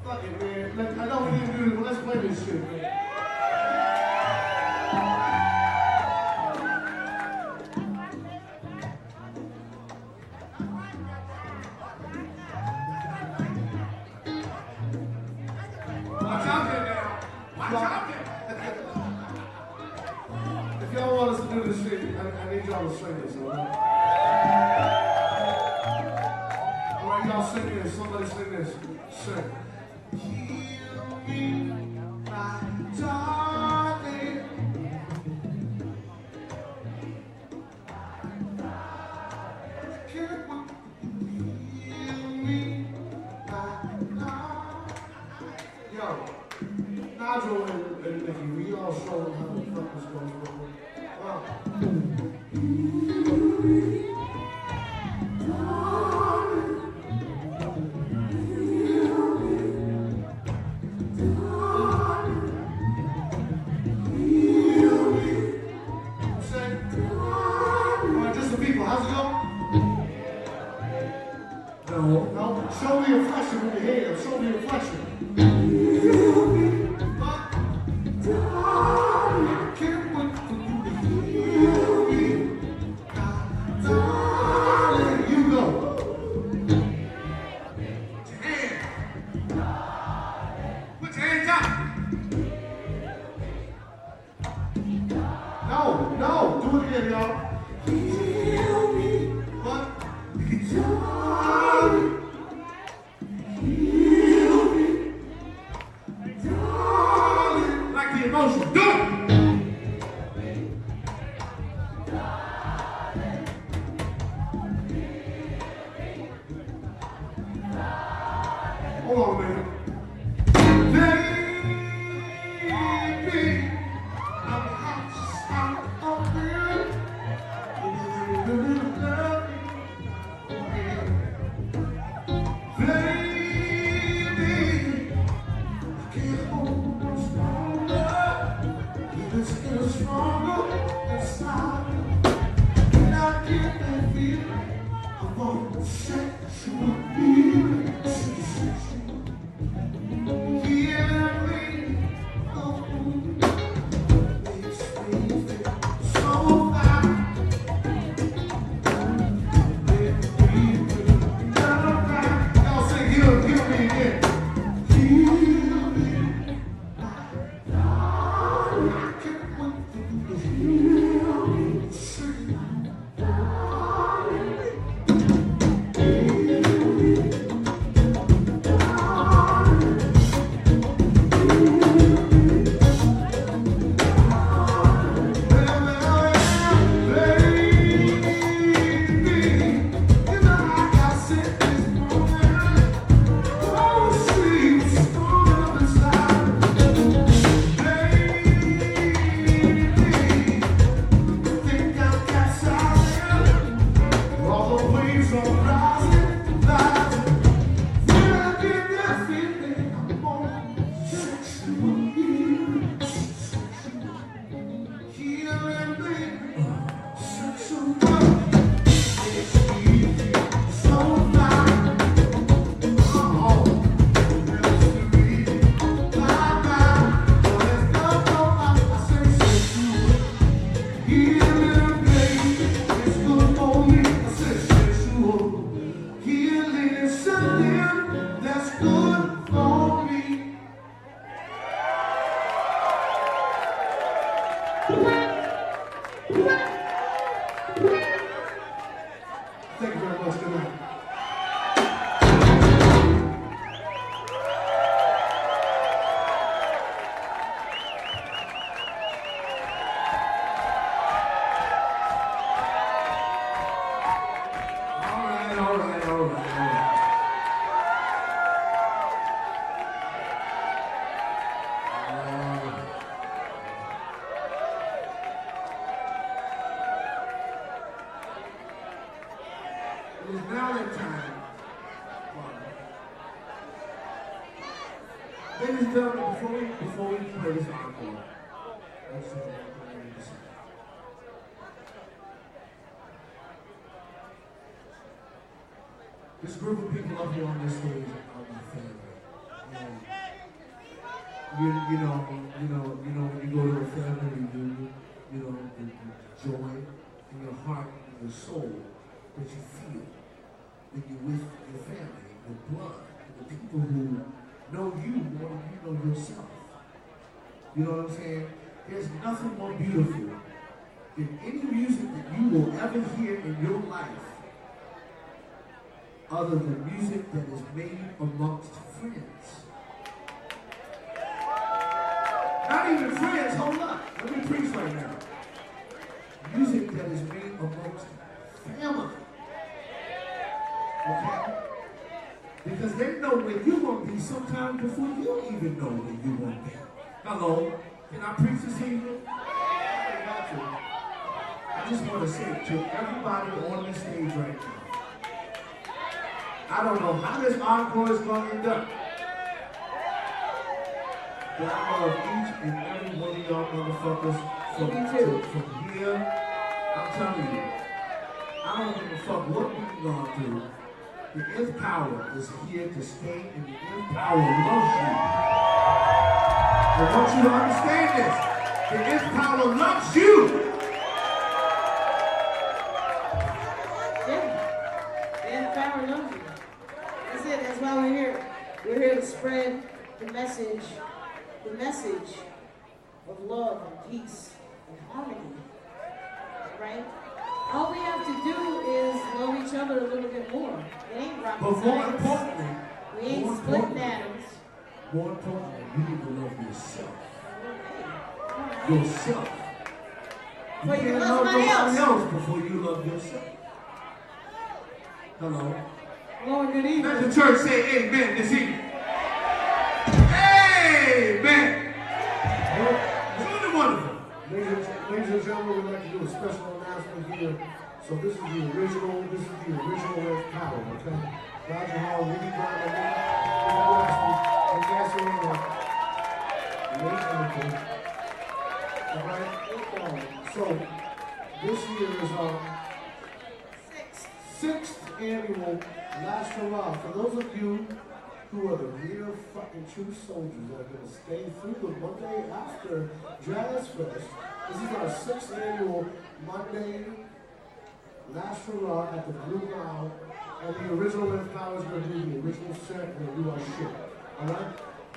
Fuck it, man. I know we didn't do this, but let's play this shit, man. Watch out there now. Watch out there. If y'all want us to do this shit, I need y'all to sing this, alright? Alright, y'all sing this. Somebody sing this. Sing. Heal me, my darling. Heal me, my darling. Yo, Nigel and Nicky, we all show them how the fuck this goes. No, show me a reflection with your head. Show me a reflection. I can't wait for you to heal me. Darling, you go. Put your hands up. No, do it again, y'all. Heal me. What? Darling. Heal me. Darling. Like the emotion. Do it. Hold on, man. Baby, I'm hot of you. Baby, I can't hold much longer. It's getting stronger inside. When I get that feeling, I want to sexual feeling. Heal me. What's going on? It is Valentine. Ladies and gentlemen, before we play this encore, I just want to say. This group of people up here on this stage are my family. And when you go to a family reunion, the joy in your heart and your soul that you feel when you're with your family, your blood, the people who know you more than you know yourself. You know what I'm saying? There's nothing more beautiful than any music that you will ever hear in your life other than music that is made amongst friends. Not even friends, hold up. Let me preach right now. Music that is made amongst family. Okay? Because they know where you're going to be sometime before you even know where you're going to be. Hello? Can I preach this evening? I just want to say to everybody on this stage right now, I don't know how this encore is going to end up. But I love each and every one of y'all motherfuckers from here. I'm telling you, I don't give a fuck what we've gone through. The Nth Power is here to stay, and the Nth Power loves you. I want you to understand this. The Nth Power loves you. Yeah, the Nth Power loves you. That's it. That's why we're here. We're here to spread the message of love and peace and harmony. Right? All we have to do is love each other a little bit more. It ain't rocket But more science. importantly, We ain't splitting atoms. More importantly, you need to love yourself. Yourself. You Before you can't love love somebody nobody else. else before you love yourself. Hello. Lord, good evening. Let the church say amen this evening. Amen. Truly wonderful. Ladies and gentlemen, we'd like to do a special announcement here. So this is the original Nth Power, okay? Roger Hall, Ricky Brown, and Alright? So this year is our sixth annual Last Hurrah. For those of you who are the real fucking true soldiers that are going to stay through the Monday after Jazz Fest, this is our sixth annual Monday Last Hurrah at the Blue Ground, and the original Nth Power is going to do the original set and do our shit. Alright?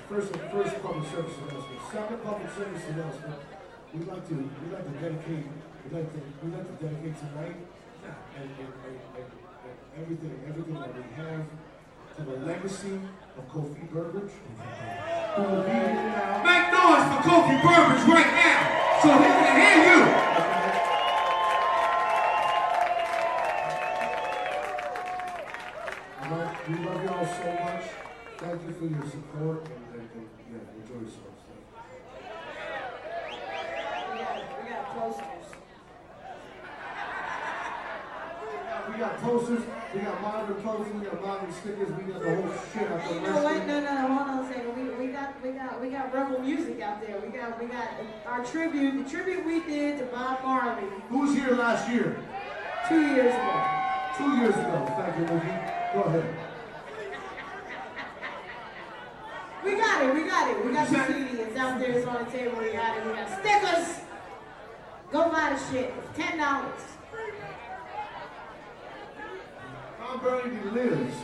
First public service announcement. Second public service announcement. We'd like to dedicate tonight and everything that we have to the legacy of Kofi Burbridge, who will be here now. Make noise for Kofi Burbridge right now so he can hear you. Alright, we love y'all so much. Thank you for your support and enjoy yourselves. We got posters. We got posters, we got modern posters, we got modern stickers, we got the whole shit out there. You know what? No, hold on a second. We got rebel music out there. We got our tribute, the tribute we did to Bob Marley Who was here last year? 2 years ago. 2 years ago. Thank you, Ricky. Go ahead. We got it. We got the CD. It's out there. It's on the table. We got it. We got stickers. Go buy the shit. It's $10. Tom Brady lives.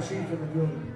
fire chief in the building.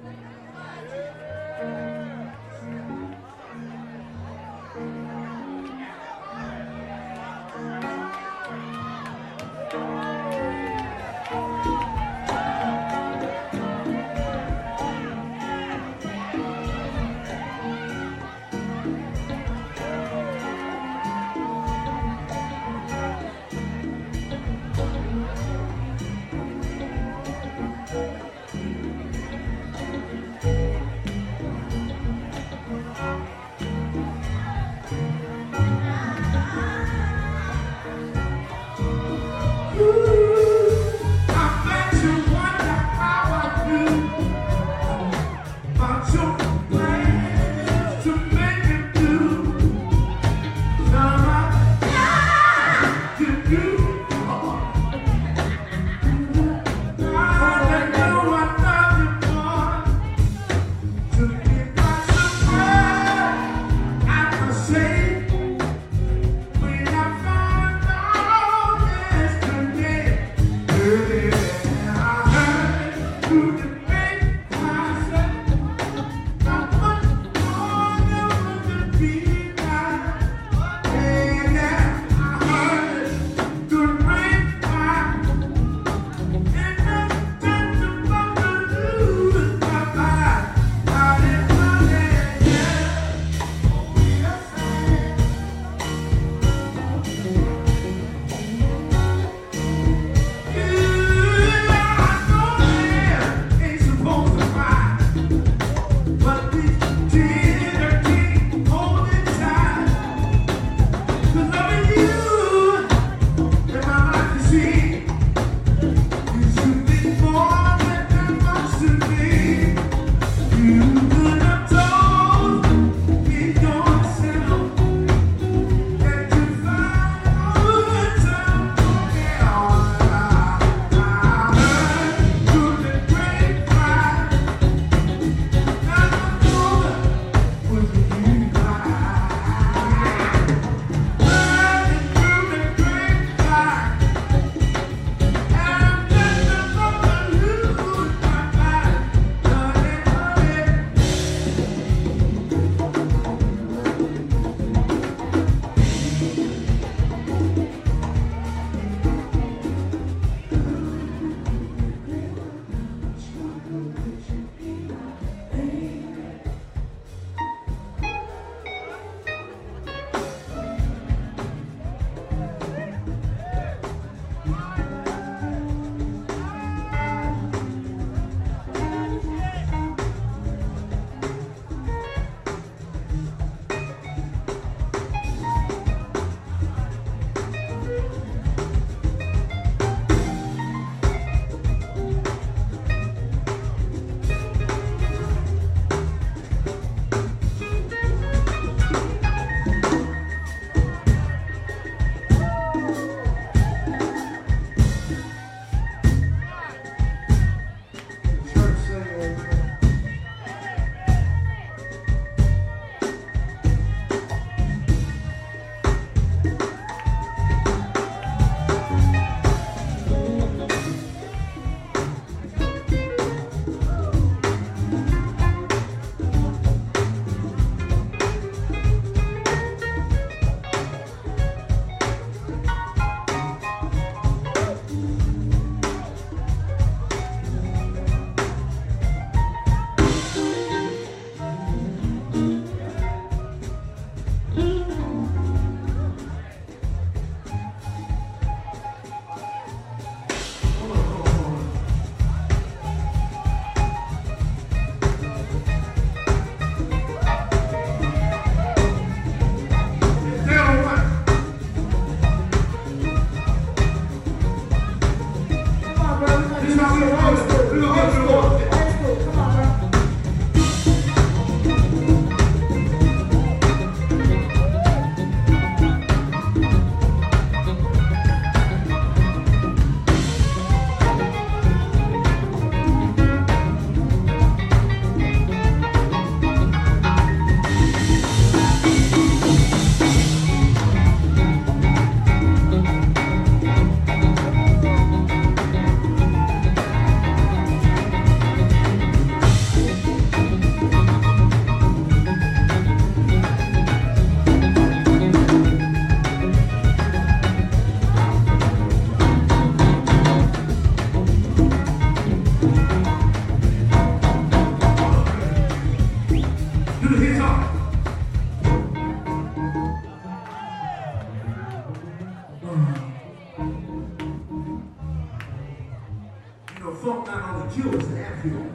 funk not only Jewish and Anfield.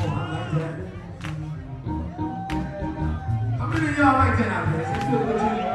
Oh, I like that. How many of y'all like that out there? Does it feel good to you?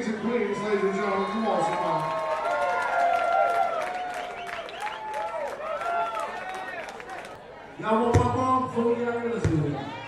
kings and queens, ladies and gentlemen. Come on, somebody. Y'all want my mom before we get out here? Let's do it.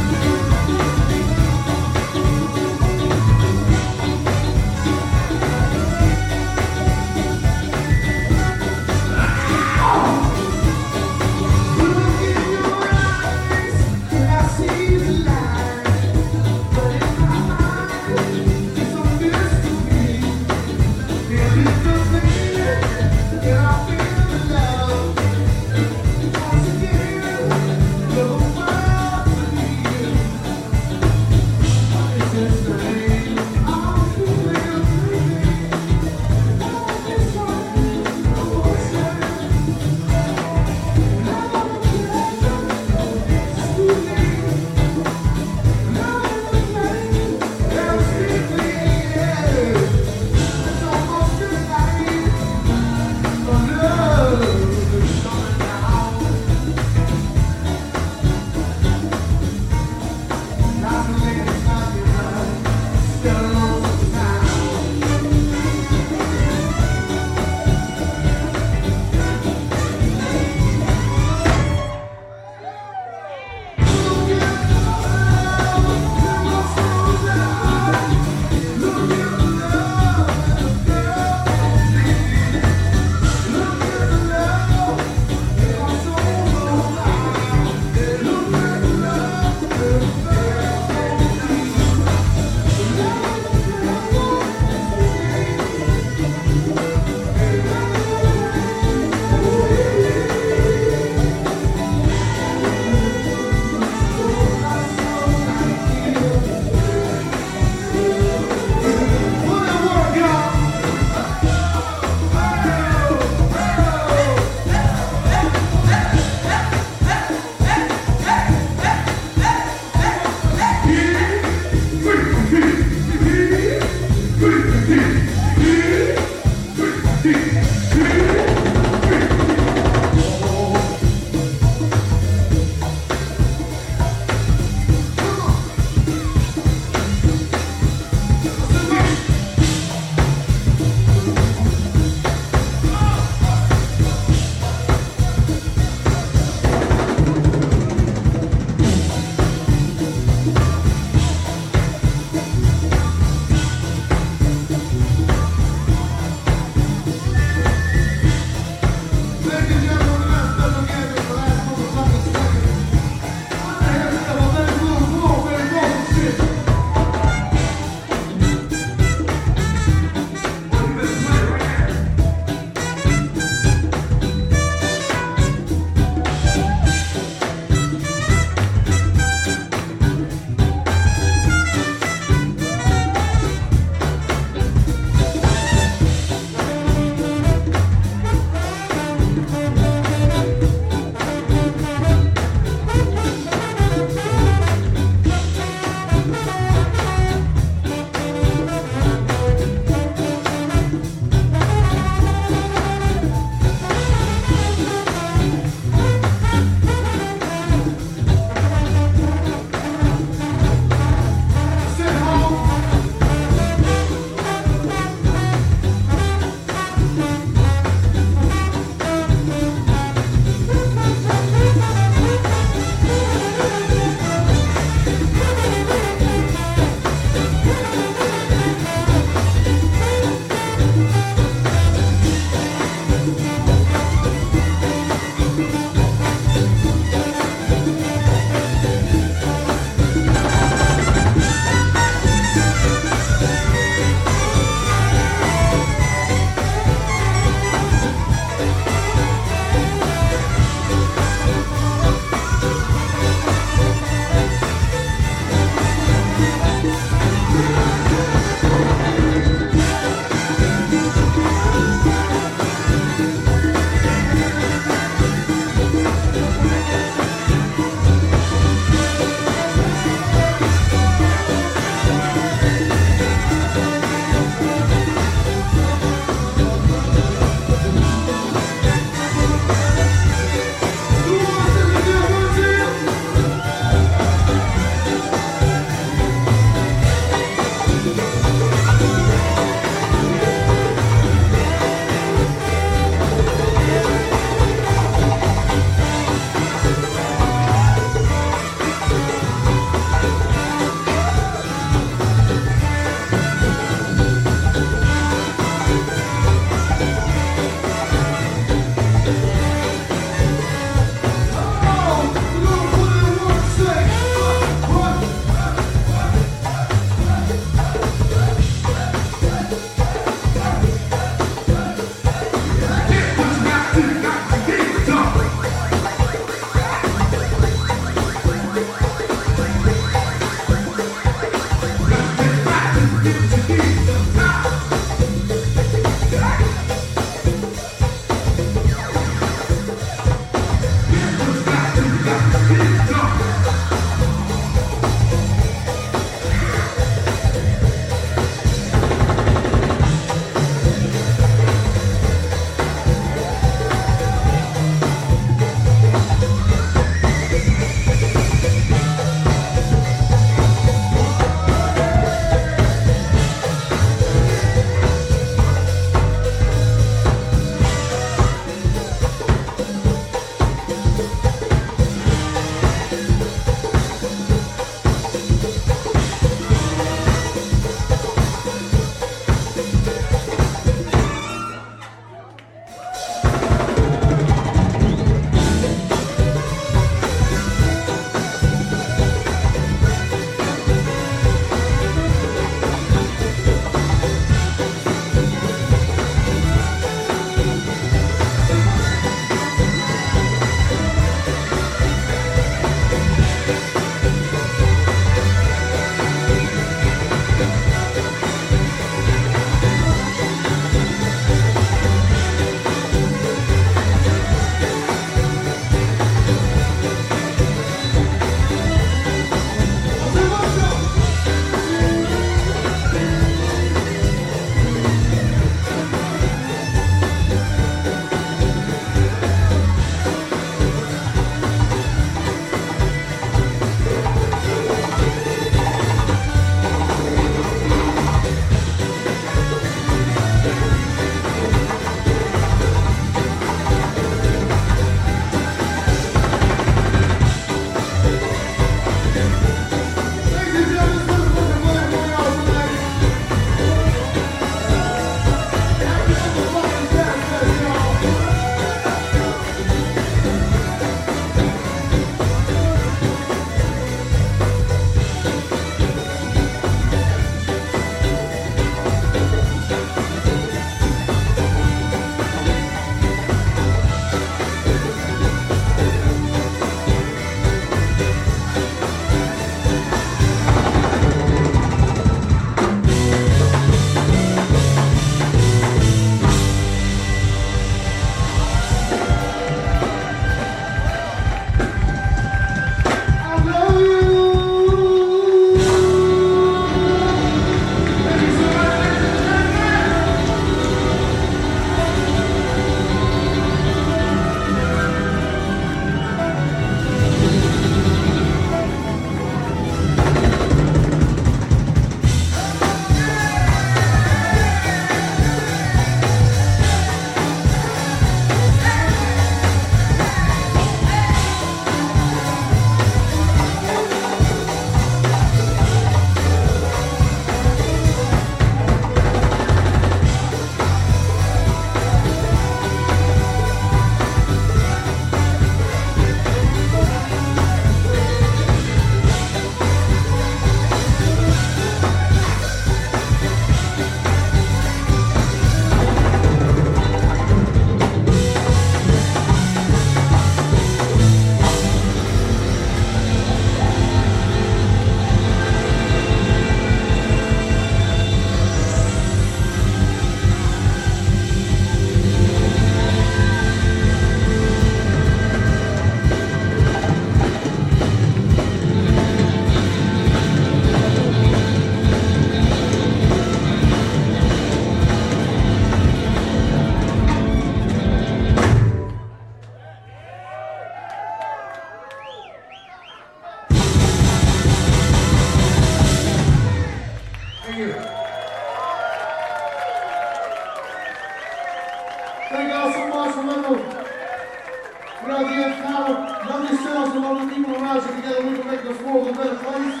Without the empower, love yourselves and love the people around you. Together we can make this world a better place.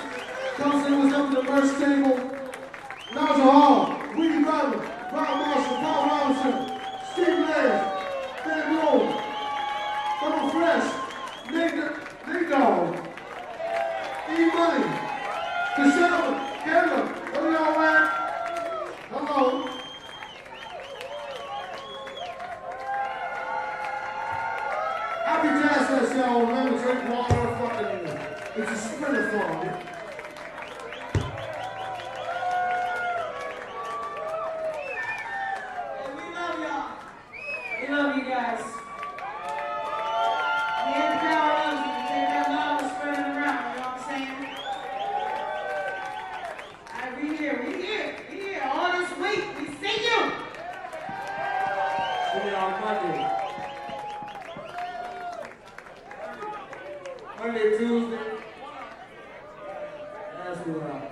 Come sing what's up to the merch table. Nigel Hall, Weedy Driver, Rob Marshall, Paul Robinson, Steve Laird, Ben Gold, Bubba Fresh, Nick Dog, E-Money, Michelle, Kendall, where y'all at? Hello. Happy Jazz Fest, y'all. Remember, drink water, fucking, it's a sprinter-thon. We love you guys. We had the power of you. Take that love and spread it around. You know what I'm saying? We here. All this week, we see you. See you on Monday, Tuesday. That's what